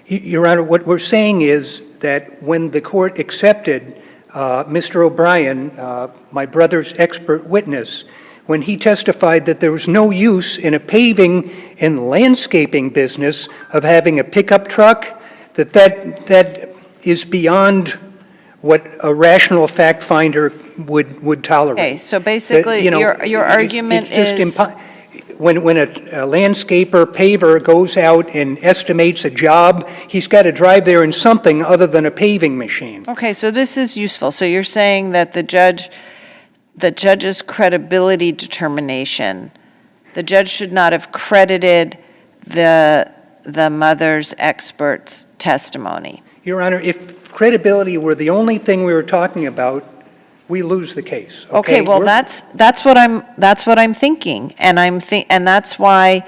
Your Honor, what we're saying is that when the court accepted Mr. O'Brien, my brother's expert witness, when he testified that there was no use in a paving and landscaping business of having a pickup truck, that is beyond what a rational fact finder would tolerate. Okay, so basically, your argument is... When a landscaper, paver goes out and estimates a job, he's got to drive there in something other than a paving machine. Okay, so this is useful. So you're saying that the judge's credibility determination, the judge should not have credited the mother's expert's testimony. Your Honor, if credibility were the only thing we were talking about, we lose the case. Okay, well, that's what I'm thinking, and that's why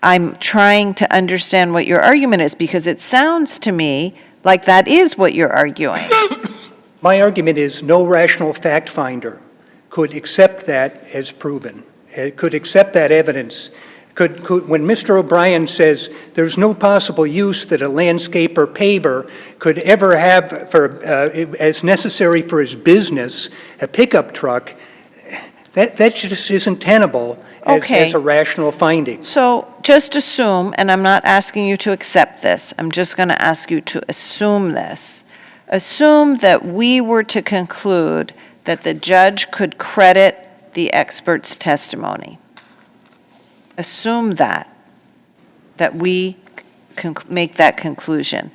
I'm trying to understand what your argument is, because it sounds to me like that is what you're arguing. My argument is no rational fact finder could accept that as proven, could accept that evidence. When Mr. O'Brien says there's no possible use that a landscaper paver could ever have as necessary for his business, a pickup truck, that just isn't tenable as a rational finding. So just assume, and I'm not asking you to accept this, I'm just going to ask you to assume this. Assume that we were to conclude that the judge could credit the expert's testimony. Assume that we make that conclusion.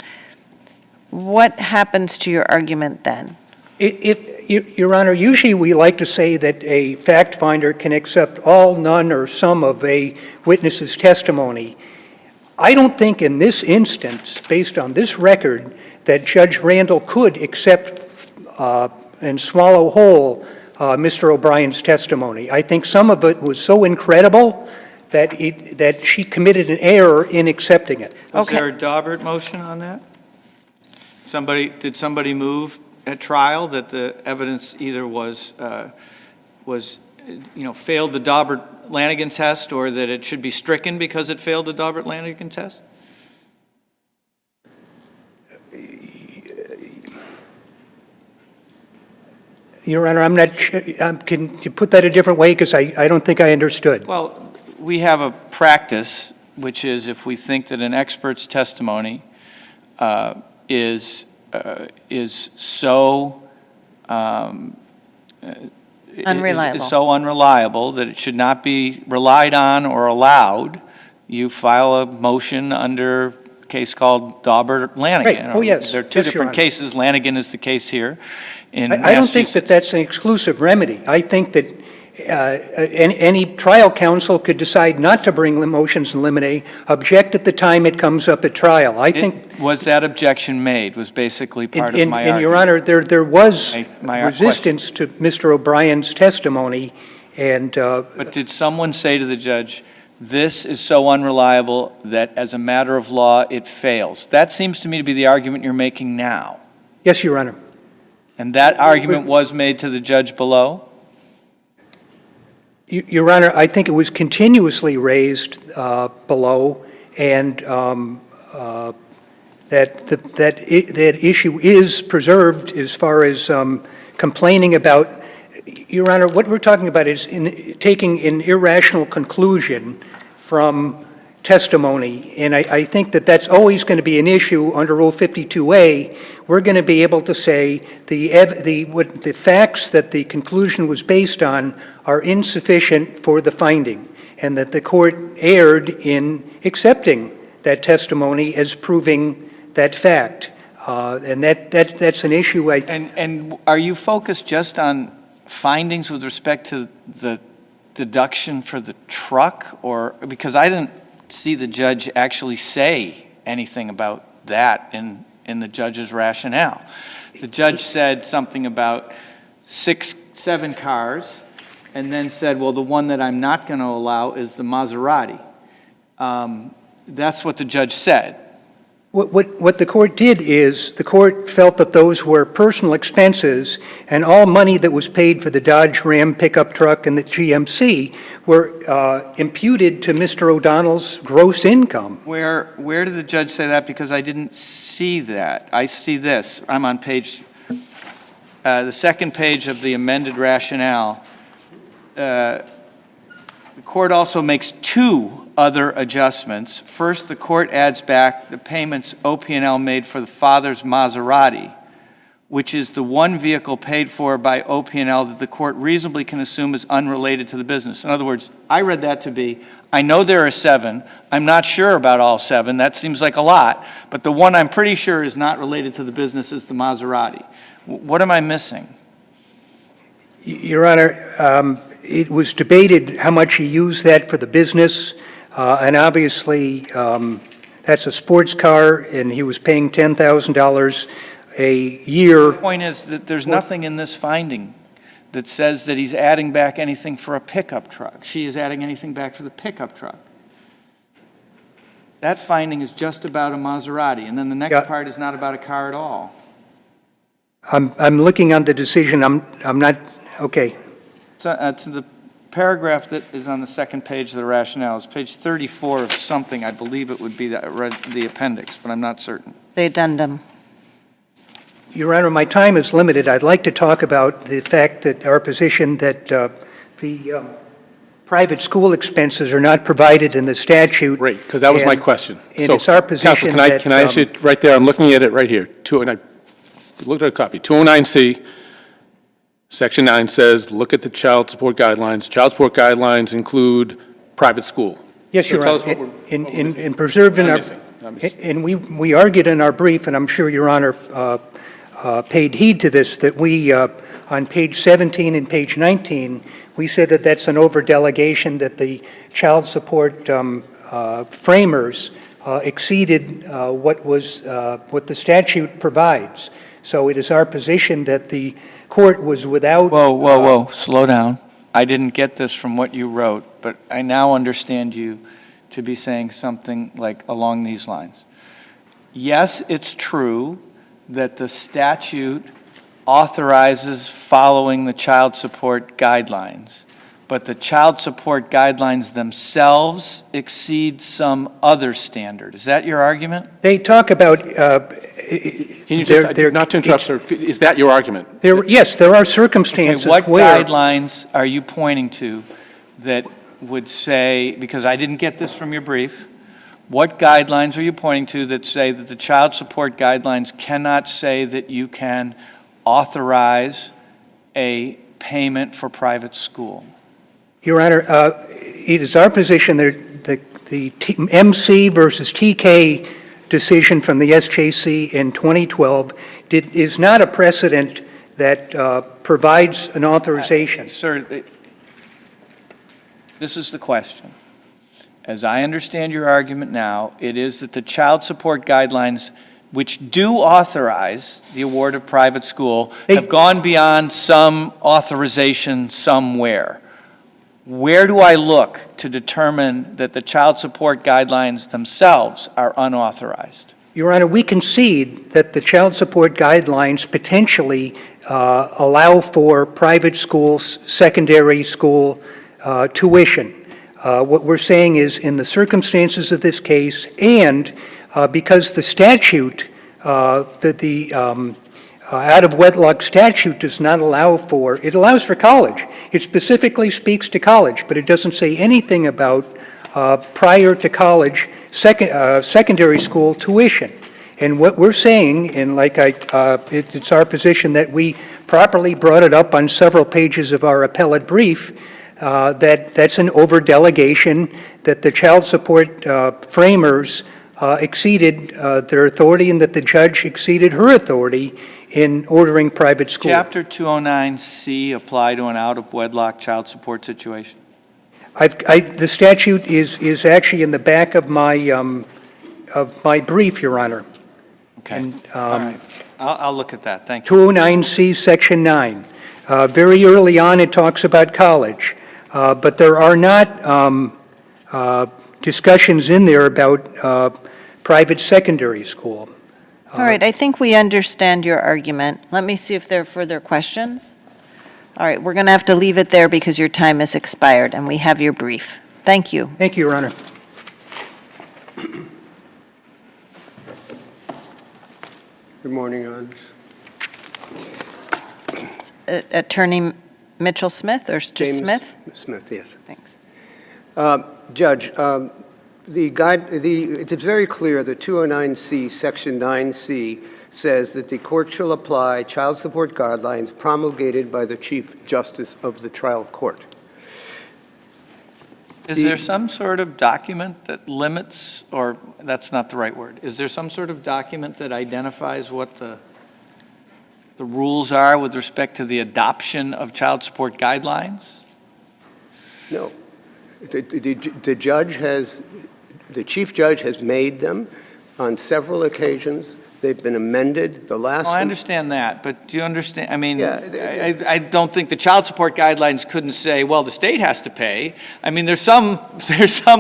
What happens to your argument then? Your Honor, usually we like to say that a fact finder can accept all, none, or some of a witness's testimony. I don't think in this instance, based on this record, that Judge Randall could accept and swallow whole Mr. O'Brien's testimony. I think some of it was so incredible that she committed an error in accepting it. Was there a Daubert motion on that? Did somebody move at trial that the evidence either failed the Daubert-Lanigan test, or that it should be stricken because it failed the Daubert-Lanigan test? Your Honor, I'm not, can you put that a different way? Because I don't think I understood. Well, we have a practice, which is if we think that an expert's testimony is so Unreliable. is so unreliable that it should not be relied on or allowed, you file a motion under a case called Daubert-Lanigan. Right. Oh, yes. There are two Yes, Your different Honor. cases. Lanigan is the case here in I don't think that Massachusetts. that's an exclusive remedy. I think that any trial counsel could decide not to bring the motions in limine, object at the time it comes up at trial. I think, Was that objection made, was basically part of my argument. and Your Honor, there was My resistance to Mr. O'Brien's testimony, and But did someone say to the judge, this is so unreliable that as a matter of law, it fails? That seems to me to be the argument you're making now. yes, Your Honor. And that argument was made to the judge below? Your Honor, I think it was continuously raised below, and that issue is preserved as far as complaining about. Your Honor, what we're talking about is taking an irrational conclusion from testimony, and I think that that's always going to be an issue under Rule 52A. We're going to be able to say the facts that the conclusion was based on are insufficient for the finding, and that the court erred in accepting that testimony as proving that fact. And that's an issue And are you focused just on findings with respect to the deduction for the truck? Or, because I didn't see the judge actually say anything about that in the judge's rationale. The judge said something about 7 cars, and then said, well, the one that I'm not going to allow is the Maserati. That's what the judge said. What the court did is, the court felt that those were personal expenses, and all money that was paid for the Dodge Ram pickup truck and the GMC were imputed to Mr. O'Donnell's gross income. Where did the judge say that? Because I didn't see that. I see this. I'm on page, the second page of the amended rationale. The court also makes 2 other adjustments. First, the court adds back the payments OP&L made for the father's Maserati, which is the one vehicle paid for by OP&L that the court reasonably can assume is unrelated to the business. In other words, I read that to be, I know there are 7. I'm not sure about all 7. That seems like a lot. But the one I'm pretty sure is not related to the business is the Maserati. What am I missing? Your Honor, it was debated how much he used that for the business, and obviously that's a sports car, and he was paying $10,000 a year. The point is that there's nothing in this finding that says that he's adding back anything for a pickup truck. She is adding anything back for the pickup truck. That finding is just about a Maserati, and then the next part is not about a car at all. I'm looking on the decision. I'm not, okay. It's the paragraph that is on the second page of the rationale. It's page 34 of something. I believe it would be the appendix, but I'm not certain. The addendum. Your Honor, my time is limited. I'd like to talk about the fact that our position that the private school expenses are not provided in the statute. Right, because that was my question. And So, it's our position Counsel, can I ask you right there? I'm looking at it right here. And I looked at a copy. 209C, Section 9 says, look at the child support guidelines. Child support guidelines include private school. Yes, So Your tell us Honor. what we're And preserved in I'm our, missing. I'm missing. and we argued in our brief, and I'm sure Your Honor paid heed to this, that we, on page 17 and page 19, we said that that's an overdelegation, that the child support framers exceeded what the statute provides. So it is our position that the court was without. Whoa, slow down. I didn't get this from what you wrote, but I now understand you to be saying something like along these lines. Yes, it's true that the statute authorizes following the child support guidelines, but the child support guidelines themselves exceed some other standard. Is that your argument? They talk about Can you just, not to interrupt, sir, is that your argument? Yes, there are Okay, circumstances what where... guidelines are you pointing to that would say, because I didn't get this from your brief, what guidelines are you pointing to that say that the child support guidelines cannot say that you can authorize a payment for private school? Your Honor, it is our position that the MC versus TK decision from the SJC in 2012 is not a precedent that provides an authorization. Sir, this is the question. As I understand your argument now, it is that the child support guidelines, which do authorize the award of private school, have gone beyond some authorization somewhere. Where do I look to determine that the child support guidelines themselves are unauthorized? Your Honor, we concede that the child support guidelines potentially allow for private schools, secondary school tuition. What we're saying is, in the circumstances of this case, and because the statute, the out-of-wedlock statute does not allow for, it allows for college. It specifically speaks to college, but it doesn't say anything about prior to college secondary school tuition. And what we're saying, and it's our position that we properly brought it up on several pages of our appellate brief, that's an over-delegation, that the child support framers exceeded their authority, and that the judge exceeded her authority in ordering private school. Chapter 209C apply to an out-of-wedlock child support situation? The statute is actually in the back of my brief, Your Honor. Okay, And, all right. I'll look at that, thank you. 209C, Section 9. Very early on, it talks about college, but there are not discussions in there about private secondary school. All right, I think we understand your argument. Let me see if there are further questions. All right, we're going to have to leave it there because your time has expired, and we have your brief. Thank you. Thank you, Your Honor. Good morning, Your Honor. Attorney Mitchell Smith, or James Smith? Smith, yes. Thanks. Judge, it's very clear that 209C, Section 9C, says that the court shall apply child support guidelines promulgated by the Chief Justice of the trial court. Is there some sort of document that limits, or that's not the right word, is there some sort of document that identifies what the rules are with respect to the adoption of child support guidelines? No. The judge has, the chief judge has made them on several occasions. They've been amended. The last Oh, I understand that, but do you understand, I mean, I don't think the child support guidelines couldn't say, well, the state has to pay. I mean, there's some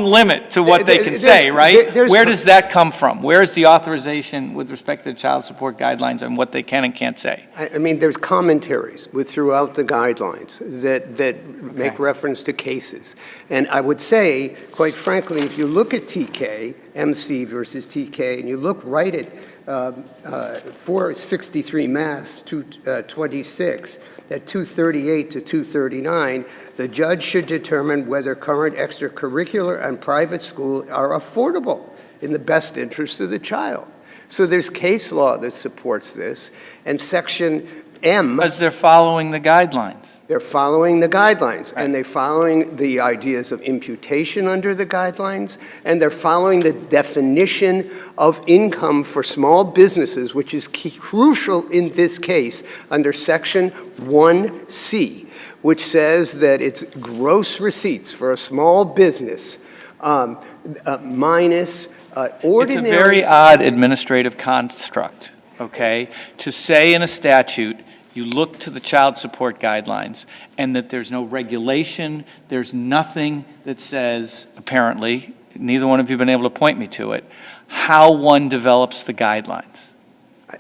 limit to what they can say, right? Where does that come from? Where is the authorization with respect to the child support guidelines and what they can and can't say? I mean, there's commentaries throughout the guidelines that make reference to cases. And I would say, quite frankly, if you look at TK, MC versus TK, and you look right at 463 Mass 226, at 238 to 239, the judge should determine whether current extracurricular and private school are affordable in the best interest of the child. So there's case law that supports this, and Section M... Because they're following the guidelines. They're following the guidelines, and they're following the ideas of imputation under the guidelines, and they're following the definition of income for small businesses, which is crucial in this case under Section 1C, which says that it's gross receipts for a small business minus ordinary... It's a very odd administrative construct, okay, to say in a statute you look to the child support guidelines and that there's no regulation, there's nothing that says, apparently, neither one of you have been able to point me to it, how one develops the guidelines.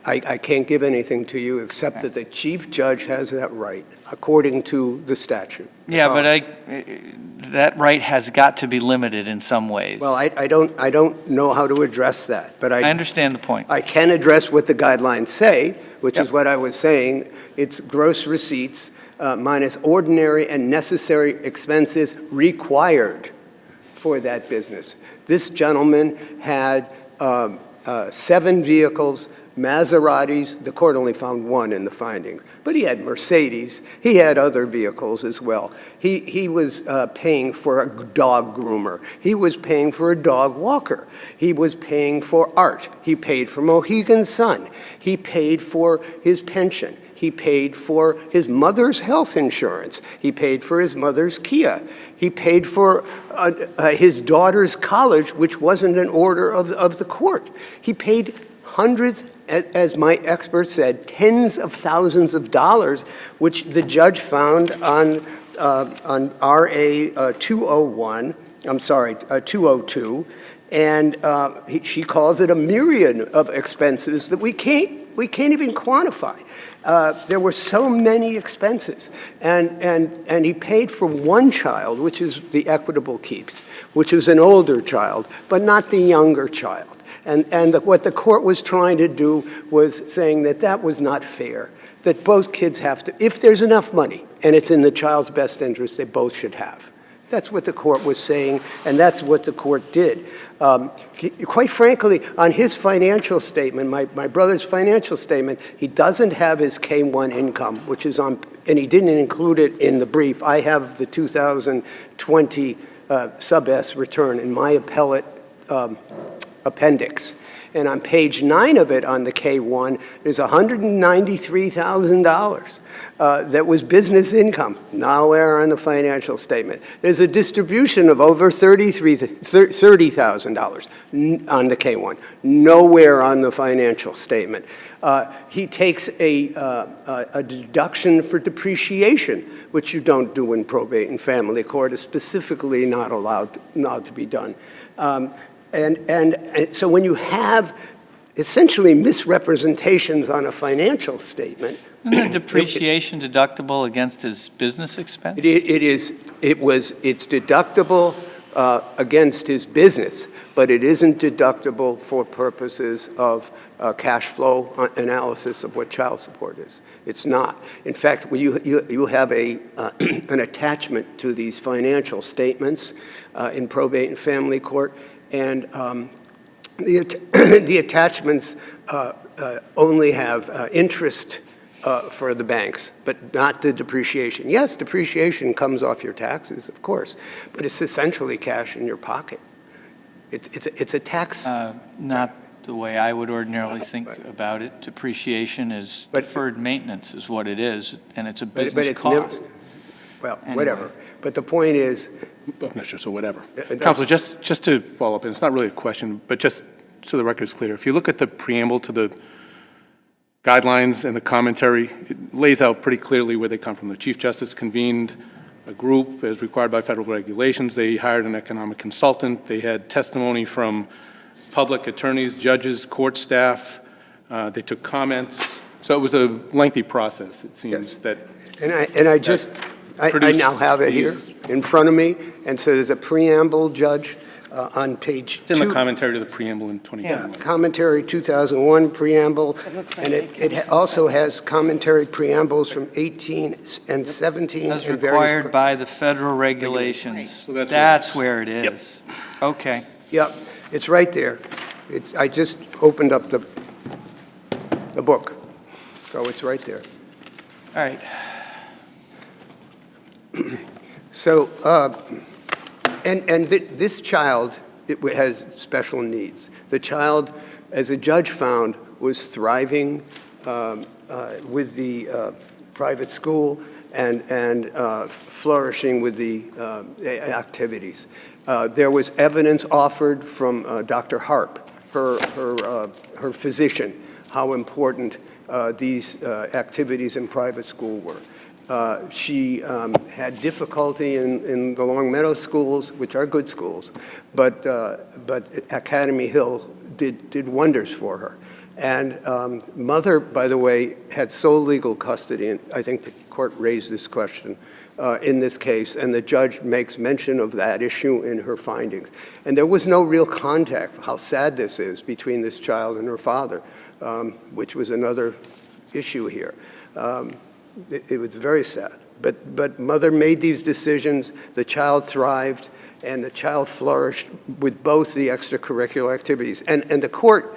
I can't give anything to you except that the chief judge has that right, according to the statute. Yeah, but that right has got to be limited in some ways. Well, I don't know how to address that, but I understand the point. I can address what the guidelines say, which is what I was saying. It's gross receipts minus ordinary and necessary expenses required for that business. This gentleman had 7 vehicles, Maseratis. The court only found 1 in the findings, but he had Mercedes. He had other vehicles as well. He was paying for a dog groomer. He was paying for a dog walker. He was paying for art. He paid for Mohegan Sun. He paid for his pension. He paid for his mother's health insurance. He paid for his mother's Kia. He paid for his daughter's college, which wasn't an order of the court. He paid hundreds, as my expert said, tens of thousands of dollars, which the judge found on RA 201, 202, and she calls it a myriad of expenses that we can't even quantify. There were so many expenses, and he paid for one child, which is the equitable keeps, which was an older child, but not the younger child. And what the court was trying to do was saying that that was not fair, that both kids have to, if there's enough money and it's in the child's best interest, they both should have. That's what the court was saying, and that's what the court did. Quite frankly, on his financial statement, my brother's financial statement, he doesn't have his K-1 income, which is on, and he didn't include it in the brief. I have the 2020 sub-S return in my appellate appendix. And on page 9 of it, on the K-1, there's $193,000 that was business income, nowhere on the financial statement. There's a distribution of over $30,000 on the K-1, nowhere on the financial statement. He takes a deduction for depreciation, which you don't do in probate and family court, is specifically not allowed to be done. And so when you have essentially misrepresentations on a financial statement. Isn't the depreciation deductible against his business expense? It's deductible against his business, but it isn't deductible for purposes of cash flow analysis of what child support is. It's not. In fact, you have an attachment to these financial statements in probate and family court, and the attachments only have interest for the banks, but not the depreciation. Yes, depreciation comes off your taxes, of course, but it's essentially cash in your pocket. It's a tax. Not the way I would ordinarily think about it. Depreciation is deferred maintenance is what it is, and it's a business cost. Well, anyway. Whatever. But the point is, I'm not sure, so whatever. Counselor, just to follow up, and it's not really a question, but just so the record is clear, if you look at the preamble to the guidelines and the commentary, it lays out pretty clearly where they come from. The Chief Justice convened a group as required by federal regulations. They hired an economic consultant. They had testimony from public attorneys, judges, court staff. They took comments. So it was a lengthy process, it seems. Yes. That I now have it here in front of me, and so there's a preamble, Judge, on page 2. It's in the commentary to the preamble in 2021. Yeah, commentary 2001 preamble, and it also has commentary preambles from 18 and 17. As required by the federal regulations. So that's where it is. Yep. Okay. Yep, it's right there. I just opened up the book, so it's right there. All right. So, this child has special needs. The child, as a judge found, was thriving with the private school and flourishing with the activities. There was evidence offered from Dr. Harp, her physician, how important these activities in private school were. She had difficulty in the Long Meadow schools, which are good schools, but Academy Hill did wonders for her. And mother, by the way, had sole legal custody, and I think the court raised this question in this case, and the judge makes mention of that issue in her findings. And there was no real contact, how sad this is, between this child and her father, which was another issue here. It was very sad. But mother made these decisions, the child thrived, and the child flourished with both the extracurricular activities. And the court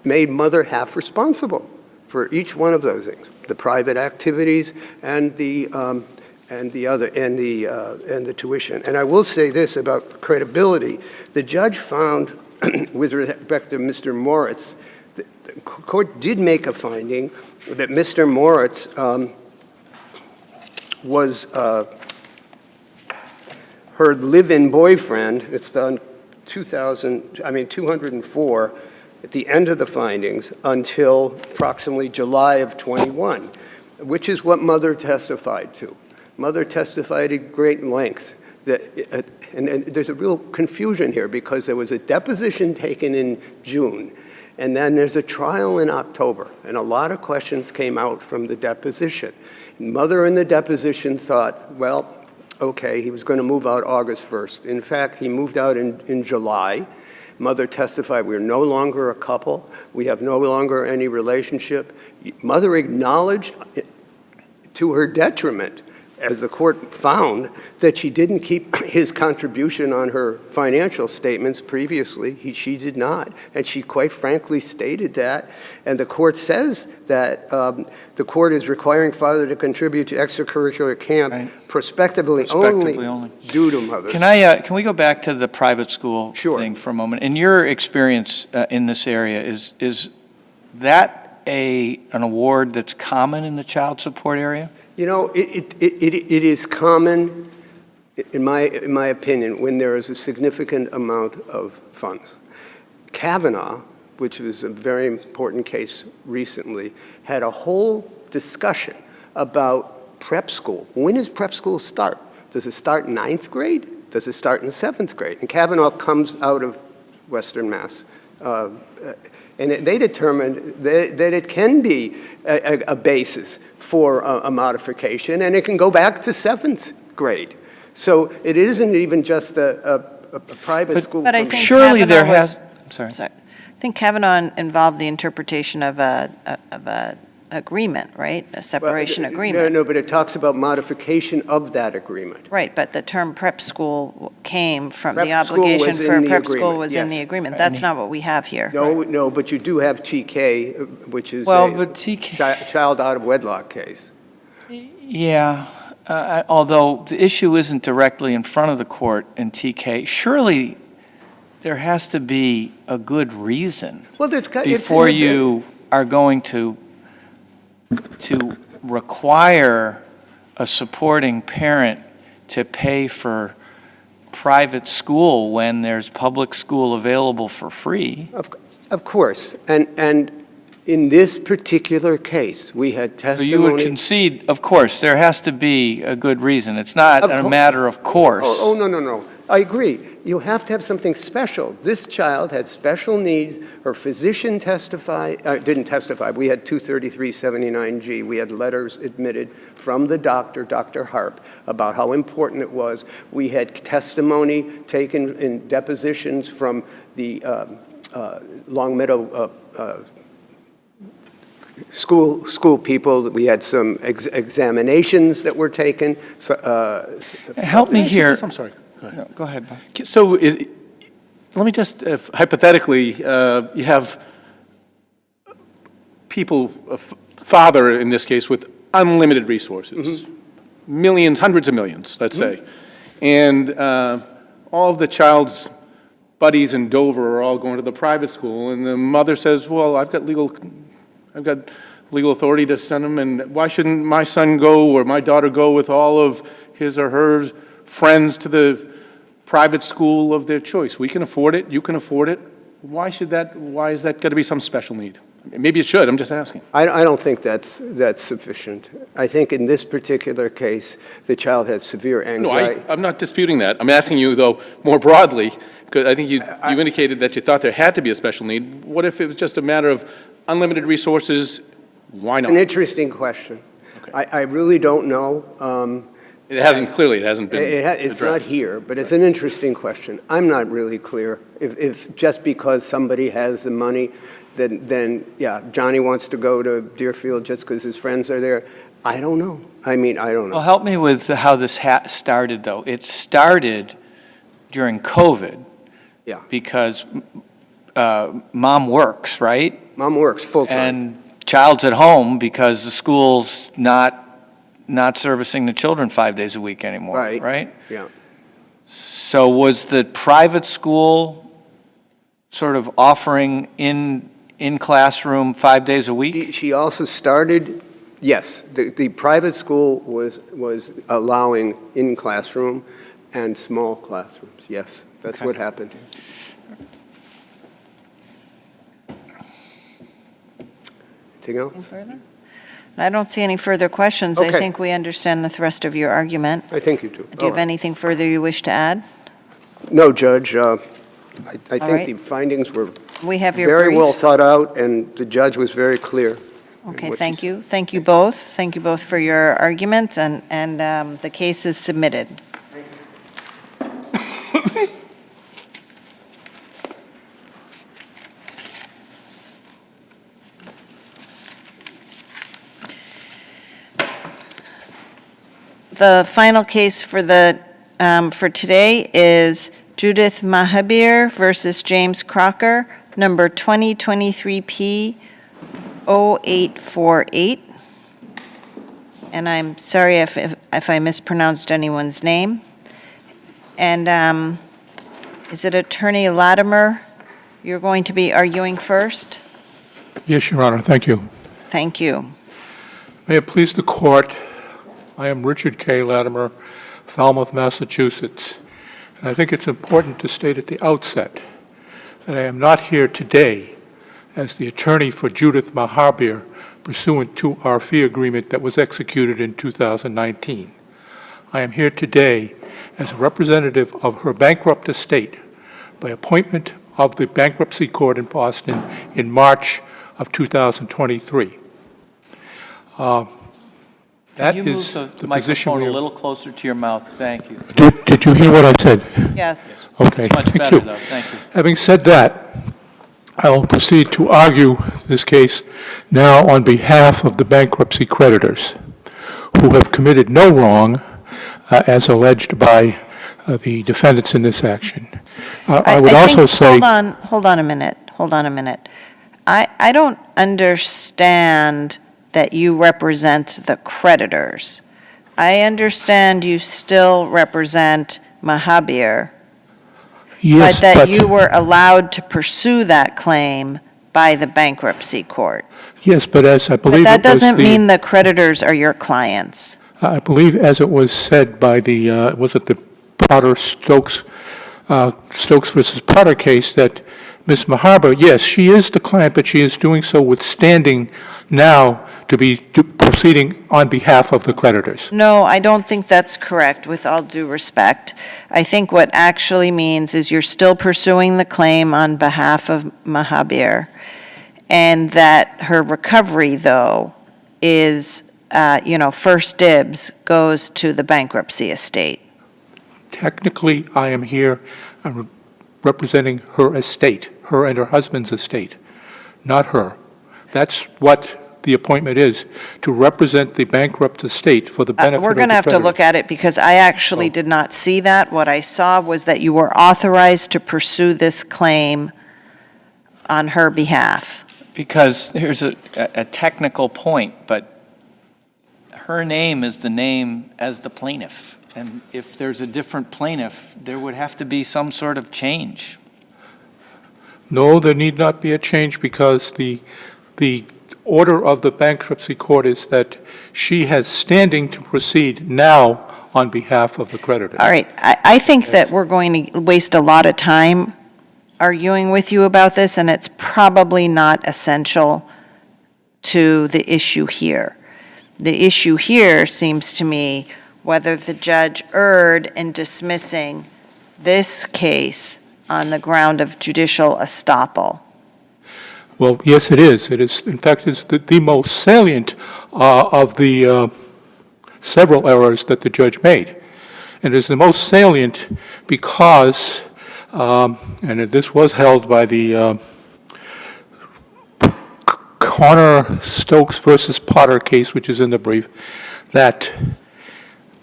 made mother half responsible for each one of those things, the private activities and the tuition. And I will say this about credibility. The judge found, with respect to Mr. Moritz, the court did make a finding that Mr. Moritz was her live-in boyfriend. It's on 204 at the end of the findings until approximately July of 21, which is what mother testified to. Mother testified at great length that, and there's a real confusion here because there was a deposition taken in June, and then there's a trial in October, and a lot of questions came out from the deposition. Mother in the deposition thought, well, okay, he was going to move out August 1st. In fact, he moved out in July. Mother testified, we're no longer a couple. We have no longer any relationship. Mother acknowledged, to her detriment, as the court found, that she didn't keep his contribution on her financial statements previously. She did not. And she quite frankly stated that. And the court says that the court is requiring father to contribute to extracurricular camp prospectively only due to mother. Can we go back to the private school thing for a moment? In your experience in this area, is that an award that's common in the child support area? You know, it is common, in my opinion, when there is a significant amount of funds. Kavanaugh, which was a very important case recently, had a whole discussion about prep school. When does prep school start? Does it start in 9th grade? Does it start in 7th grade? And Kavanaugh comes out of Western Mass. And they determined that it can be a basis for a modification, and it can go back to 7th grade. So it isn't even just a private school. But I think surely there Kavanaugh has. Sorry. I think Kavanaugh involved the interpretation of a agreement, right? A separation agreement. No, but it talks about modification of that agreement. Right, but the term prep school came from Prep the obligation school was for in the prep school agreement, was in yes. the agreement. That's not what we have here. No, but you do have TK, which is child out of wedlock case. Yeah, although the issue isn't directly in front of the court in TK, surely there has to be a good reason before you are going to require a supporting parent to pay for private school when there's public school available for free. Of course, and in this particular case, we had testimony. So you would concede, of course, there has to be a good reason. It's not a matter of course. Oh, no. I agree. You have to have something special. This child had special needs. Her physician didn't testify. We had 23379G. We had letters admitted from the doctor, Dr. Harp, about how important it was. We had testimony taken in depositions from the Longmeadow school people. We had some examinations that were taken. Help me here. I'm sorry. Go ahead, Bob. So let me just, hypothetically, you have people, a father in this case, with unlimited resources, millions, hundreds of millions, let's say, and all of the child's buddies in Dover are all going to the private school, and the mother says, well, I've got legal authority to send them, and why shouldn't my son go or my daughter go with all of his or her friends to the private school of their choice? We can afford it, you can afford it. Why is that got to be some special need? Maybe it should, I'm just asking. I don't think that's sufficient. I think in this particular case, the child had severe No, anxiety. I'm not disputing that. I'm asking you, though, more broadly, because I think you indicated that you thought there had to be a special need. What if it was just a matter of unlimited resources? Why not? An interesting question. I really don't know. It hasn't been It's not addressed. here, but it's an interesting question. I'm not really clear. If just because somebody has the money, then yeah, Johnny wants to go to Deerfield just because his friends are there. I don't know. I mean, I don't know. Well, help me with how this started, though. It started during COVID. Yeah. Because mom works, right? Mom works full-time. And child's at home because the school's not servicing the children 5 days a week anymore, right? Yeah. So was the private school sort of offering in classroom 5 days a week? She also started, yes, the private school was allowing in classroom and small classrooms, yes. That's what happened. Anything else? I don't see any further questions. I Okay. think we understand the thrust of your argument. I think you do. Do you have anything further you wish to add? No, Judge. I think right. the findings were We have your very brief. well thought out, and the judge was very clear. in Okay, what she thank said. you. Thank you both. Thank you both for your argument, and the case is submitted. The final case for today is Judith MAHABIR versus James Crocker, number 2023P0848. And I'm sorry if I mispronounced anyone's name. And is it Attorney Latimer you're going to be arguing first? Yes, Your Honor, thank you. Thank you. May it please the Court, I am Richard K. Latimer, Falmouth, Massachusetts. And I think it's important to state at the outset that I am not here today as the attorney for Judith MAHABIR pursuant to our fee agreement that was executed in 2019. I am here today as a representative of her bankrupt estate by appointment of the bankruptcy court in Boston in March of 2023. That Can you is move the the position microphone we a are. little closer to your mouth? Thank you. Did you hear what I said? Yes. Okay, It's much thank better, you. though. Thank you. Having said that, I will proceed to argue this case now on behalf of the bankruptcy creditors who have committed no wrong as alleged by the defendants in this action. I would also think- say... Hold on a minute. I don't understand that you represent the creditors. I understand you still represent MAHABIR, Yes, but that you were allowed to pursue that claim by the bankruptcy court. Yes, but as I believe But that it was doesn't mean the creditors are your clients. I believe as it was said by the, was it the Potter-Stokes, Stokes versus Potter case, that Ms. MAHABIR, yes, she is the client, but she is doing so with standing now to be proceeding on behalf of the creditors. No, I don't think that's correct, with all due respect. I think what actually means is you're still pursuing the claim on behalf of MAHABIR, and that her recovery, though, is, first dibs goes to the bankruptcy estate. Technically, I am here representing her estate, her and her husband's estate, not her. That's what the appointment is, to represent the bankrupt estate for the benefit of the We're going to have to creditors. look at it, because I actually did not see that. What I saw was that you were authorized to pursue this claim on her behalf. Because here's a technical point, but her name is the name as the plaintiff. And if there's a different plaintiff, there would have to be some sort of change. No, there need not be a change, because the order of the bankruptcy court is that she has standing to proceed now on behalf of the creditors. All right, I think that we're going to waste a lot of time arguing with you about this, and it's probably not essential to the issue here. The issue here seems to me whether the judge erred in dismissing this case on the ground of judicial estoppel. Well, yes, it is. It is, in fact, it's the most salient of the several errors that the judge made. And it is the most salient because, and this was held by the Connor Stokes versus Potter case, which is in the brief, that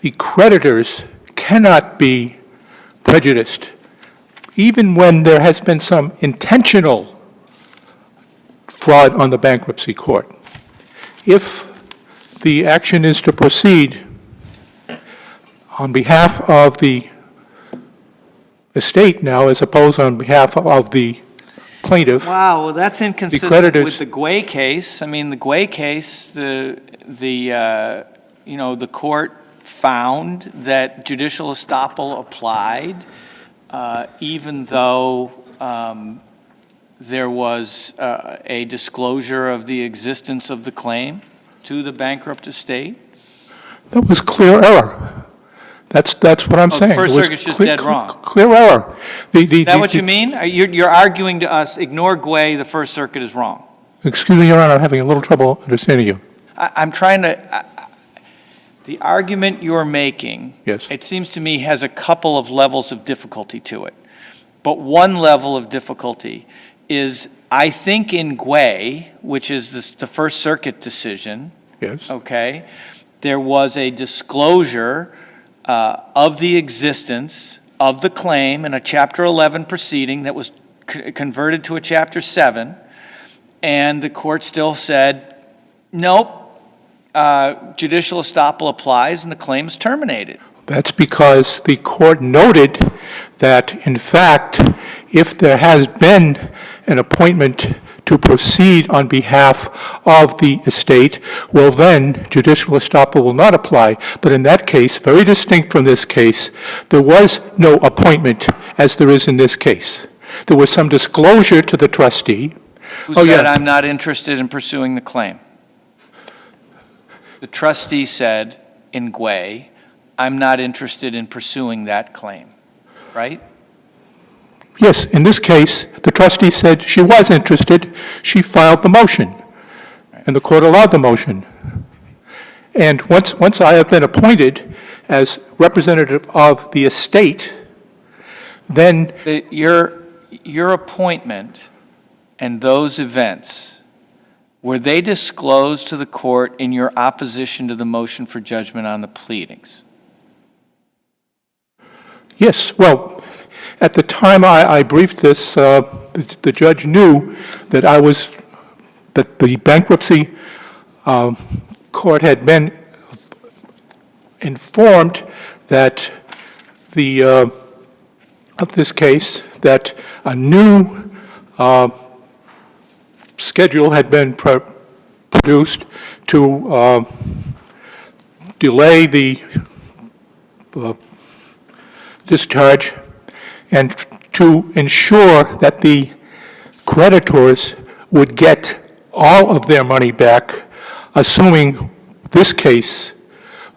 the creditors cannot be prejudiced, even when there has been some intentional fraud on the bankruptcy court. If the action is to proceed on behalf of the estate now, as opposed on behalf of the plaintiff. Wow, well, that's inconsistent creditors- with the Guay case. I mean, the Guay case, the court found that judicial estoppel applied, even though there was a disclosure of the existence of the claim to the bankrupt estate. That was clear error. That's what I'm Oh, the saying. First It was Circuit's just dead wrong. Clear error. Is that what you mean? You're arguing to us, ignore Guay, the First Circuit is wrong. Excuse me, Your Honor, I'm having a little trouble understanding you. I'm trying to, the argument you're making, Yes. it seems to me, has a couple of levels of difficulty to it. But one level of difficulty is, I think in Guay, which is the First Circuit decision, Yes. okay, there was a disclosure of the existence of the claim in a Chapter 11 proceeding that was converted to a Chapter 7, and the court still said, nope, judicial estoppel applies and the claim is terminated. That's because the court noted that, in fact, if there has been an appointment to proceed on behalf of the estate, well then, judicial estoppel will not apply. But in that case, very distinct from this case, there was no appointment as there is in this case. There was some disclosure to the trustee. Who said, I'm not interested in pursuing the claim? The trustee said in Guay, I'm not interested in pursuing that claim, right? Yes, in this case, the trustee said she was interested. She filed the motion, and the court allowed the motion. And once I have been appointed as representative of the estate, then Your appointment and those events, were they disclosed to the court in your opposition to the motion for judgment on the pleadings? yes, well, at the time I briefed this, the judge knew that that the bankruptcy court had been informed that of this case, that a new schedule had been produced to delay the discharge and to ensure that the creditors would get all of their money back, assuming this case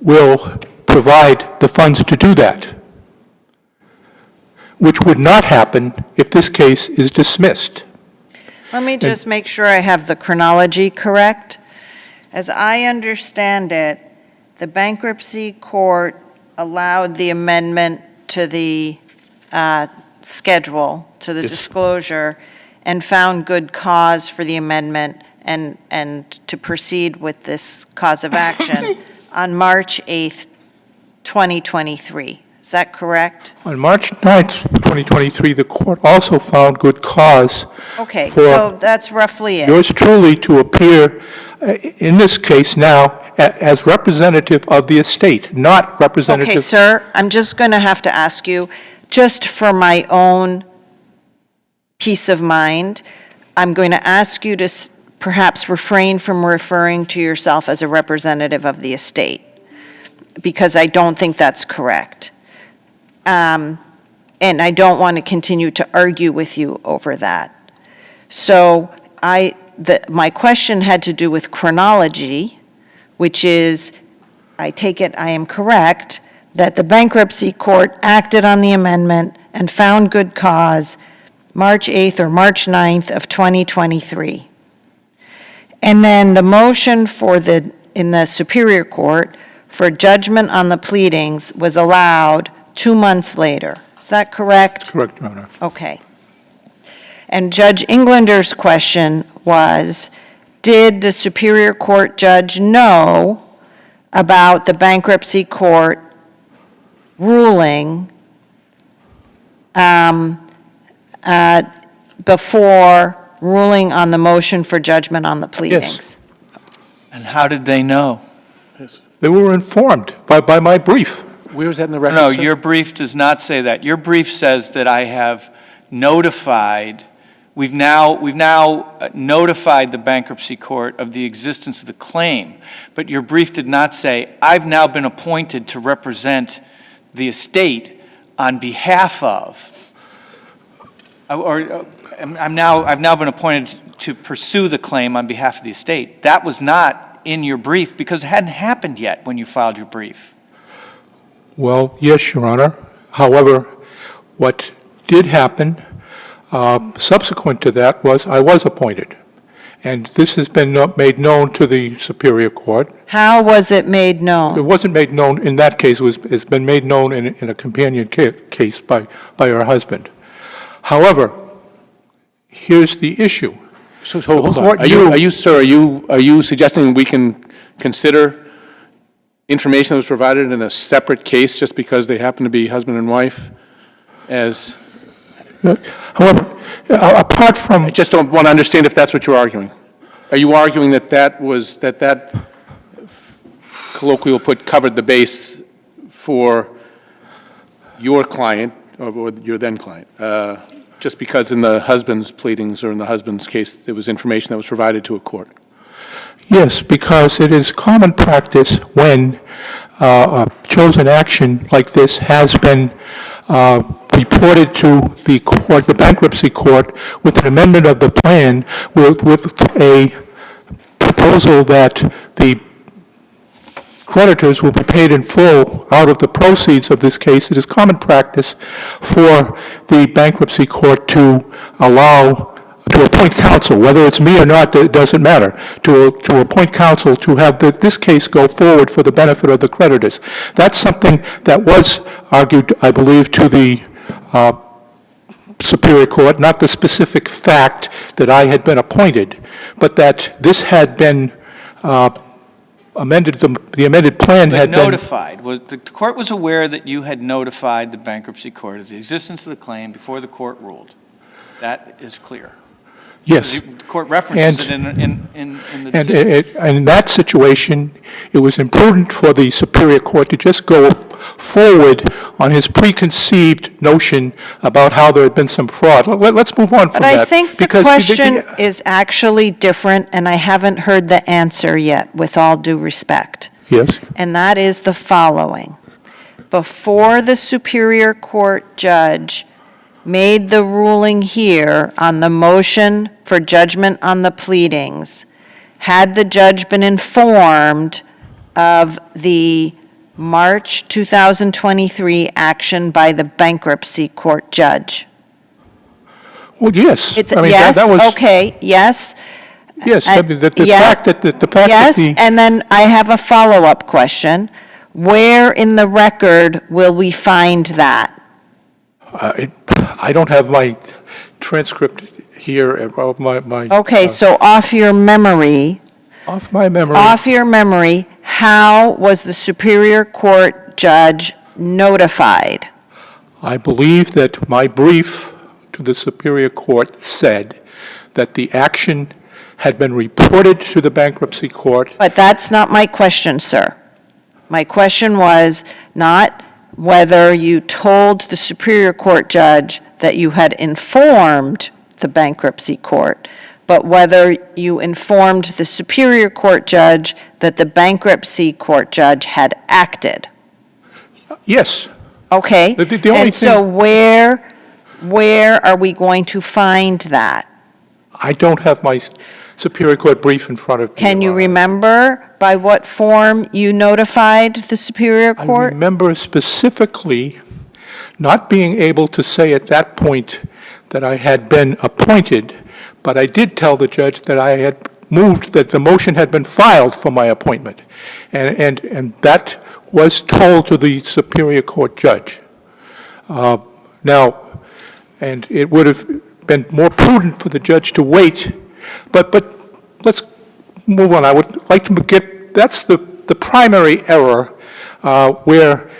will provide the funds to do that, which would not happen if this case is dismissed. Let me just make sure I have the chronology correct. As I understand it, the bankruptcy court allowed the amendment to the schedule, to the Yes. disclosure, and found good cause for the amendment and to proceed with this cause of action on March 8th, 2023. Is that correct? On March 9th, 2023, the court also found good cause Okay, for so that's roughly it. yours truly to appear in this case now as representative of the estate, not representative. Okay, sir, I'm just going to have to ask you, just for my own peace of mind, I'm going to ask you to perhaps refrain from referring to yourself as a representative of the estate, because I don't think that's correct. and I don't want to continue to argue with you over that. So my question had to do with chronology, which is, I take it I am correct, that the bankruptcy court acted on the amendment and found good cause March 8th or March 9th of 2023. And then the motion in the Superior Court for judgment on the pleadings was allowed 2 months later. Is that correct? Correct, Your Honor. Okay. And Judge Englander's question was, did the Superior Court judge know about the bankruptcy court ruling before ruling on the motion for judgment on the pleadings? And how did they know? They were informed by my brief. Where is that in the record, No, sir? your brief does not say that. Your brief says that I have notified, we've now notified the bankruptcy court of the existence of the claim. But your brief did not say, I've now been appointed to represent the estate on behalf of, or I've now been appointed to pursue the claim on behalf of the estate. That was not in your brief because it hadn't happened yet when you filed your brief. Well, yes, Your Honor. However, what did happen subsequent to that was I was appointed. And this has been made known to the Superior Court. How was it made known? It wasn't made known in that case. It's been made known in a companion case by her husband. However, here's the issue. So hold on. Are you suggesting we can consider information that was provided in a separate case just because they happen to be husband and wife as? However, apart from... I just don't want to understand if that's what you're arguing. Are you arguing that that colloquial put covered the base for your client, or your then client, just because in the husband's pleadings or in the husband's case there was information that was provided to a court? Yes, because it is common practice when a chosen action like this has been reported to the court, the bankruptcy court, with an amendment of the plan with a proposal that the creditors will be paid in full out of the proceeds of this case. It is common practice for the bankruptcy court to appoint counsel, whether it's me or not, it doesn't matter, to appoint counsel to have this case go forward for the benefit of the creditors. That's something that was argued, I believe, to the Superior Court, not the specific fact that I had been appointed, but that this had been amended, the amended plan had been... Notified. The court was aware that you had notified the bankruptcy court of the existence of the claim before the court ruled. That is clear. Yes. The court references it in the decision. And in that situation, it was important for the Superior Court to just go forward on his preconceived notion about how there had been some fraud. Let's move on from that. But I think the question is actually different, and I haven't heard the answer yet, with all due respect. Yes. And that is the following. Before the Superior Court judge made the ruling here on the motion for judgment on the pleadings, had the judge been informed of the March 2023 action by the bankruptcy court judge? Well, yes. Yes, okay, yes. Yes, the fact that Yes, and then I have a follow-up question. Where in the record will we find that? I don't have my transcript here of my... Okay, so off your memory... Off my memory... Off your memory, how was the Superior Court judge notified? I believe that my brief to the Superior Court said that the action had been reported to the bankruptcy court. But that's not my question, sir. My question was not whether you told the Superior Court judge that you had informed the bankruptcy court, but whether you informed the Superior Court judge that the bankruptcy court judge had acted. Yes. Okay. The only And so thing- where are we going to find that? I don't have my Superior Court brief in front of me. Can you Your Honor. remember by what form you notified the Superior I Court? remember specifically not being able to say at that point that I had been appointed, but I did tell the judge that I had moved, that the motion had been filed for my appointment. And that was told to the Superior Court judge. Now, and it would have been more prudent for the judge to wait, but let's move on. I would like to get, that's the primary error where,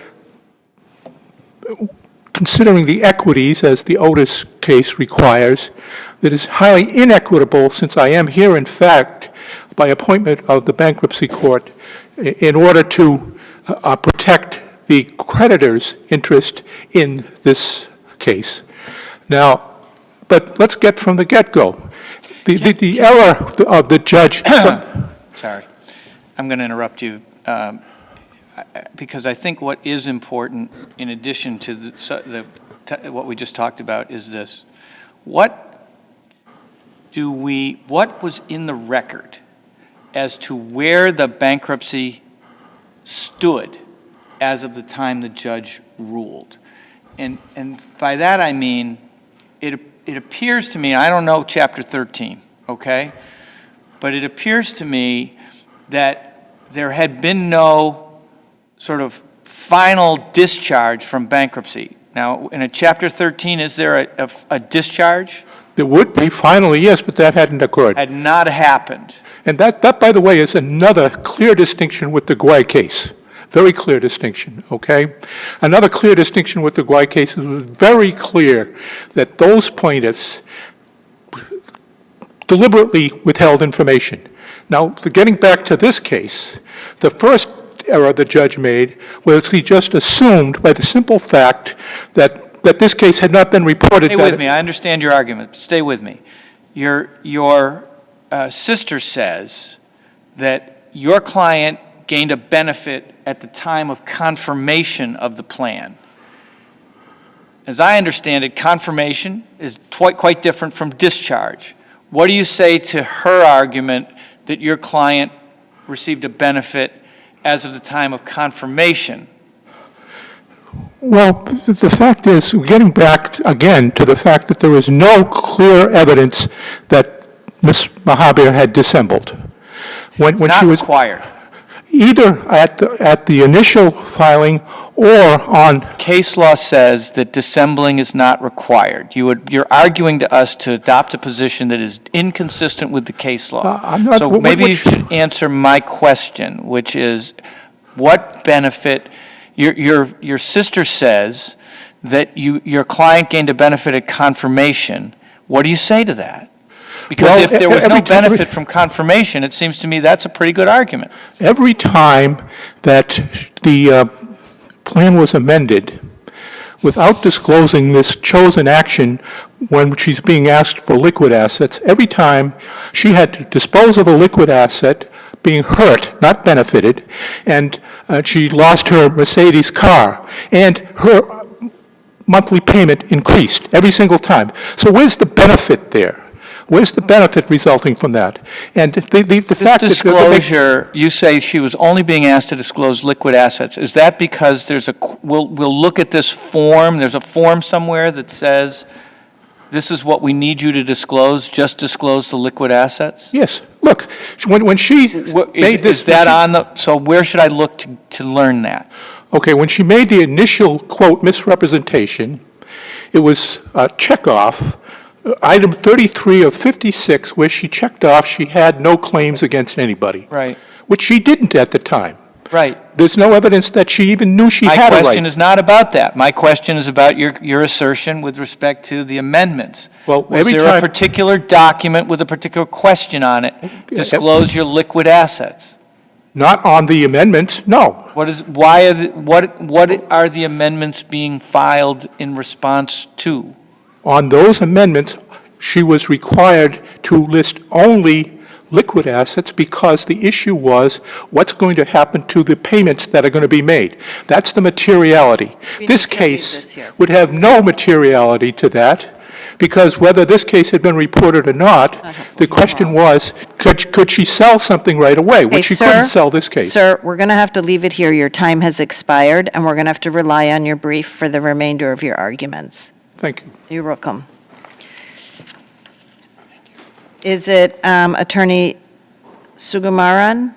considering the equities, as the Otis case requires, that is highly inequitable, since I am here, in fact, by appointment of the bankruptcy court in order to protect the creditor's interest in this case. Now, but let's get from the get-go. The error of the judge... Sorry. I'm going to interrupt you because I think what is important, in addition to what we just talked about, is this. What was in the record as to where the bankruptcy stood as of the time the judge ruled? And by that I mean, it appears to me, I don't know Chapter 13, okay? But it appears to me that there had been no sort of final discharge from bankruptcy. Now, in a Chapter 13, is there a discharge? There would be, finally, yes, but that hadn't occurred. Had not happened. And that, by the way, is another clear distinction with the Guay case. Very clear distinction, okay? Another clear distinction with the Guay case is it was very clear that those plaintiffs deliberately withheld information. Now, getting back to this case, the first error the judge made was he just assumed by the simple fact that this case had not been reported. Stay with me. I understand your argument. Stay with me. Your sister says that your client gained a benefit at the time of confirmation of the plan. As I understand it, confirmation is quite different from discharge. What do you say to her argument that your client received a benefit as of the time of confirmation? Well, the fact is, getting back again to the fact that there is no clear evidence that Ms. Mahabir had dissembled. When It's she not was required. either at the initial filing or on... Case law says that dissembling is not required. You're arguing to us to adopt a position that is inconsistent with the case law. I'm not- So maybe you should answer my question, which is, what benefit... Your sister says that your client gained a benefit at confirmation. What do you say to that? Because Well, if there was no every- benefit from confirmation, it seems to me that's a pretty good argument. Every time that the plan was amended, without disclosing this chosen action when she's being asked for liquid assets, every time she had to dispose of a liquid asset being hurt, not benefited, and she lost her Mercedes car, and her monthly payment increased every single time. So where's the benefit there? Where's the benefit resulting from that? And the fact that... Disclosure, you say she was only being asked to disclose liquid assets. Is that because we'll look at this form, there's a form somewhere that says, this is what we need you to disclose, just disclose the liquid assets? Yes. Look, when she made this... Is that on the... So where should I look to learn that? Okay, when she made the initial, quote, misrepresentation, it was a checkoff, item 33 of 56, where she checked off she had no claims against anybody. Right. Which she didn't at the time. Right. There's no evidence that she even knew she had a right. My question is not about that. My question is about your assertion with respect to the amendments. Well, Was every there time... a particular document with a particular question on it, disclose your liquid assets? Not on the amendment, no. What are the amendments being filed in response to? On those amendments, she was required to list only liquid assets because the issue was what's going to happen to the payments that are going to be made. That's the materiality. This case would have no materiality to that, because whether this case had been reported or not, the question was, could she sell something right away, which she couldn't sell this case. Sir, we're going to have to leave it here. Your time has expired, and we're going to have to rely on your brief for the remainder of your arguments. Thank you. You're welcome. Is it Attorney Sugumaran?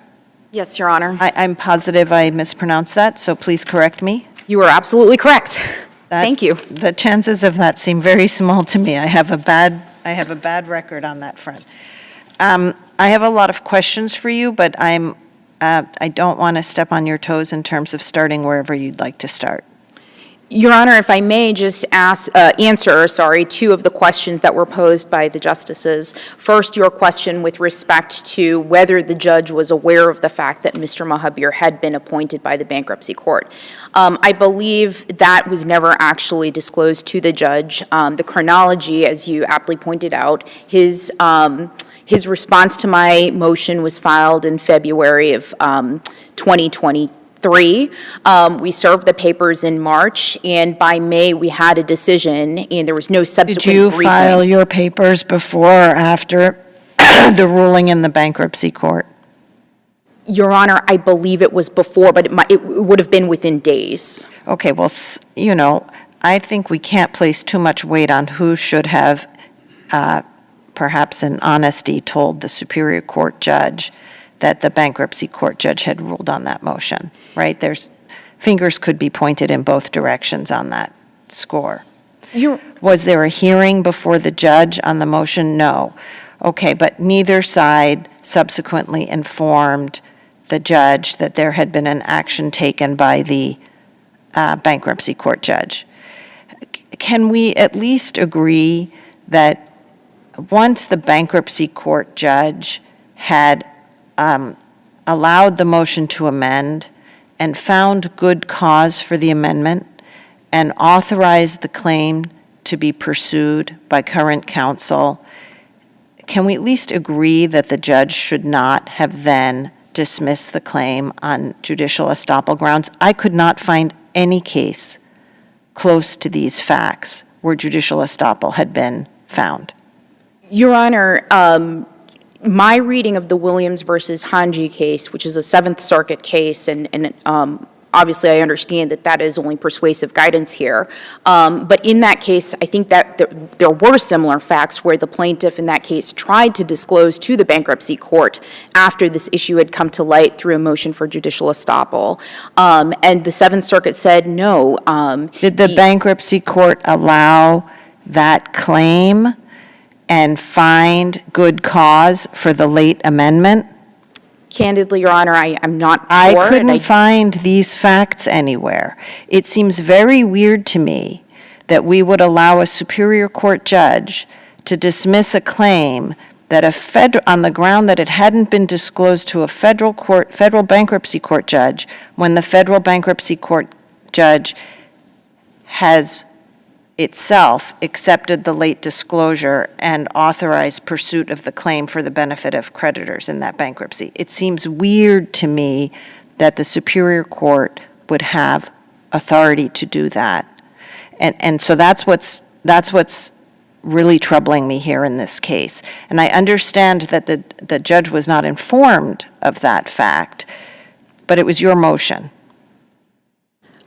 Yes, Your Honor. I'm positive I mispronounced that, so please correct me. You are absolutely correct. Thank you. The chances of that seem very small to me. I have a bad record on that front. I have a lot of questions for you, but I don't want to step on your toes in terms of starting wherever you'd like to start. Your Honor, if I may just answer two of the questions that were posed by the justices. First, your question with respect to whether the judge was aware of the fact that Mr. Mahabir had been appointed by the bankruptcy court. I believe that was never actually disclosed to the judge. The chronology, as you aptly pointed out, his response to my motion was filed in February of 2023. We served the papers in March, and by May, we had a decision, and there was no subsequent Did you briefing. file your papers before or after the ruling in the bankruptcy court? Your Honor, I believe it was before, but it would have been within days. Okay, well, you know, I think we can't place too much weight on who should have, perhaps in honesty, told the Superior Court judge that the bankruptcy court judge had ruled on that motion, right? Fingers could be pointed in both directions on that score. Was there a hearing before the judge on the motion? No. Okay, but neither side subsequently informed the judge that there had been an action taken by the bankruptcy court judge. Can we at least agree that once the bankruptcy court judge had allowed the motion to amend and found good cause for the amendment and authorized the claim to be pursued by current counsel, can we at least agree that the judge should not have then dismissed the claim on judicial estoppel grounds? I could not find any case close to these facts where judicial estoppel had been found. Your Honor, my reading of the Williams versus Hanji case, which is a Seventh Circuit case, and obviously I understand that that is only persuasive guidance here, but in that case, I think that there were similar facts where the plaintiff in that case tried to disclose to the bankruptcy court after this issue had come to light through a motion for judicial estoppel, and the Seventh Circuit said no. Did the bankruptcy court allow that claim and find good cause for the late amendment? Candidly, Your Honor, I'm not sure. I couldn't find these facts anywhere. It seems very weird to me that we would allow a Superior Court judge to dismiss a claim that on the ground that it hadn't been disclosed to a federal bankruptcy court judge, when the federal bankruptcy court judge has itself accepted the late disclosure and authorized pursuit of the claim for the benefit of creditors in that bankruptcy. It seems weird to me that the Superior Court would have authority to do that. And so that's what's really troubling me here in this case. And I understand that the judge was not informed of that fact, but it was your motion.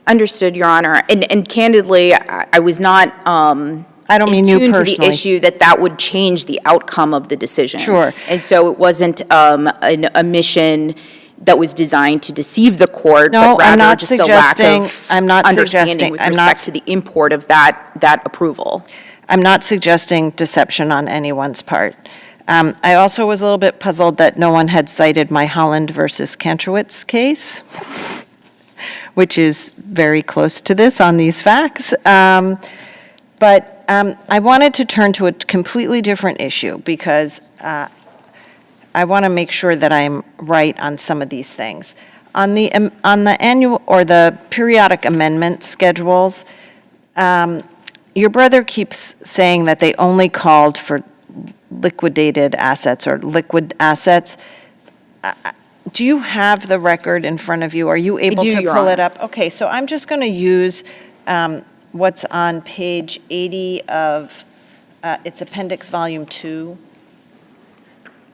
Understood, Your Honor. And candidly, I was not I don't mean you attuned to personally. the issue that would change the outcome of the decision. Sure. And so it wasn't a mission that was designed to deceive the court, No, but rather I'm not just a lack of understanding suggesting, with respect to the import of that approval. I'm not suggesting deception on anyone's part. I also was a little bit puzzled that no one had cited my Holland versus Kantrowitz case, which is very close to this on these facts. But I wanted to turn to a completely different issue because I want to make sure that I'm right on some of these things. On the annual or the periodic amendment schedules, your brother keeps saying that they only called for liquidated assets or liquid assets. Do you have the record in front of you? Are you able do, to Your pull it Honor. up? Okay, so I'm just going to use what's on page 80 of its appendix volume 2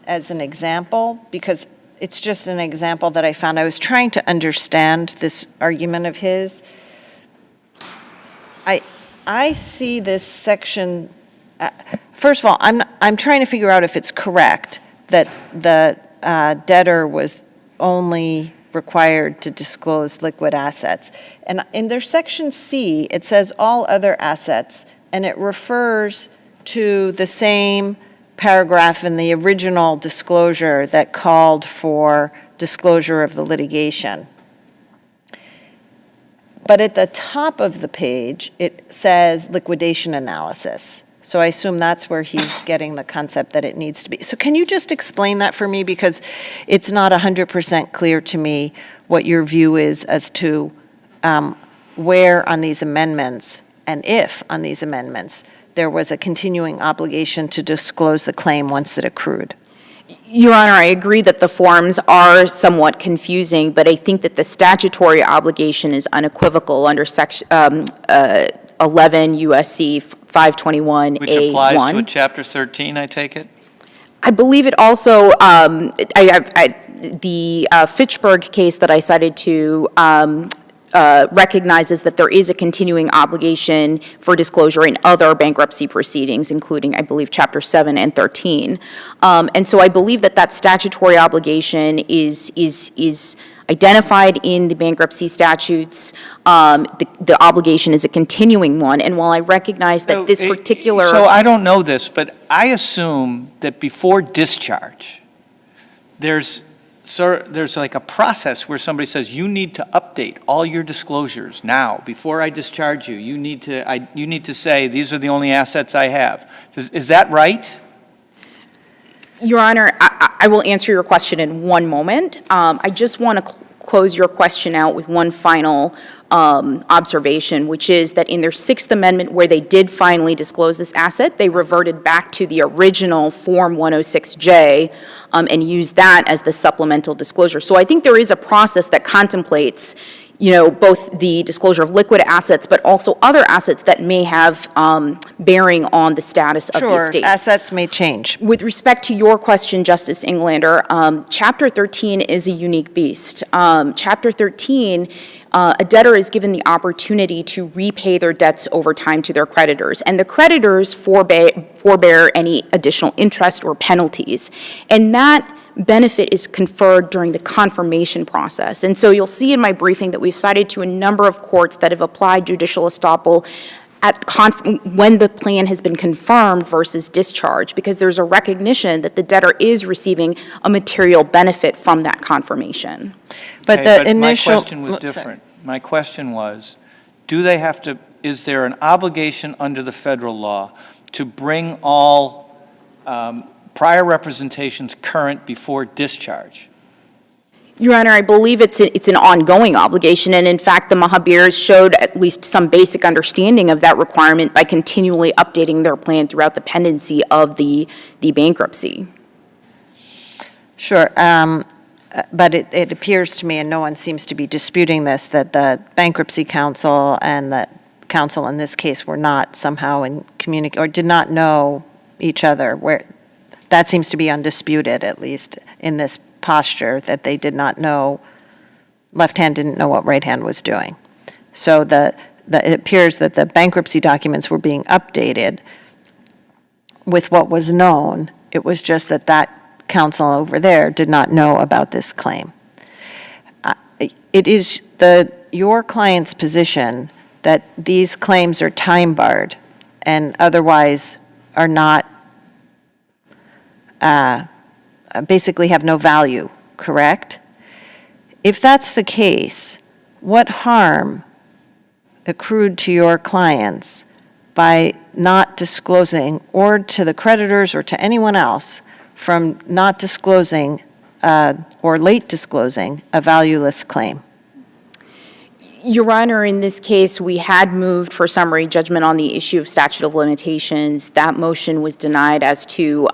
as an example, because it's just an example that I found. I was trying to understand this argument of his. I see this section, first of all, I'm trying to figure out if it's correct that the debtor was only required to disclose liquid assets. And in their section C, it says all other assets, and it refers to the same paragraph in the original disclosure that called for disclosure of the litigation. But at the top of the page, it says liquidation analysis. So I assume that's where he's getting the concept that it needs to be. So can you just explain that for me? Because it's not 100% clear to me what your view is as to where on these amendments, and if on these amendments, there was a continuing obligation to disclose the claim once it accrued. Your Honor, I agree that the forms are somewhat confusing, but I think that the statutory obligation is unequivocal under section 11 U.S.C. 521A1. Which applies to a Chapter 13, I take it? I believe it also, the Fitchburg case that I cited to recognizes that there is a continuing obligation for disclosure in other bankruptcy proceedings, including, I believe, Chapter 7 and 13. And so I believe that that statutory obligation is identified in the bankruptcy statutes. The obligation is a continuing one. And while I recognize that this particular... So I don't know this, but I assume that before discharge, there's like a process where somebody says, you need to update all your disclosures now. Before I discharge you, you need to say, these are the only assets I have. Is that right? Your Honor, I will answer your question in one moment. I just want to close your question out with one final observation, which is that in their Sixth Amendment, where they did finally disclose this asset, they reverted back to the original Form 106J and used that as the supplemental disclosure. So I think there is a process that contemplates, both the disclosure of liquid assets, but also other assets that may have bearing on the status of the estate. Sure, assets may change. With respect to your question, Justice Englander, Chapter 13 is a unique beast. Chapter 13, a debtor is given the opportunity to repay their debts over time to their creditors, and the creditors forbear any additional interest or penalties. And that benefit is conferred during the confirmation process. And so you'll see in my briefing that we've cited to a number of courts that have applied judicial estoppel when the plan has been confirmed versus discharge, because there's a recognition that the debtor is receiving a material benefit from that confirmation. But Okay, the initial... My question was different. My question was, is there an obligation under the federal law to bring all prior representations current before discharge? Your Honor, I believe it's an ongoing obligation, and in fact, the MAHABIRs showed at least some basic understanding of that requirement by continually updating their plan throughout the pendency of the bankruptcy. Sure, but it appears to me, and no one seems to be disputing this, that the bankruptcy counsel and the counsel in this case were not somehow in or did not know each other. That seems to be undisputed, at least in this posture, that they did not know, left hand didn't know what right hand was doing. So it appears that the bankruptcy documents were being updated with what was known. It was just that counsel over there did not know about this claim. It is your client's position that these claims are time barred and otherwise are not basically have no value, correct? If that's the case, what harm accrued to your clients by not disclosing, or to the creditors or to anyone else, from not disclosing or late disclosing a valueless claim? Your Honor, in this case, we had moved for summary judgment on the issue of statute of limitations. That motion was denied as to,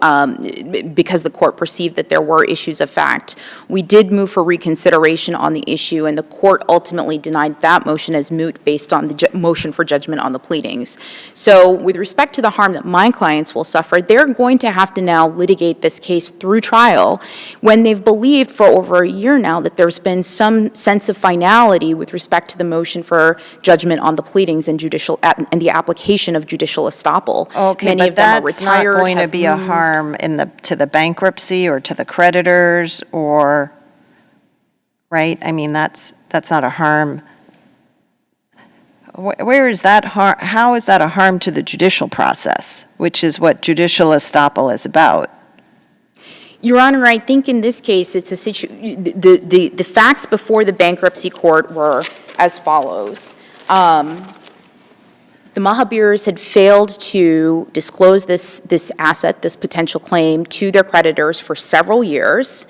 because the court perceived that there were issues of fact. We did move for reconsideration on the issue, and the court ultimately denied that motion as moot based on the motion for judgment on the pleadings. So with respect to the harm that my clients will suffer, they're going to have to now litigate this case through trial when they've believed for over a year now that there's been some sense of finality with respect to the motion for judgment on the pleadings and and the application of judicial estoppel. Okay, Many but of them are that's not retired, going to have be a moved. harm to the bankruptcy or to the creditors or, right? I mean, that's not a harm. Where is that harm? How is that a harm to the judicial process, which is what judicial estoppel is about? Your Honor, I think in this case, it's a the facts before the bankruptcy court were as follows. The Mahabirs had failed to disclose this asset, this potential claim, to their creditors for several years.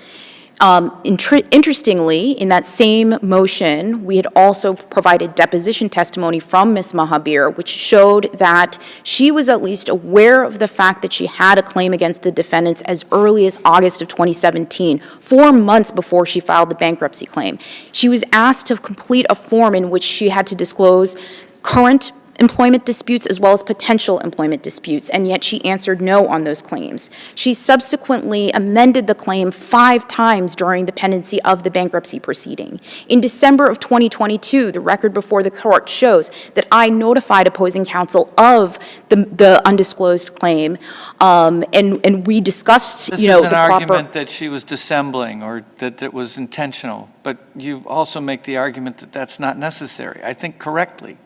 Interestingly, in that same motion, we had also provided deposition testimony from Ms. Mahabir, which showed that she was at least aware of the fact that she had a claim against the defendants as early as August of 2017, 4 months before she filed the bankruptcy claim. She was asked to complete a form in which she had to disclose current employment disputes as well as potential employment disputes, and yet she answered no on those claims. She subsequently amended the claim 5 times during the pendency of the bankruptcy proceeding. In December of 2022, the record before the court shows that I notified opposing counsel of the undisclosed claim, and we discussed, This you know, is an the proper... argument that she was dissembling or that it was intentional, but you also make the argument that that's not necessary, I think correctly.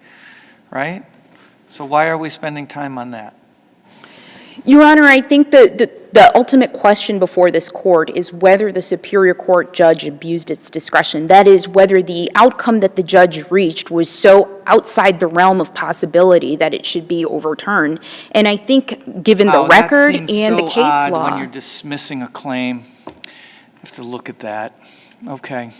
Right? So why are we spending time on that? Your Honor, I think the ultimate question before this court is whether the Superior Court judge abused its discretion. That is, whether the outcome that the judge reached was so outside the realm of possibility that it should be overturned. And I think, given the record and the case law... When you're dismissing a claim, you have to look at that. Okay.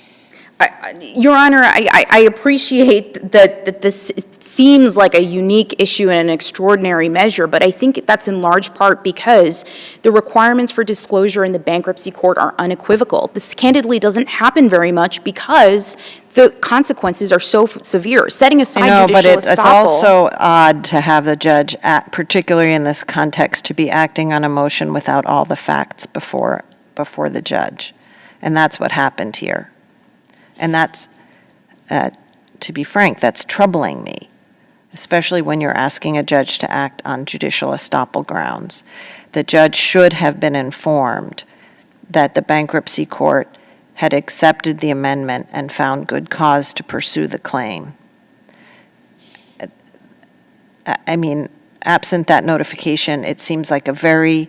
Your Honor, I appreciate that this seems like a unique issue and an extraordinary measure, but I think that's in large part because the requirements for disclosure in the bankruptcy court are unequivocal. This candidly doesn't happen very much because the consequences are so severe. Setting aside judicial but it's estoppel... also odd to have the judge, particularly in this context, to be acting on a motion without all the facts before the judge. And that's what happened here. And that's, to be frank, that's troubling me, especially when you're asking a judge to act on judicial estoppel grounds. The judge should have been informed that the bankruptcy court had accepted the amendment and found good cause to pursue the claim. I mean, absent that notification, it seems like a very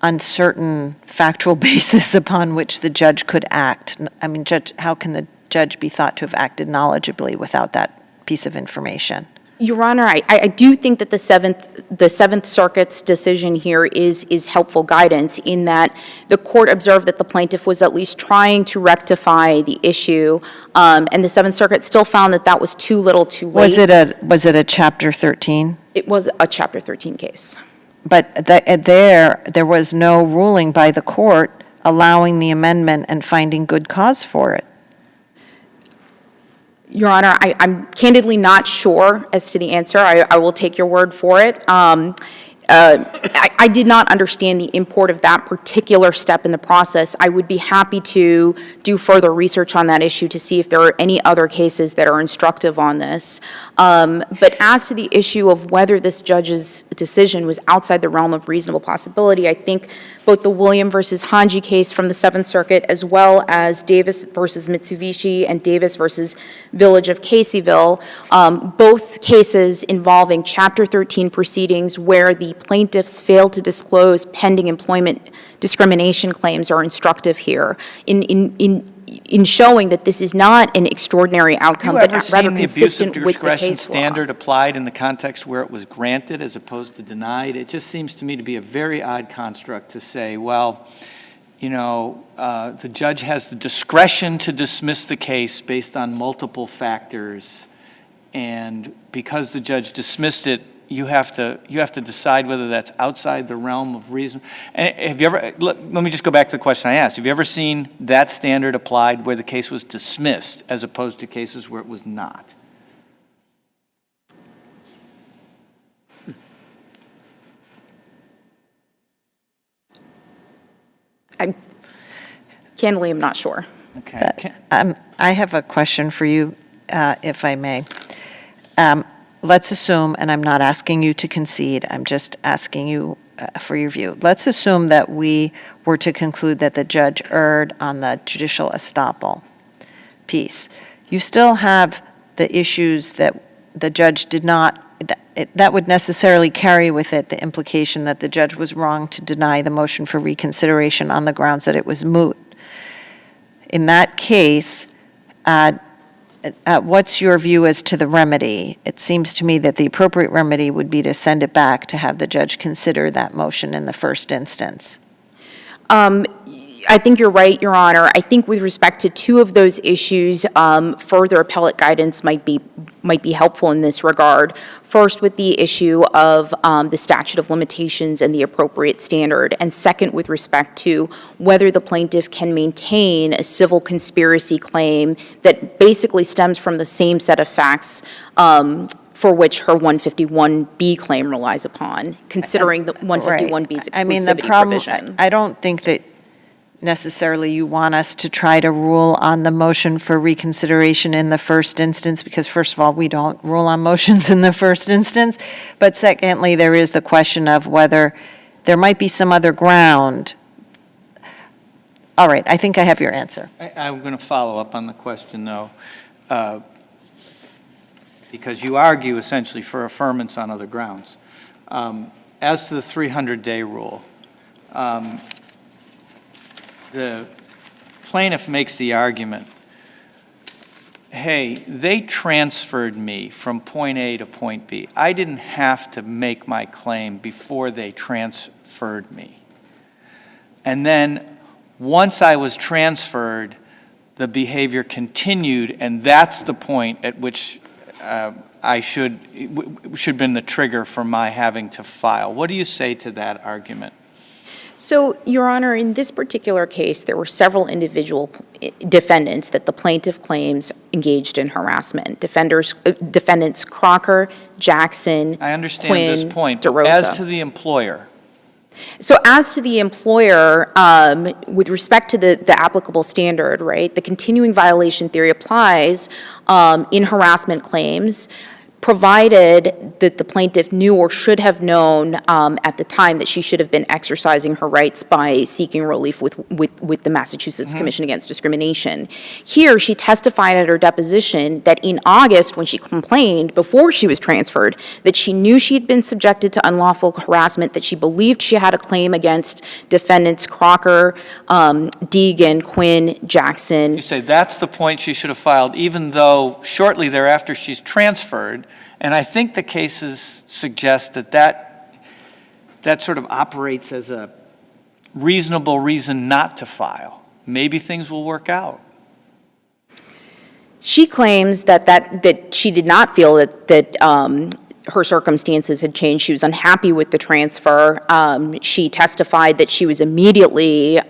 uncertain factual basis upon which the judge could act. I mean, how can the judge be thought to have acted knowledgeably without that piece of information? Your Honor, I do think that the Seventh Circuit's decision here is helpful guidance in that the court observed that the plaintiff was at least trying to rectify the issue, and the Seventh Circuit still found that that was too little too late. Was it a Chapter 13? It was a Chapter 13 case. But there was no ruling by the court allowing the amendment and finding good cause for it. Your Honor, I'm candidly not sure as to the answer. I will take your word for it. I did not understand the import of that particular step in the process. I would be happy to do further research on that issue to see if there are any other cases that are instructive on this. But as to the issue of whether this judge's decision was outside the realm of reasonable possibility, I think both the William versus Hanji case from the Seventh Circuit as well as Davis versus Mitsubishi and Davis versus Village of Caseyville, both cases involving Chapter 13 proceedings where the plaintiffs failed to disclose pending employment discrimination claims are instructive here in showing that this is not an extraordinary outcome, but rather consistent with the case law. Have you ever seen the abuse of discretion standard applied in the context where it was granted as opposed to denied? It just seems to me to be a very odd construct to say, well, the judge has the discretion to dismiss the case based on multiple factors, and because the judge dismissed it, you have to decide whether that's outside the realm of reason. And have you ever, let me just go back to the question I asked. Have you ever seen that standard applied where the case was dismissed as opposed to cases where it was not? Candidly, I'm not sure. Okay. I have a question for you, if I may. Let's assume, and I'm not asking you to concede, I'm just asking you for your view. Let's assume that we were to conclude that the judge erred on the judicial estoppel piece. You still have the issues that the judge did not, that would necessarily carry with it the implication that the judge was wrong to deny the motion for reconsideration on the grounds that it was moot. In that case, what's your view as to the remedy? It seems to me that the appropriate remedy would be to send it back to have the judge consider that motion in the first instance. I think you're right, Your Honor. I think with respect to two of those issues, further appellate guidance might be helpful in this regard. First, with the issue of the statute of limitations and the appropriate standard, and second, with respect to whether the plaintiff can maintain a civil conspiracy claim that basically stems from the same set of facts for which her 151B claim relies upon, considering the 151B's exclusivity provision. I don't think that necessarily you want us to try to rule on the motion for reconsideration in the first instance, because first of all, we don't rule on motions in the first instance. But secondly, there is the question of whether there might be some other ground. All right, I think I have your answer. I'm going to follow up on the question, though, because you argue essentially for affirmance on other grounds. As to the 300-day rule, the plaintiff makes the argument, hey, they transferred me from point A to point B. I didn't have to make my claim before they transferred me. And then once I was transferred, the behavior continued, and that's the point at which should have been the trigger for my having to file. What do you say to that argument? So, Your Honor, in this particular case, there were several individual defendants that the plaintiff claims engaged in harassment. Defendants Crocker, Jackson, I understand Quinn, this point, but DeRosa. as to the employer. So as to the employer, with respect to the applicable standard, right, the continuing violation theory applies in harassment claims, provided that the plaintiff knew or should have known at the time that she should have been exercising her rights by seeking relief with the Massachusetts Commission Against Discrimination. Here, she testified at her deposition that in August, when she complained, before she was transferred, that she knew she had been subjected to unlawful harassment, that she believed she had a claim against defendants Crocker, Deegan, Quinn, Jackson. You say that's the point she should have filed, even though shortly thereafter she's transferred. And I think the cases suggest that sort of operates as a reasonable reason not to file. Maybe things will work out. She claims that she did not feel that her circumstances had changed. She was unhappy with the transfer. She testified that she was immediately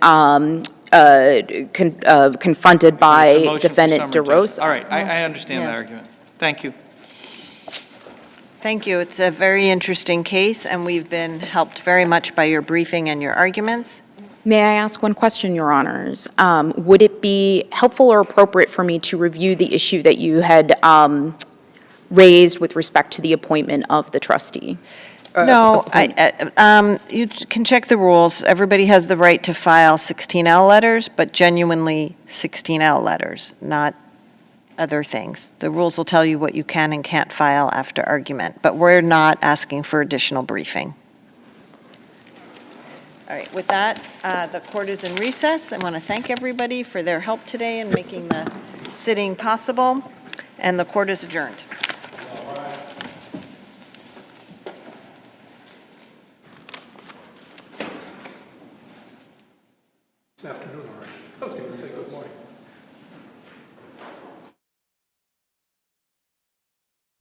confronted by defendant DeRosa. All right, I understand that argument. Thank you. Thank you. It's a very interesting case, and we've been helped very much by your briefing and your arguments. May I ask one question, Your Honors? Would it be helpful or appropriate for me to review the issue that you had raised with respect to the appointment of the trustee? No, you can check the rules. Everybody has the right to file 16L letters, but genuinely 16L letters, not other things. The rules will tell you what you can and can't file after argument, but we're not asking for additional briefing. All right, with that, the court is in recess. I want to thank everybody for their help today in making the sitting possible, and the court is adjourned. afternoon already. I was going to say good morning.